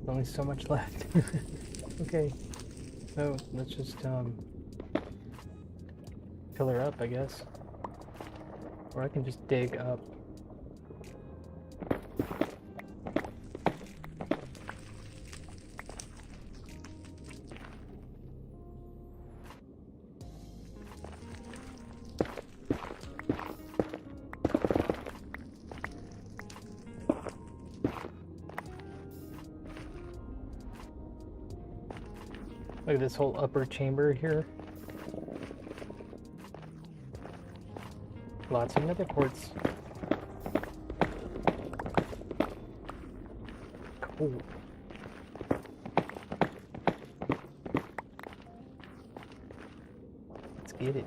Only so much left. Okay, so let's just fill her up, I guess. Or I can just dig up. Look at this whole upper chamber here. Lots of nether quartz. Cool. Let's get it.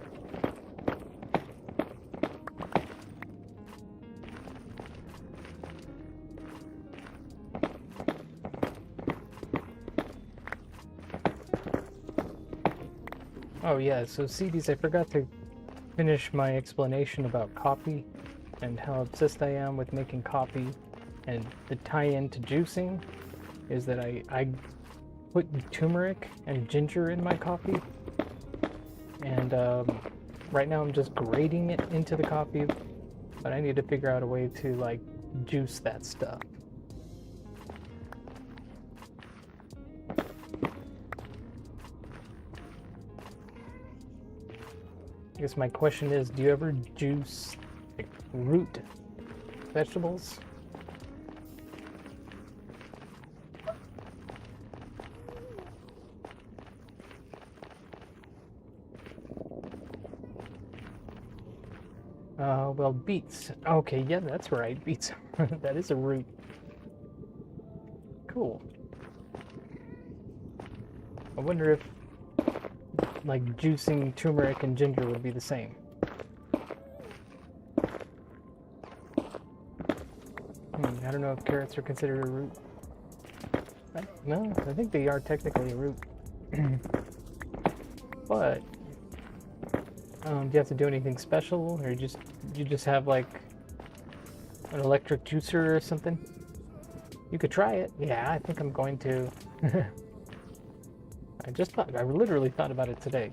Oh yeah, so CDs, I forgot to finish my explanation about coffee and how obsessed I am with making coffee, and the tie-in to juicing is that I put turmeric and ginger in my coffee, and right now I'm just grating it into the coffee, but I need to figure out a way to like juice that stuff. I guess my question is, do you ever juice like root vegetables? Well, beets. Okay, yeah, that's right, beets. That is a root. Cool. I wonder if like juicing turmeric and ginger would be the same. I don't know if carrots are considered a root. No, I think they are technically a root. But do you have to do anything special, or you just have like an electric juicer or something? You could try it. Yeah, I think I'm going to. I literally thought about it today.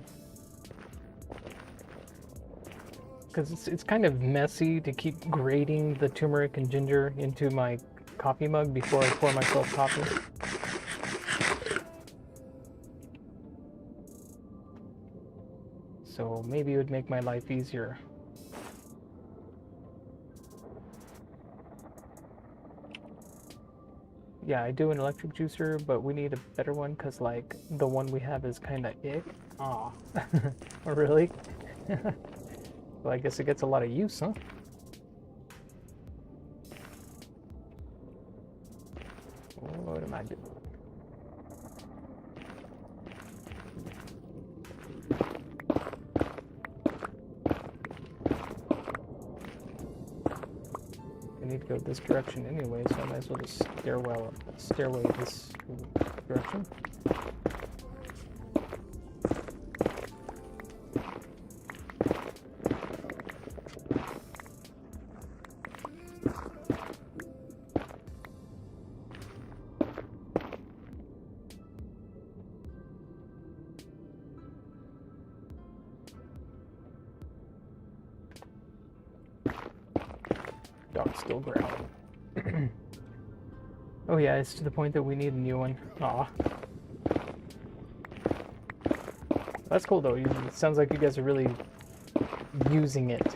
Because it's kind of messy to keep grating the turmeric and ginger into my coffee mug before I pour myself coffee. So maybe it would make my life easier. Yeah, I do an electric juicer, but we need a better one because, like, the one we have is kind of ick. Aw. Really? Well, I guess it gets a lot of use, huh? What am I doing? I need to go this direction anyway, so I might as well just stairway this direction. Dog's still growling. Oh yeah, it's to the point that we need a new one. Aw. That's cool though. It sounds like you guys are really using it.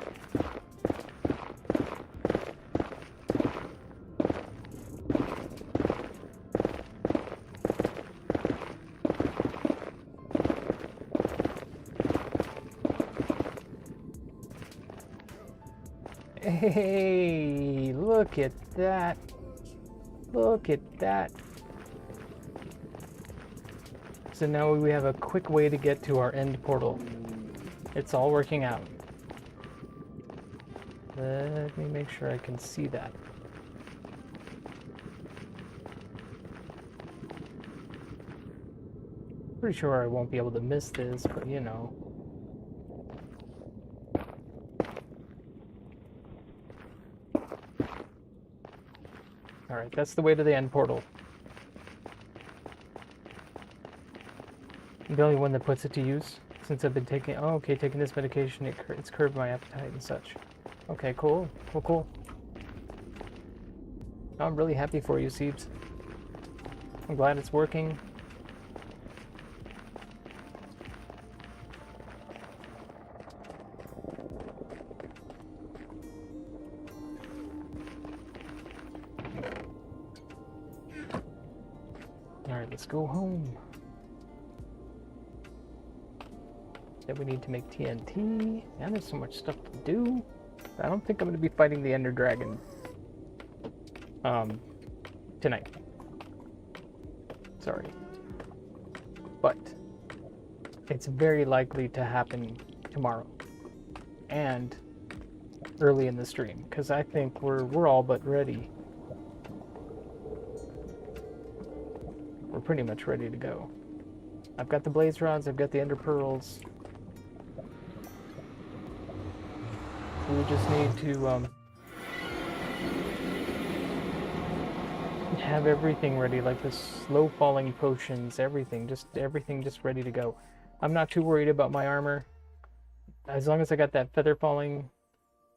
Hey, look at that. Look at that. So now we have a quick way to get to our end portal. It's all working out. Let me make sure I can see that. Pretty sure I won't be able to miss this, but you know. Alright, that's the way to the end portal. I'm the only one that puts it to use since I've been taking... Oh, okay, taking this medication, it's curbed my appetite and such. Okay, cool. Cool. I'm really happy for you, Seebs. I'm glad it's working. Alright, let's go home. Then we need to make TNT. And there's so much stuff to do. I don't think I'm going to be fighting the Ender Dragon tonight. Sorry. But it's very likely to happen tomorrow. And early in the stream. Because I think we're all but ready. We're pretty much ready to go. I've got the blaze rods, I've got the ender pearls. We just need to have everything ready, like the slow falling potions, everything just ready to go. I'm not too worried about my armor. As long as I got that feather falling,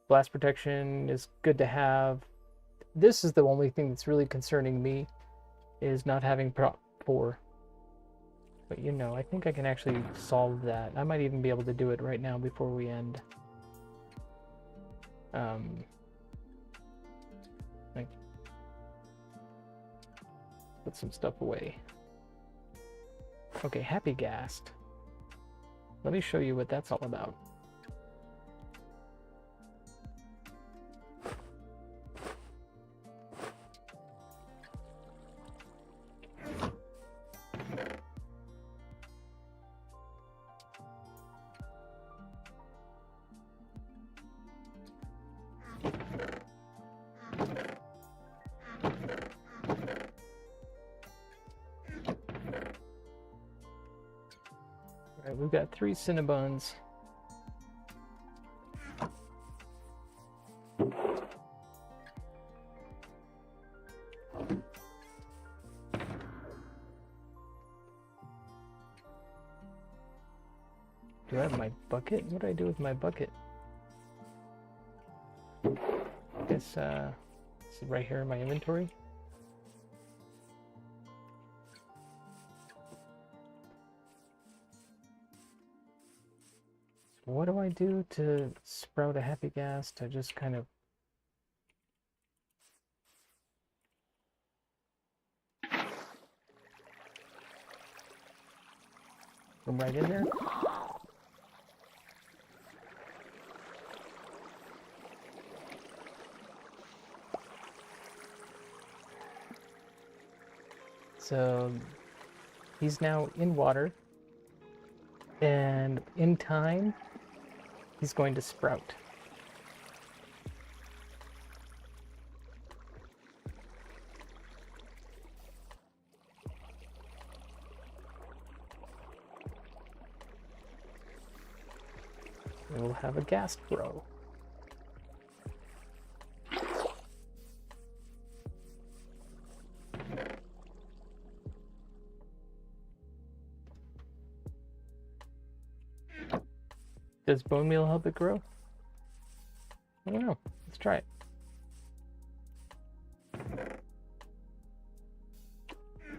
blast protection is good to have. This is the only thing that's really concerning me, is not having prop 4. But you know, I think I can actually solve that. I might even be able to do it right now before we end. Like, put some stuff away. Okay, Happy Gast. Let me show you what that's all about. Alright, we've got 3 Cinnabons. Do I have my bucket? What do I do with my bucket? I guess, it's right here in my inventory. So what do I do to sprout a Happy Gas to just kind of... Come right in there? So he's now in water, and in time, he's going to sprout. And we'll have a ghast grow. Does bone meal help it grow? I don't know. Let's try it.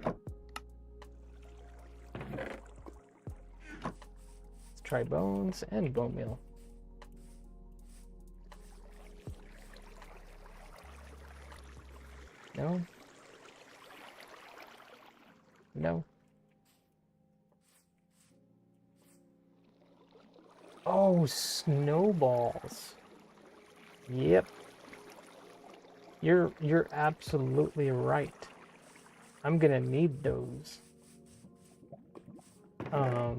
Let's try bones and bone meal. No? No? Oh, snowballs. Yep, You're absolutely right. I'm gonna need those. I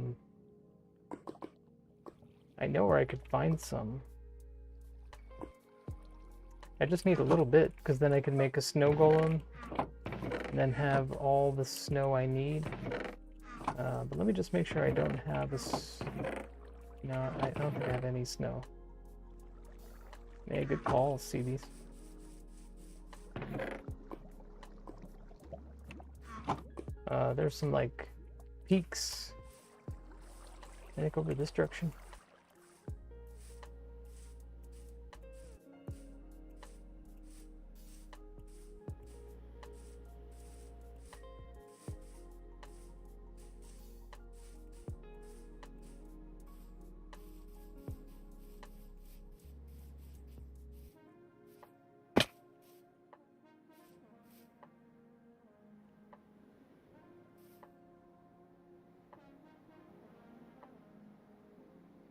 know where I could find some. I just need a little bit, because then I can make a snow golem, and then have all the snow I need. But let me just make sure I don't have this. No, I don't think I have any snow. Hey, good call, CBs. There's some, like, peaks. I think over this direction.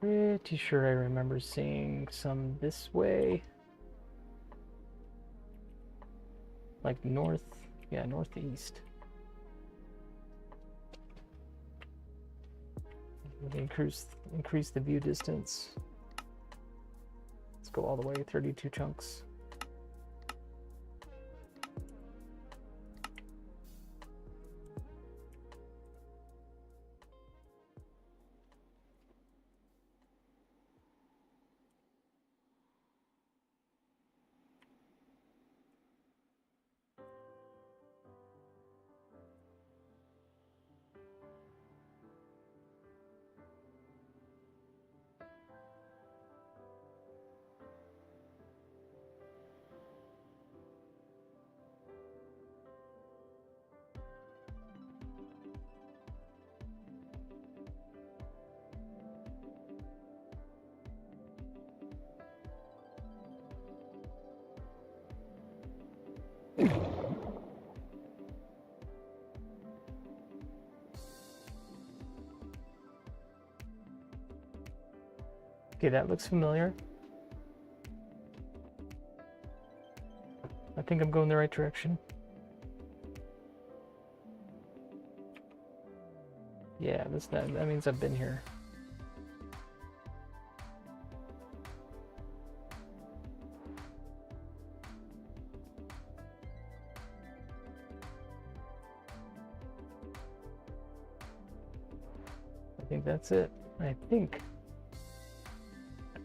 Pretty sure I remember seeing some this way. Like north, yeah, northeast. Increase the view distance. Let's go all the way, 32 chunks. Okay, that looks familiar. I think I'm going the right direction. Yeah, that means I've been here. I think that's it. I think.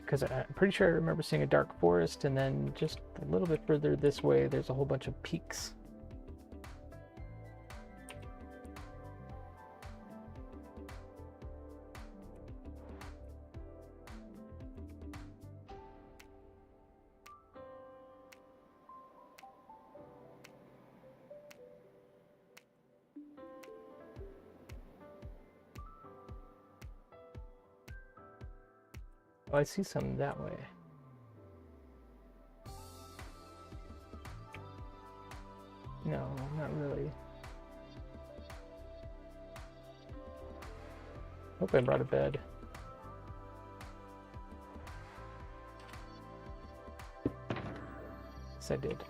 Because I'm pretty sure I remember seeing a dark forest, and then just a little bit further this way, there's a whole bunch of peaks. Oh, I see some that way. No, not really. Hope I brought a bed. Yes, I did.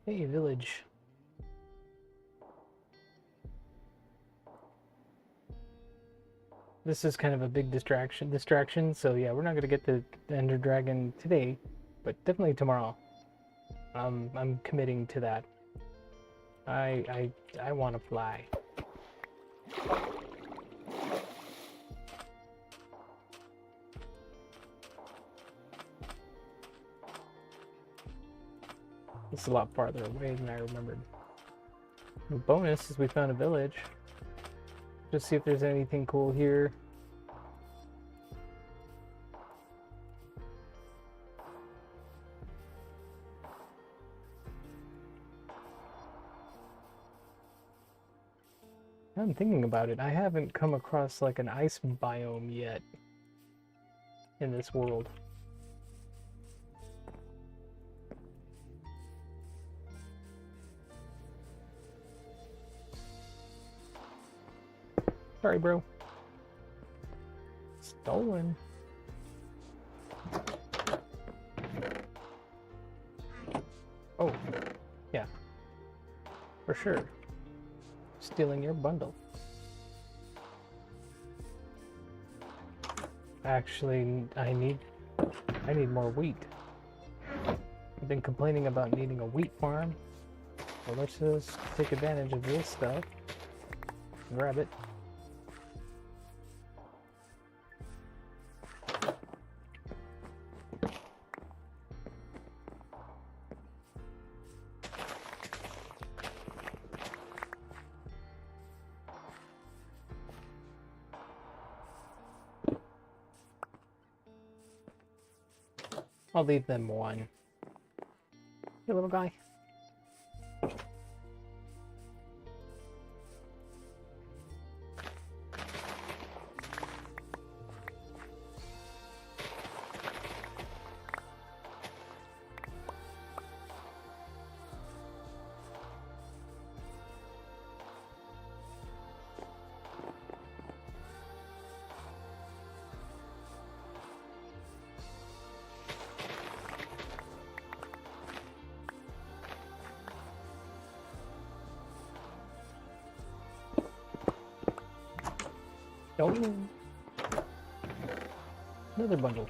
Hey, village. This is kind of a big distraction, so yeah, we're not gonna get the Ender Dragon today, but definitely tomorrow. I'm committing to that. I want to fly. It's a lot farther away than I remembered. The bonus is we found a village. Just see if there's anything cool here. I'm thinking about it. I haven't come across like an ice biome yet in this world. Sorry, bro. Stolen. Oh, yeah. For sure. Stealing your bundle. Actually, I need more wheat. I've been complaining about needing a wheat farm. Well, let's just take advantage of this stuff. Grab it. I'll leave them one. Hey, little guy. Oh, another bundle.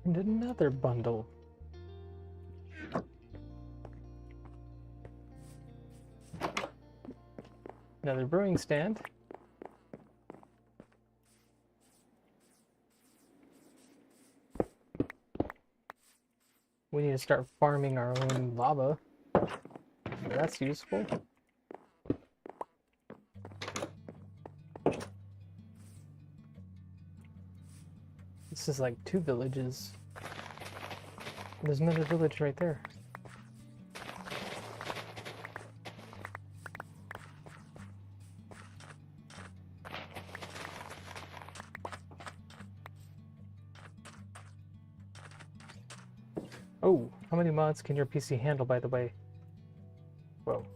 And another bundle. Another brewing stand. We need to start farming our own lava. So that's useful. This is like 2 villages. There's another village right there. Oh, how many mods can your PC handle, by the way? Whoa.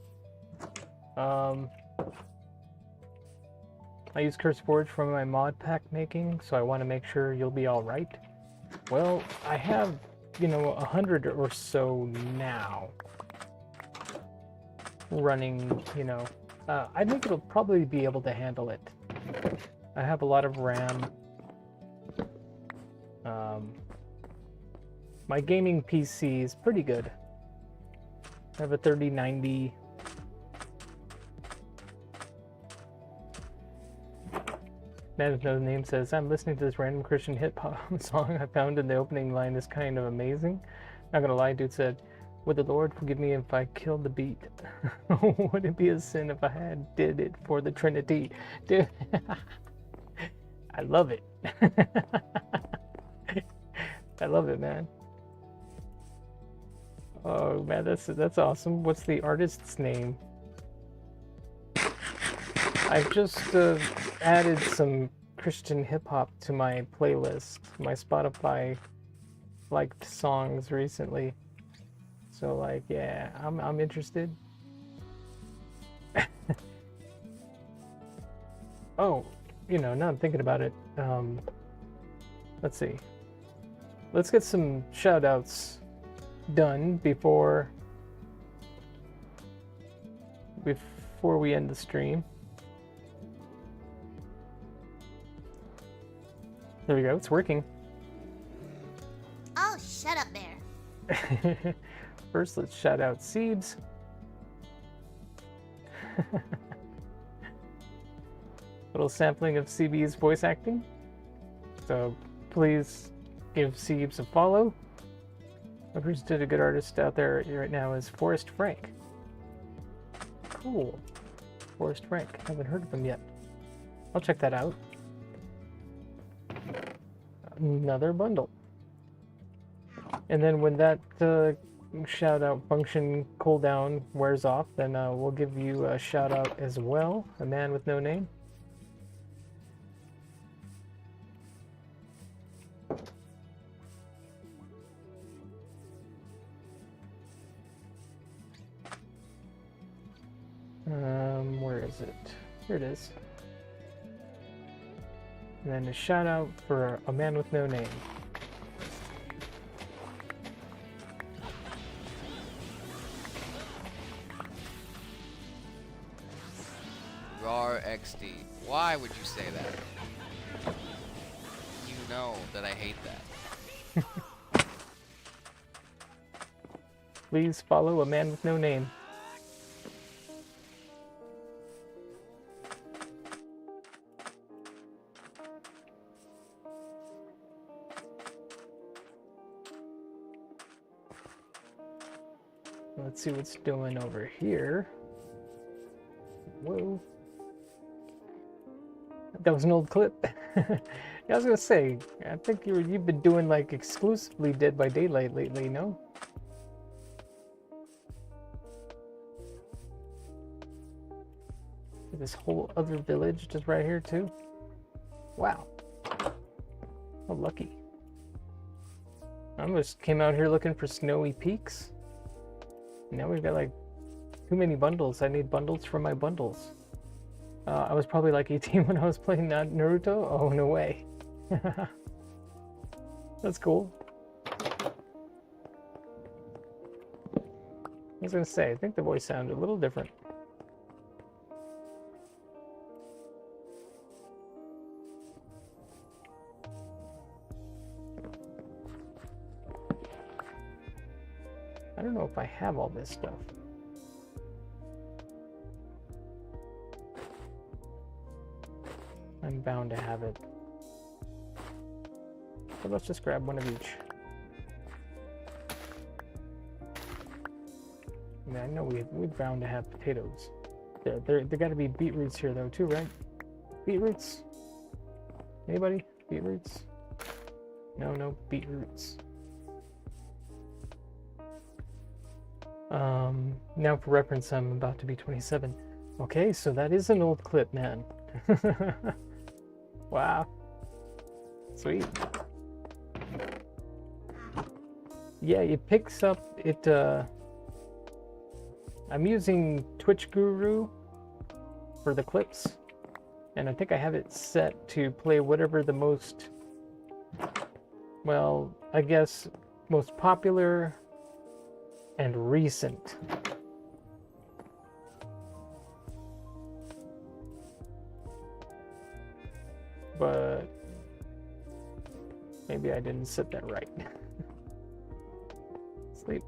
I use CurseForge for my mod pack making, so I want to make sure you'll be all right. Well, I have, 100 or so now running, I think it'll probably be able to handle it. I have a lot of RAM. My gaming PC is pretty good. I have a 3090. Man with no name says, I'm listening to this random Christian hip-hop song I found, and the opening line is kind of amazing. Not gonna lie, dude said, would the Lord forgive me if I killed the beat? Would it be a sin if I did it for the Trinity? Dude, I love it. I love it, man. Oh man, that's awesome. What's the artist's name? I've just added some Christian hip hop to my playlist, my Spotify liked songs recently. So like, yeah, I'm interested. Oh, you know, now I'm thinking about it. Let's see. Let's get some shout outs done before we end the stream. There we go, it's working. Oh, shut up, Bear. First, let's shout out Seebs. Little sampling of CB's voice acting. So please give Seebs a follow. Represented a good artist out there right now is Forrest Frank. Cool. Forrest Frank. Haven't heard of him yet. I'll check that out. Another bundle. And then when that shout out function cooldown wears off, then we'll give you a shout out as well. A man with no name. Where is it? Here it is. And then a shout out for a man with no name. Rar XD. Why would you say that? You know that I hate that. Please follow a man with no name. Let's see what's doing over here. Whoa. That was an old clip. Yeah, I was gonna say, I think you've been doing like exclusively Dead by Daylight lately, no? This whole other village just right here too. Wow. How lucky. I almost came out here looking for snowy peaks. Now we've got like too many bundles. I need bundles for my bundles. I was probably like 18 when I was playing Naruto. Oh, no way. That's cool. I was gonna say, I think the voice sounded a little different. I don't know if I have all this stuff. I'm bound to have it. So let's just grab one of each. I mean, I know we're bound to have potatoes. There got to be beetroots here though too, right? Beetroots? Anybody? Beetroots? No beetroots. Now for reference, I'm about to be 27. Okay, so that is an old clip, man. Wow. Sweet. Yeah, it picks up, I'm using Twitch Guru for the clips, and I think I have it set to play whatever the most, well, I guess, most popular and recent. But maybe I didn't set that right. Sleep.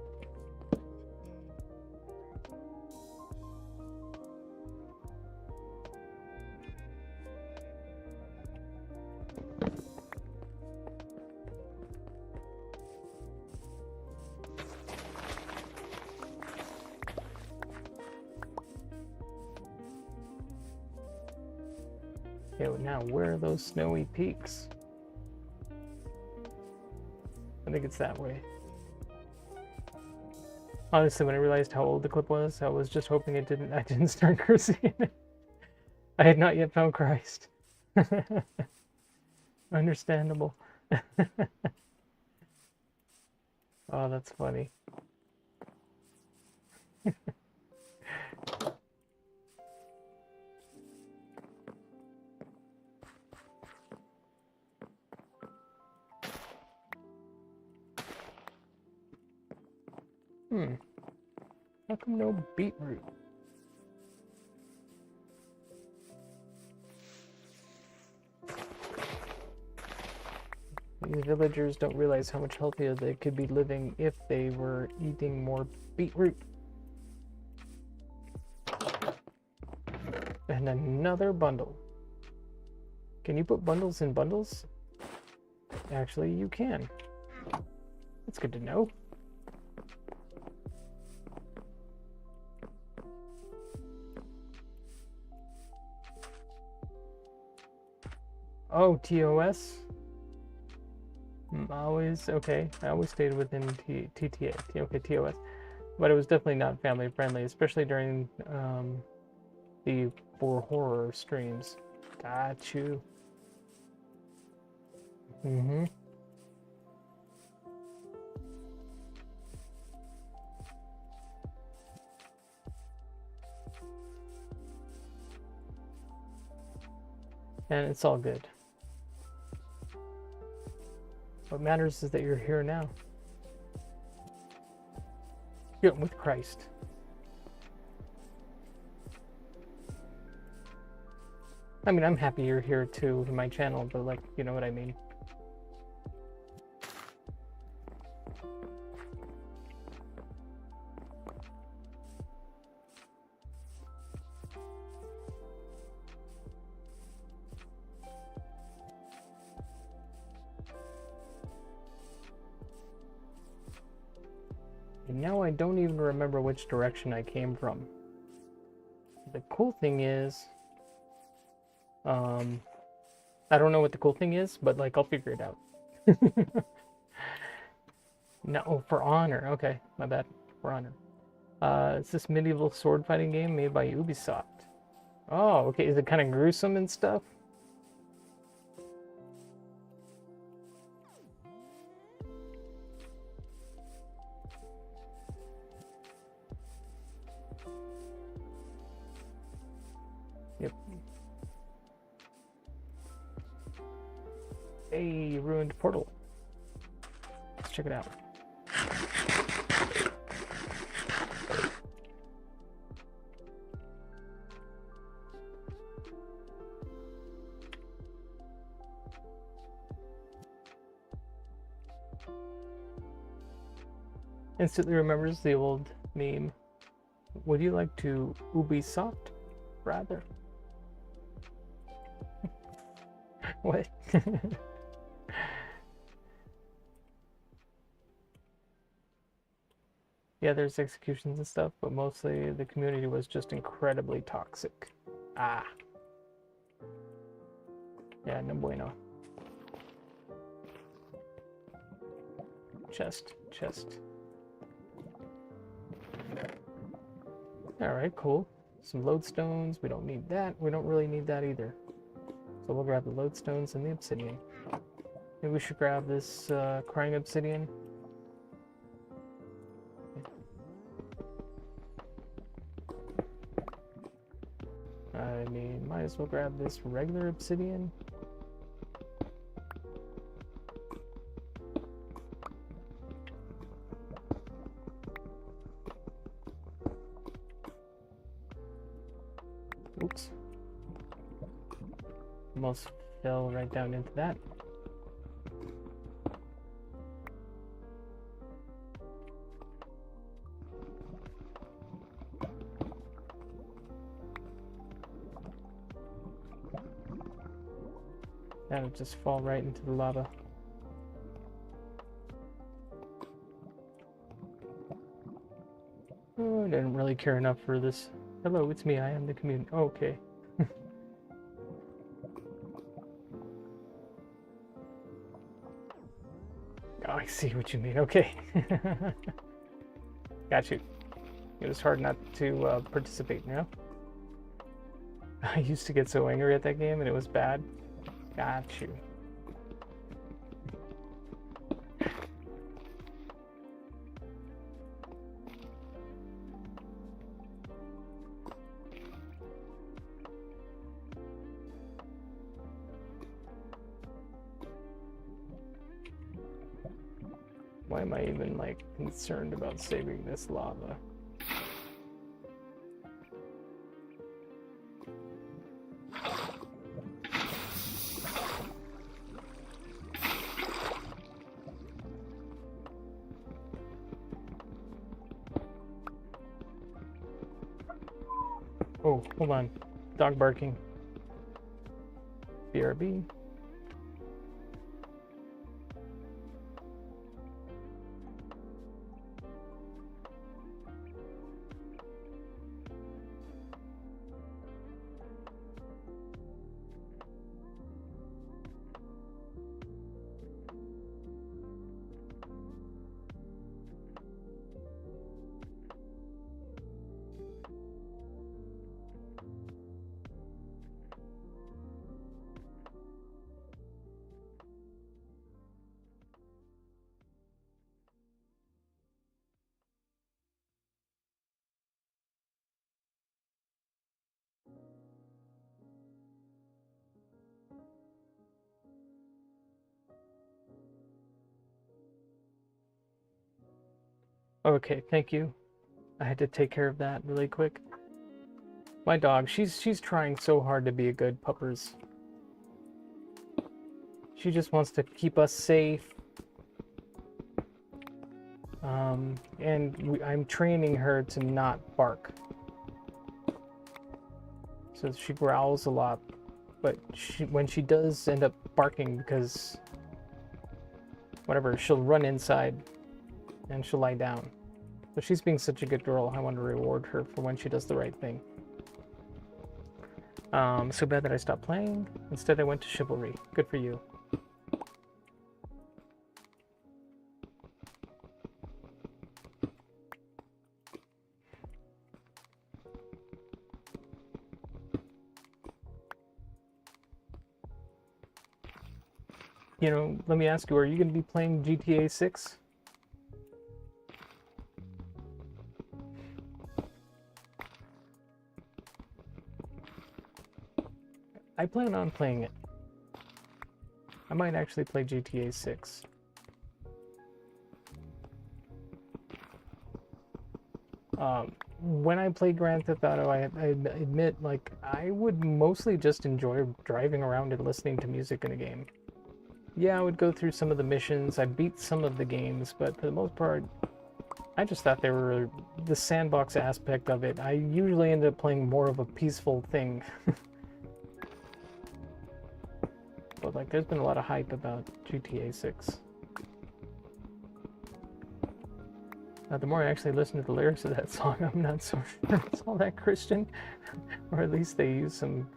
Okay, well now where are those snowy peaks? I think it's that way. Honestly, when I realized how old the clip was, I was just hoping I didn't start cursing it. I had not yet found Christ. Understandable. Oh, that's funny. How come no beetroot? These villagers don't realize how much healthier they could be living if they were eating more beetroot. And another bundle. Can you put bundles in bundles? Actually, you can. That's good to know. Oh, TOS? Always, okay. I always stayed within TTA. Okay, TOS. But it was definitely not family friendly, especially during the for horror streams. Got you. Mm-hmm. And it's all good. What matters is that you're here now. You're with Christ. I mean, I'm happy you're here too in my channel, but like, you know what I mean. And now I don't even remember which direction I came from. The cool thing is, I don't know what the cool thing is, but like I'll figure it out. No, For Honor. Okay, my bad. For Honor. It's this medieval sword fighting game made by Ubisoft. Oh, okay. Is it kind of gruesome and stuff? Yep. A ruined portal. Let's check it out. Instantly remembers the old meme. Would you like to Ubisoft? Rather. What? Yeah, there's executions and stuff, but mostly the community was just incredibly toxic. Ah. Yeah, no bueno. Chest. Alright, cool. Some lodestones. We don't need that. We don't really need that either. So we'll grab the lodestones and the obsidian. Maybe we should grab this crying obsidian. I mean, might as well grab this regular obsidian. Oops. Almost fell right down into that. That'll just fall right into the lava. Oh, I didn't really care enough for this. Hello, it's me. I am the community. Oh, okay. Oh, I see what you mean. Okay. Got you. It was hard not to participate, you know? I used to get so angry at that game and it was bad. Got you. Why am I even, like, concerned about saving this lava? Oh, hold on. Dog barking. BRB. Okay, thank you. I had to take care of that really quick. My dog, she's trying so hard to be a good puppers. She just wants to keep us safe. And I'm training her to not bark. So she growls a lot, but when she does end up barking because whatever, she'll run inside and she'll lie down. But she's being such a good girl, I want to reward her for when she does the right thing. So bad that I stopped playing. Instead I went to Chivalry. Good for you. You know, let me ask you, are you going to be playing GTA 6? I plan on playing it. I might actually play GTA 6. When I play Grand Theft Auto, I admit, like, I would mostly just enjoy driving around and listening to music in a game. Yeah, I would go through some of the missions, I beat some of the games, but for the most part, I just thought they were the sandbox aspect of it. I usually end up playing more of a peaceful thing. But like, there's been a lot of hype about GTA 6. The more I actually listen to the lyrics of that song, I'm not so sure it's all that Christian. Or at least they use some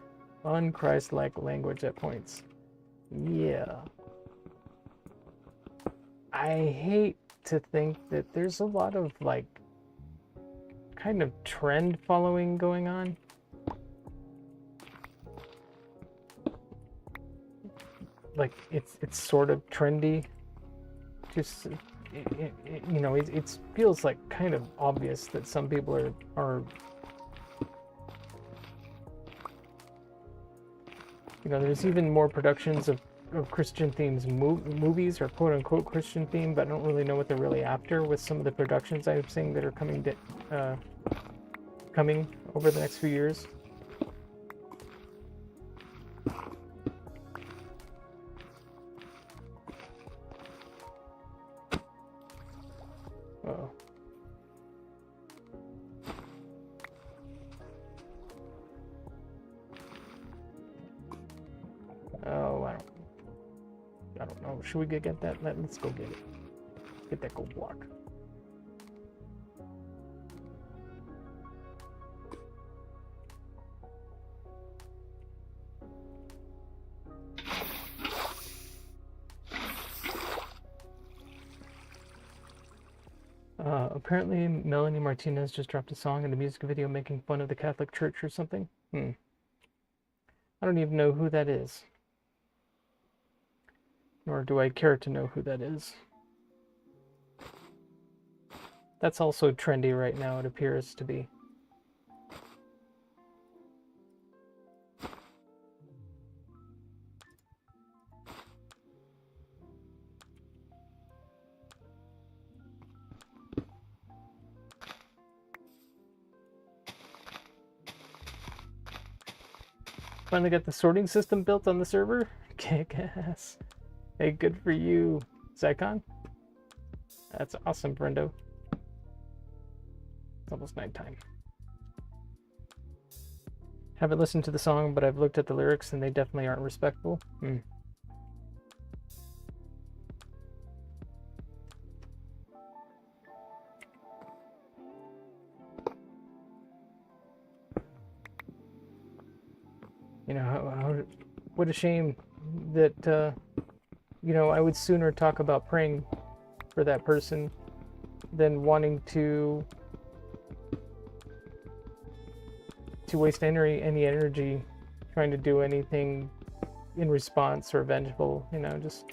un-Christ-like language at points. Yeah. I hate to think that there's a lot of, like, kind of trend following going on. Like, it's sort of trendy. Just, you know, it feels like kind of obvious that some people are you know, there's even more productions of Christian themes movies or quote unquote Christian theme, but I don't really know what they're really after with some of the productions I'm seeing that are coming over the next few years. Uh-oh. Oh, I don't know. Should we get that? Let's go get it. Get that gold block. Apparently Melanie Martinez just dropped a song in the music video making fun of the Catholic Church or something. I don't even know who that is. Nor do I care to know who that is. That's also trendy right now, it appears to be. Finally got the sorting system built on the server. Kick ass. Hey, good for you, Zycon. That's awesome, Brendo. It's almost nighttime. Haven't listened to the song, but I've looked at the lyrics and they definitely aren't respectful. You know, what a shame that, you know, I would sooner talk about praying for that person than wanting to waste any energy trying to do anything in response or vengeful, you know, just...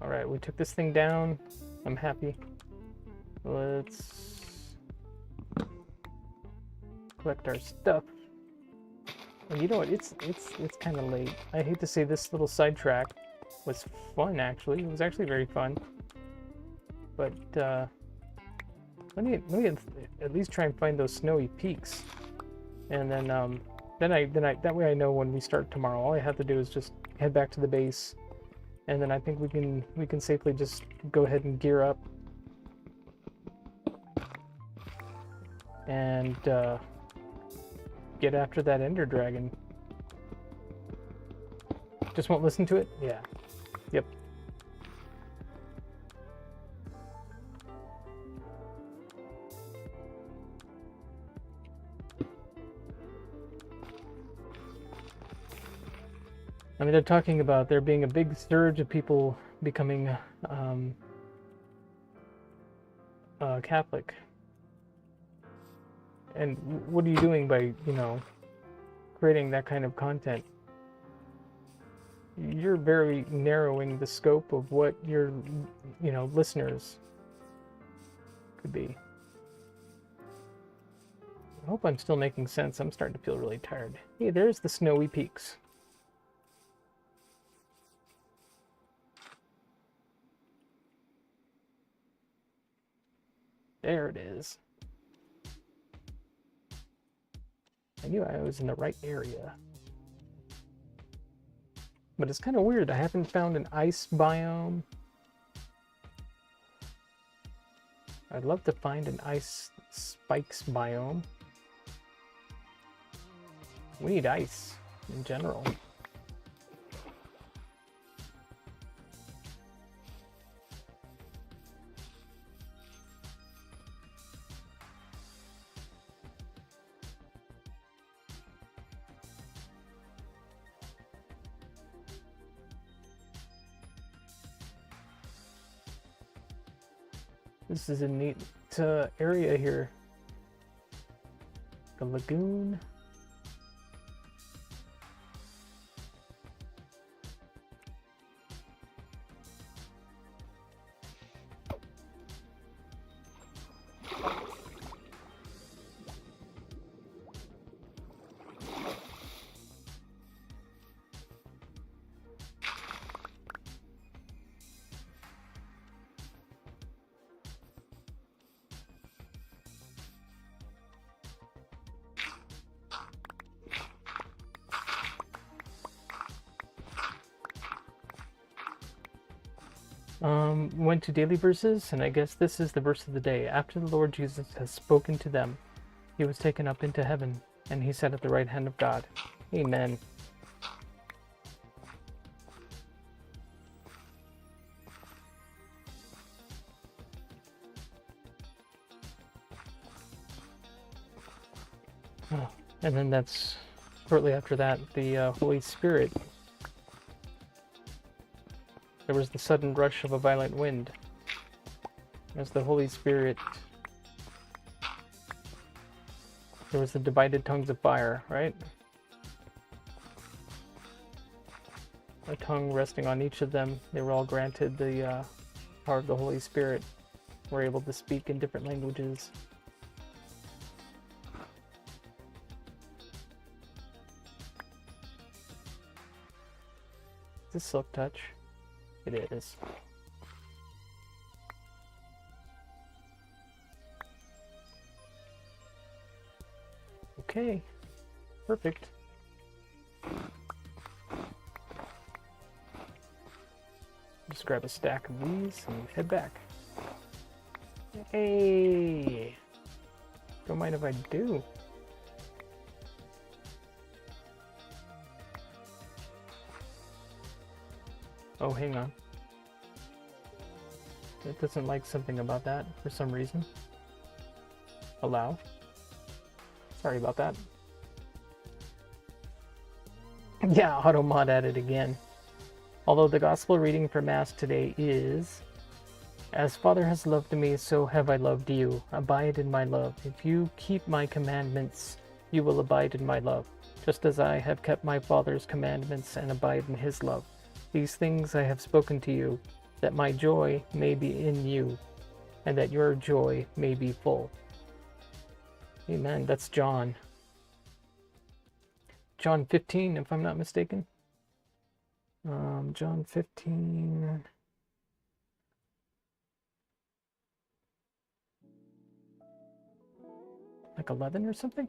Alright, we took this thing down. I'm happy. Let's collect our stuff. And you know what? It's kind of late. I hate to say this little sidetrack was fun, actually. It was actually very fun. But let me at least try and find those snowy peaks, and then that way I know when we start tomorrow. All I have to do is just head back to the base, and then I think we can safely just go ahead and gear up and get after that Ender Dragon. Just won't listen to it? Yeah. Yep. I mean, they're talking about there being a big surge of people becoming Catholic. And what are you doing by, you know, creating that kind of content? You're very narrowing the scope of what your, you know, listeners could be. I hope I'm still making sense. I'm starting to feel really tired. Hey, there's the snowy peaks. There it is. I knew I was in the right area. But it's kind of weird. I haven't found an ice biome. I'd love to find an ice spikes biome. We need ice in general. This is a neat area here. The lagoon. Went to daily verses, and I guess this is the verse of the day. After the Lord Jesus has spoken to them, he was taken up into heaven, and he sat at the right hand of God. Amen. Oh, and then that's shortly after that, the Holy Spirit. There was the sudden rush of a violent wind as the Holy Spirit. There was the divided tongues of fire, right? A tongue resting on each of them. They were all granted the power of the Holy Spirit. Were able to speak in different languages. Is this Silk Touch? It is. Okay. Perfect. Just grab a stack of these and head back. Hey! Don't mind if I do. Oh, hang on. It doesn't like something about that for some reason. Allow. Sorry about that. Yeah, AutoMod at it again. Although the gospel reading for Mass today is, "As Father has loved me, so have I loved you. Abide in my love. If you keep my commandments, you will abide in my love, just as I have kept my Father's commandments and abide in his love. These things I have spoken to you, that my joy may be in you, and that your joy may be full." Amen. That's John. John 15, if I'm not mistaken. John 15. Like 11 or something?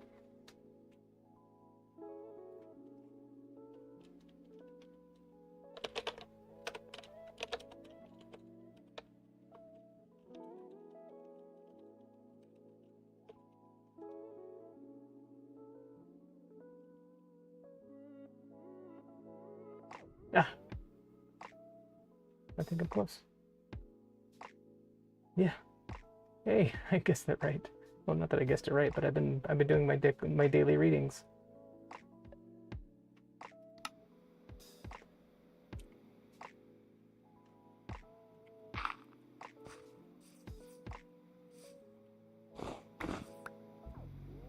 Ah, I think I'm close. Yeah. Hey, I guessed that right. Well, not that I guessed it right, but I've been doing my daily readings.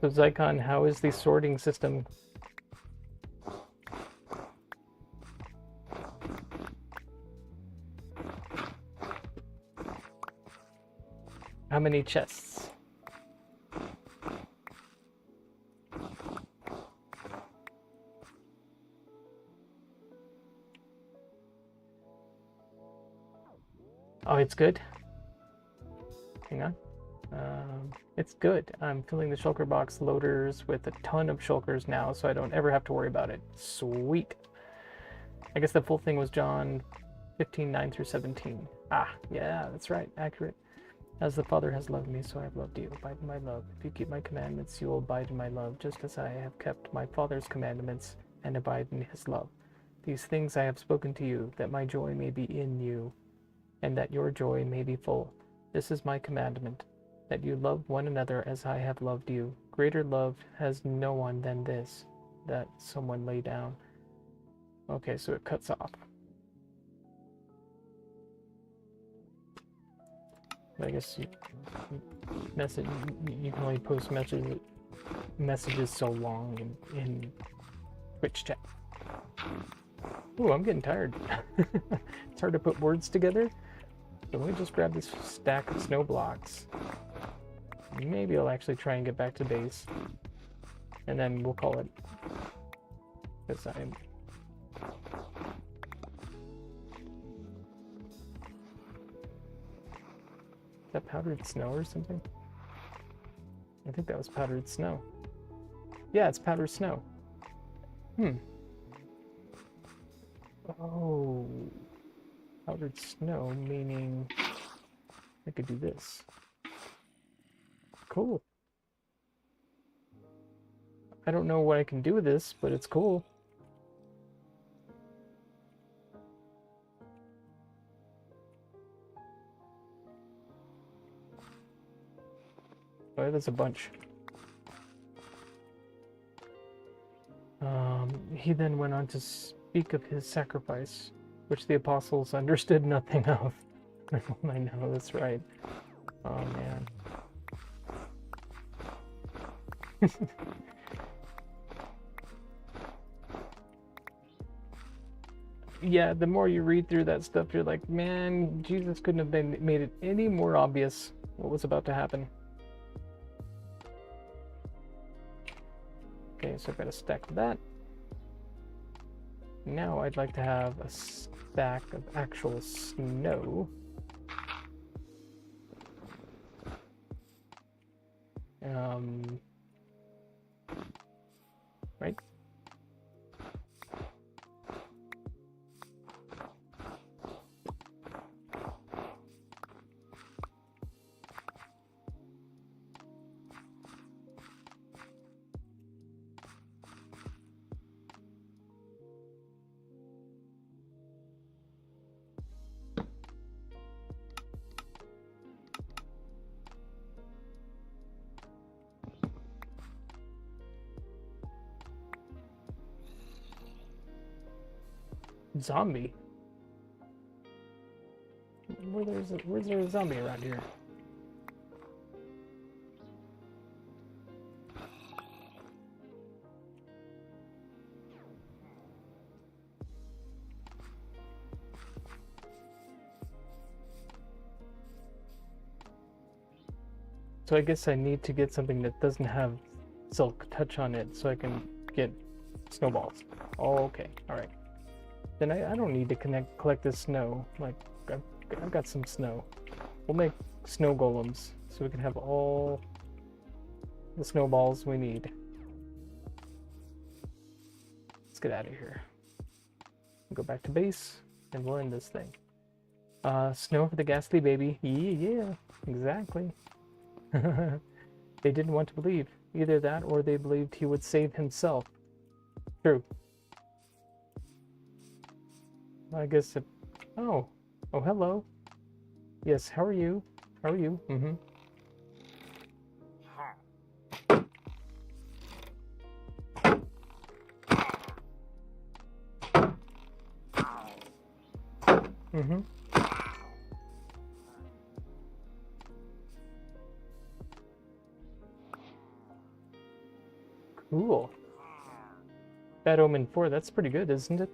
So Zycon, how is the sorting system? How many chests? Oh, it's good. Hang on. It's good. I'm filling the shulker box loaders with a ton of shulkers now, so I don't ever have to worry about it. Sweet. I guess the full thing was John 15, 9 through 17. Ah, yeah, that's right. Accurate. "As the Father has loved me, so I have loved you. Abide in my love. If you keep my commandments, you will abide in my love, just as I have kept my Father's commandments and abide in his love. These things I have spoken to you, that my joy may be in you, and that your joy may be full. This is my commandment, that you love one another as I have loved you. Greater love has no one than this, that someone lay down." Okay, so it cuts off. I guess you can only post messages so long in Twitch chat. Ooh, I'm getting tired. It's hard to put words together. So let me just grab this stack of snow blocks. Maybe I'll actually try and get back to base. And then we'll call it. Because I'm... Is that powdered snow or something? I think that was powdered snow. Yeah, it's powdered snow. Oh. Powdered snow, meaning I could do this. Cool. I don't know what I can do with this, but it's cool. Oh, there's a bunch. He then went on to speak of his sacrifice, which the apostles understood nothing of. I know, that's right. Oh, man. Yeah, the more you read through that stuff, you're like, man, Jesus couldn't have made it any more obvious what was about to happen. Okay, so I've got a stack of that. Now I'd like to have a stack of actual snow. Zombie? Where's there a zombie around here? So I guess I need to get something that doesn't have silk touch on it so I can get snowballs. Oh, okay, alright. Then I don't need to collect this snow. Like, I've got some snow. We'll make snow golems so we can have all the snowballs we need. Let's get out of here. Go back to base and we'll end this thing. Snow for the ghastly baby. Yeah, exactly. They didn't want to believe. Either that or they believed he would save himself. True. I guess it... Oh, hello. Yes, how are you? How are you? Mm-hmm. Mm-hmm. Cool. Bad Omen 4, that's pretty good, isn't it?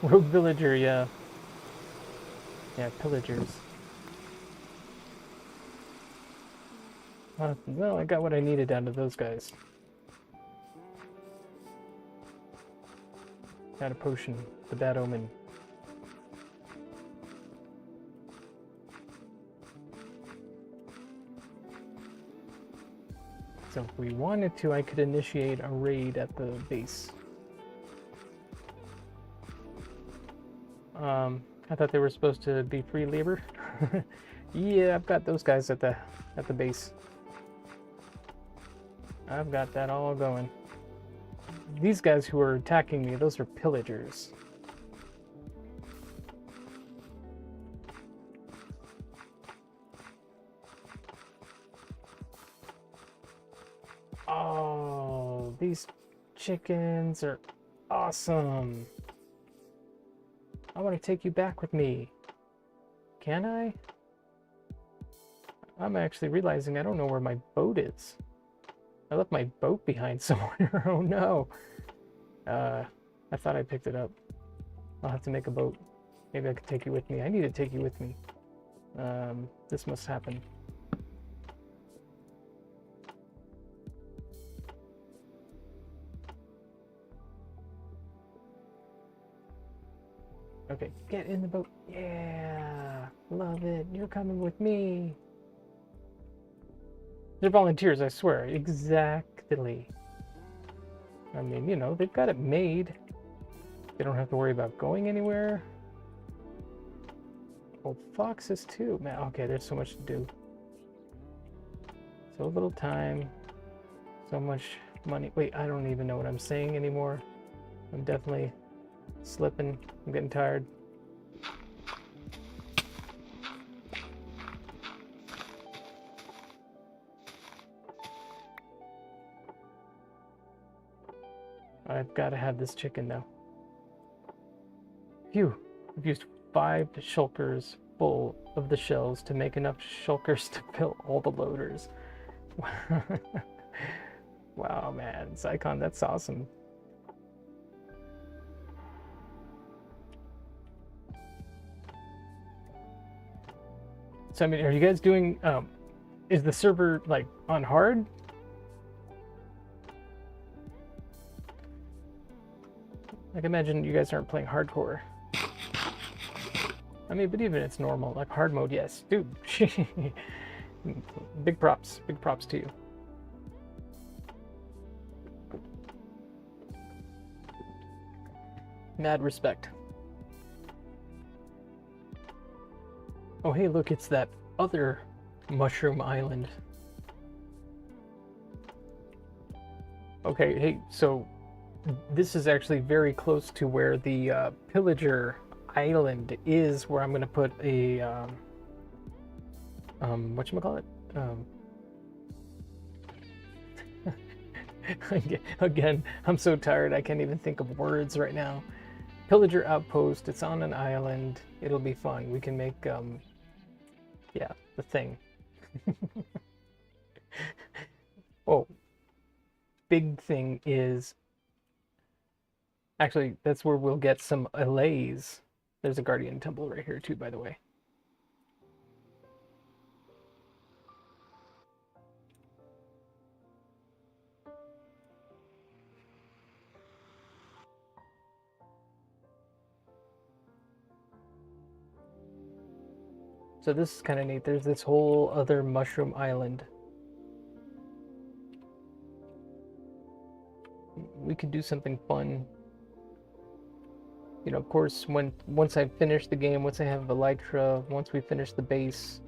Rogue villager, yeah. Yeah, pillagers. Well, I got what I needed out of those guys. Got a potion, the Bad Omen. So if we wanted to, I could initiate a raid at the base. I thought they were supposed to be free labor. Yeah, I've got those guys at the base. I've got that all going. These guys who are attacking me, those are pillagers. Oh, these chickens are awesome. I want to take you back with me. Can I? I'm actually realizing I don't know where my boat is. I left my boat behind somewhere. Oh no. I thought I picked it up. I'll have to make a boat. Maybe I could take you with me. I need to take you with me. This must happen. Okay, get in the boat. Yeah, love it. You're coming with me. They're volunteers, I swear. Exactly. I mean, you know, they've got it made. They don't have to worry about going anywhere. Oh, foxes too. Man, okay, there's so much to do. So little time. So much money. Wait, I don't even know what I'm saying anymore. I'm definitely slipping. I'm getting tired. I've got to have this chicken now. Phew. I've used 5 shulkers full of the shells to make enough shulkers to fill all the loaders. Wow, man. Zycon, that's awesome. So, I mean, are you guys doing, is the server, like, on hard? Like, imagine you guys aren't playing hardcore. I mean, but even it's normal, like hard mode, yes. Dude, big props to you. Mad respect. Oh, hey, look, it's that other mushroom island. Okay, hey, so this is actually very close to where the Pillager Island is, where I'm gonna put a whatchamacallit? Again, I'm so tired I can't even think of words right now. Pillager Outpost, it's on an island. It'll be fun. We can make yeah, the thing. Oh, big thing is actually that's where we'll get some allays. There's a Guardian Temple right here too, by the way. So this is kind of neat. There's this whole other mushroom island. We could do something fun. You know, of course, once I finish the game, once I have Elytra, once we finish the base,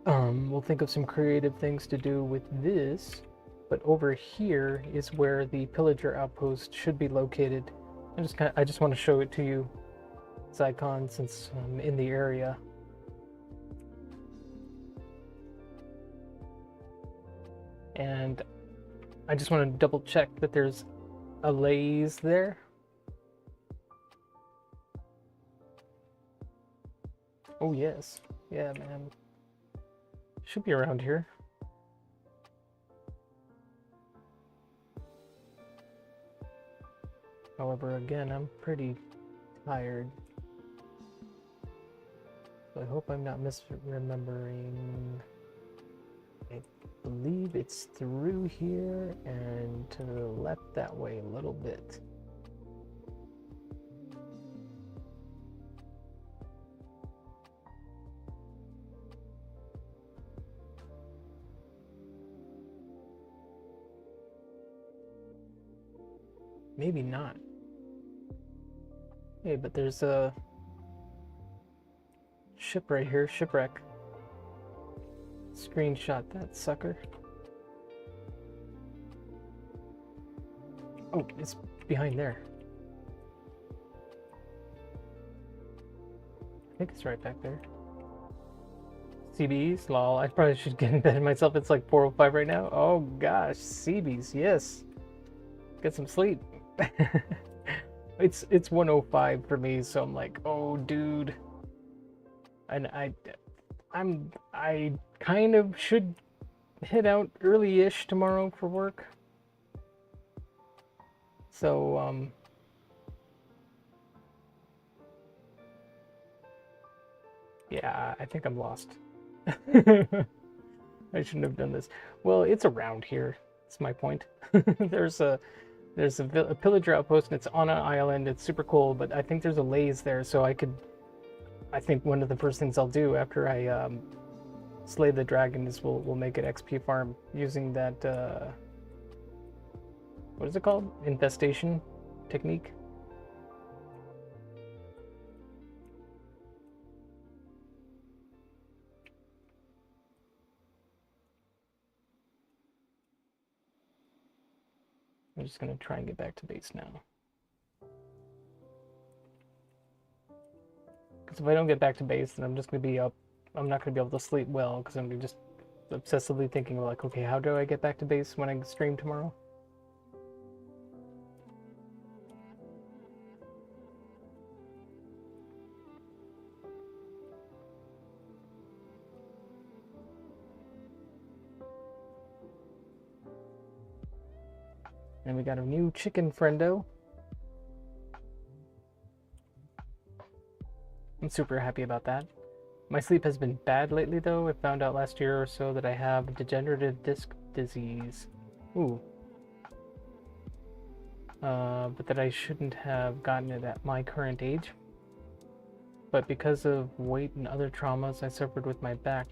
we'll think of some creative things to do with this. But over here is where the Pillager Outpost should be located. I just want to show it to you, Zycon, since I'm in the area. And I just want to double check that there's allays there. Oh yes, yeah, man. Should be around here. However, again, I'm pretty tired. So I hope I'm not misremembering. I believe it's through here and to the left that way a little bit. Maybe not. Hey, but there's a ship right here, shipwreck. Screenshot that sucker. Oh, it's behind there. I think it's right back there. CBs? Lol, I probably should get in bed myself. It's like 4:05 right now. Oh gosh, CBs, yes. Get some sleep. It's 1:05 for me, so I'm like, oh dude. And I kind of should head out early-ish tomorrow for work. So yeah, I think I'm lost. I shouldn't have done this. Well, it's around here. That's my point. There's a Pillager Outpost, and it's on an island. It's super cool, but I think there's allays there, so I think one of the first things I'll do after I slay the dragon is we'll make an XP farm using that what is it called? Infestation technique. I'm just gonna try and get back to base now. Because if I don't get back to base, then I'm just gonna be up. I'm not gonna be able to sleep well because I'm just obsessively thinking like, okay, how do I get back to base when I stream tomorrow? And we got a new chicken friendo. I'm super happy about that. My sleep has been bad lately though. I found out last year or so that I have degenerative disc disease. Ooh. But that I shouldn't have gotten it at my current age. But because of weight and other traumas I suffered with my back,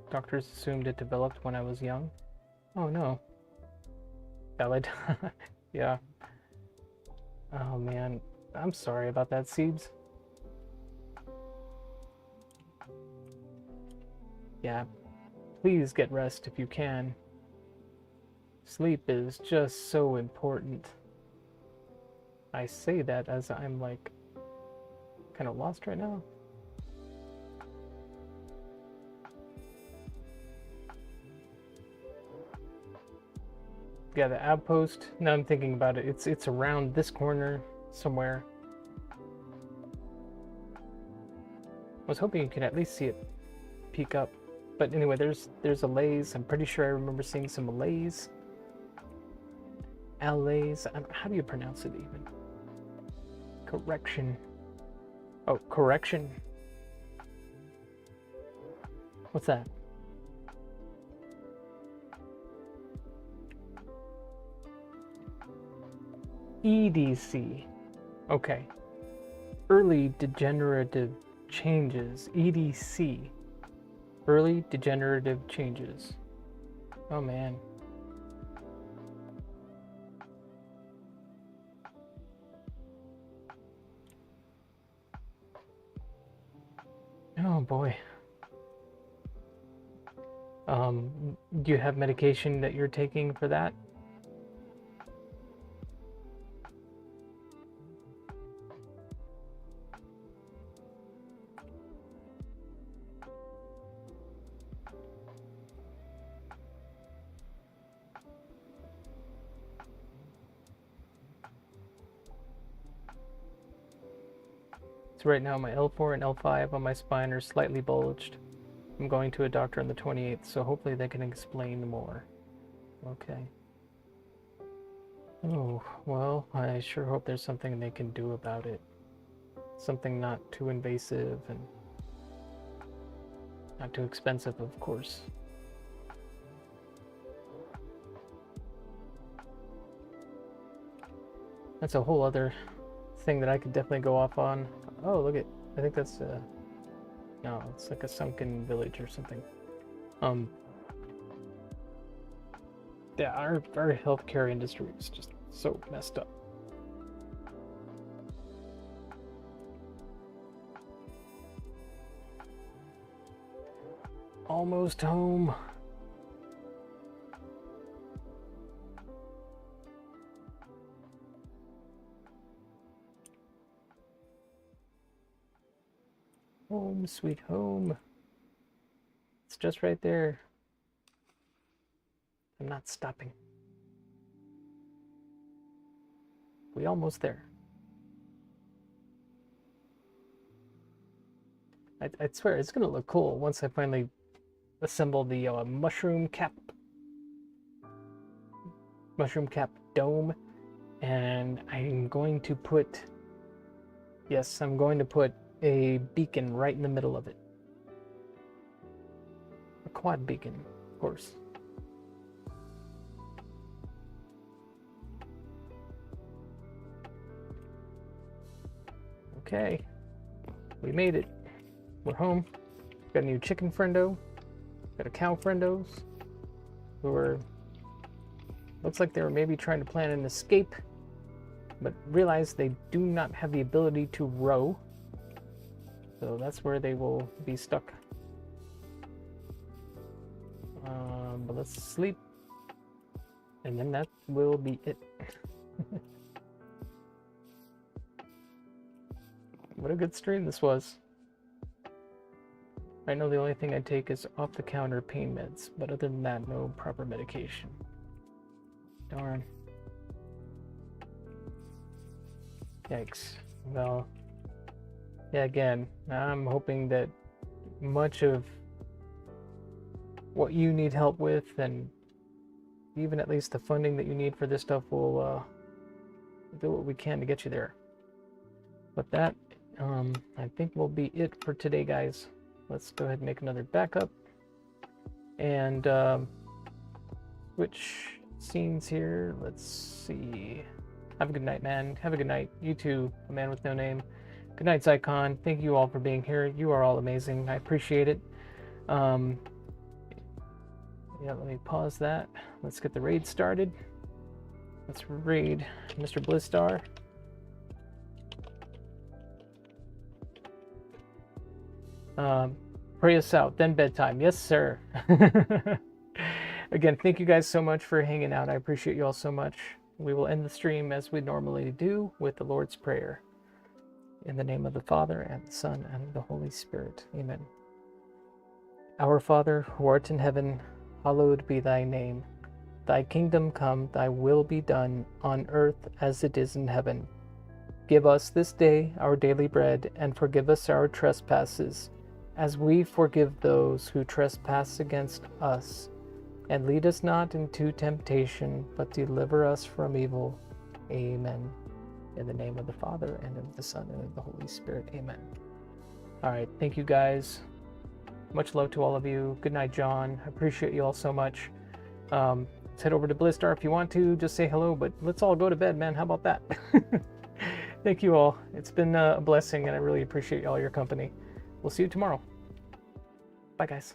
doctors assumed it developed when I was young. Oh no. Valid. Yeah. Oh man. I'm sorry about that, Seebs. Yeah, please get rest if you can. Sleep is just so important. I say that as I'm like kind of lost right now. Yeah, the outpost. Now I'm thinking about it. It's around this corner somewhere. I was hoping you could at least see it peek up. But anyway, there's Allays. I'm pretty sure I remember seeing some Allays. Allays. How do you pronounce it even? Correction. Oh, correction. What's that? EDC. Okay. Early degenerative changes. EDC. Early degenerative changes. Oh man. Oh boy. Do you have medication that you're taking for that? So right now my L4 and L5 on my spine are slightly bulged. I'm going to a doctor on the 28th, so hopefully they can explain more. Okay. Oh, well, I sure hope there's something they can do about it. Something not too invasive and not too expensive, of course. That's a whole other thing that I could definitely go off on. Oh, look at, I think that's no, it's like a sunken village or something. Yeah, our healthcare industry is just so messed up. Almost home. Home, sweet home. It's just right there. I'm not stopping. We almost there. I swear it's gonna look cool once I finally assemble the mushroom cap dome, and I'm going to put, yes, I'm going to put a beacon right in the middle of it. A quad beacon, of course. Okay, we made it. We're home. Got a new chicken friendo. Got a cow friendos who are, looks like they were maybe trying to plan an escape, but realized they do not have the ability to row. So that's where they will be stuck. But let's sleep, and then that will be it. What a good stream this was. I know the only thing I take is off-the-counter pain meds, but other than that, no proper medication. Darn. Yikes. Well, yeah, again, I'm hoping that much of what you need help with, and even at least the funding that you need for this stuff, will do what we can to get you there. But that, I think will be it for today, guys. Let's go ahead and make another backup. And switch scenes here. Let's see. Have a good night, man. Have a good night. You too, a man with no name. Good night, Zycon. Thank you all for being here. You are all amazing. I appreciate it. Yeah, let me pause that. Let's get the raid started. Let's raid Mr. Blizzstar. Pray us out, then bedtime. Yes, sir. Again, thank you guys so much for hanging out. I appreciate you all so much. We will end the stream as we normally do with the Lord's Prayer. In the name of the Father, and the Son, and the Holy Spirit. Amen. Our Father, who art in heaven, hallowed be thy name. Thy kingdom come, thy will be done, on earth as it is in heaven. Give us this day our daily bread, and forgive us our trespasses, as we forgive those who trespass against us. And lead us not into temptation, but deliver us from evil. Amen. In the name of the Father, and of the Son, and of the Holy Spirit. Amen. All right. Thank you, guys. Much love to all of you. Good night, John. I appreciate you all so much. Let's head over to Blistar if you want to. Just say hello, but let's all go to bed, man. How about that? Thank you all. It's been a blessing, and I really appreciate all your company. We'll see you tomorrow. Bye, guys.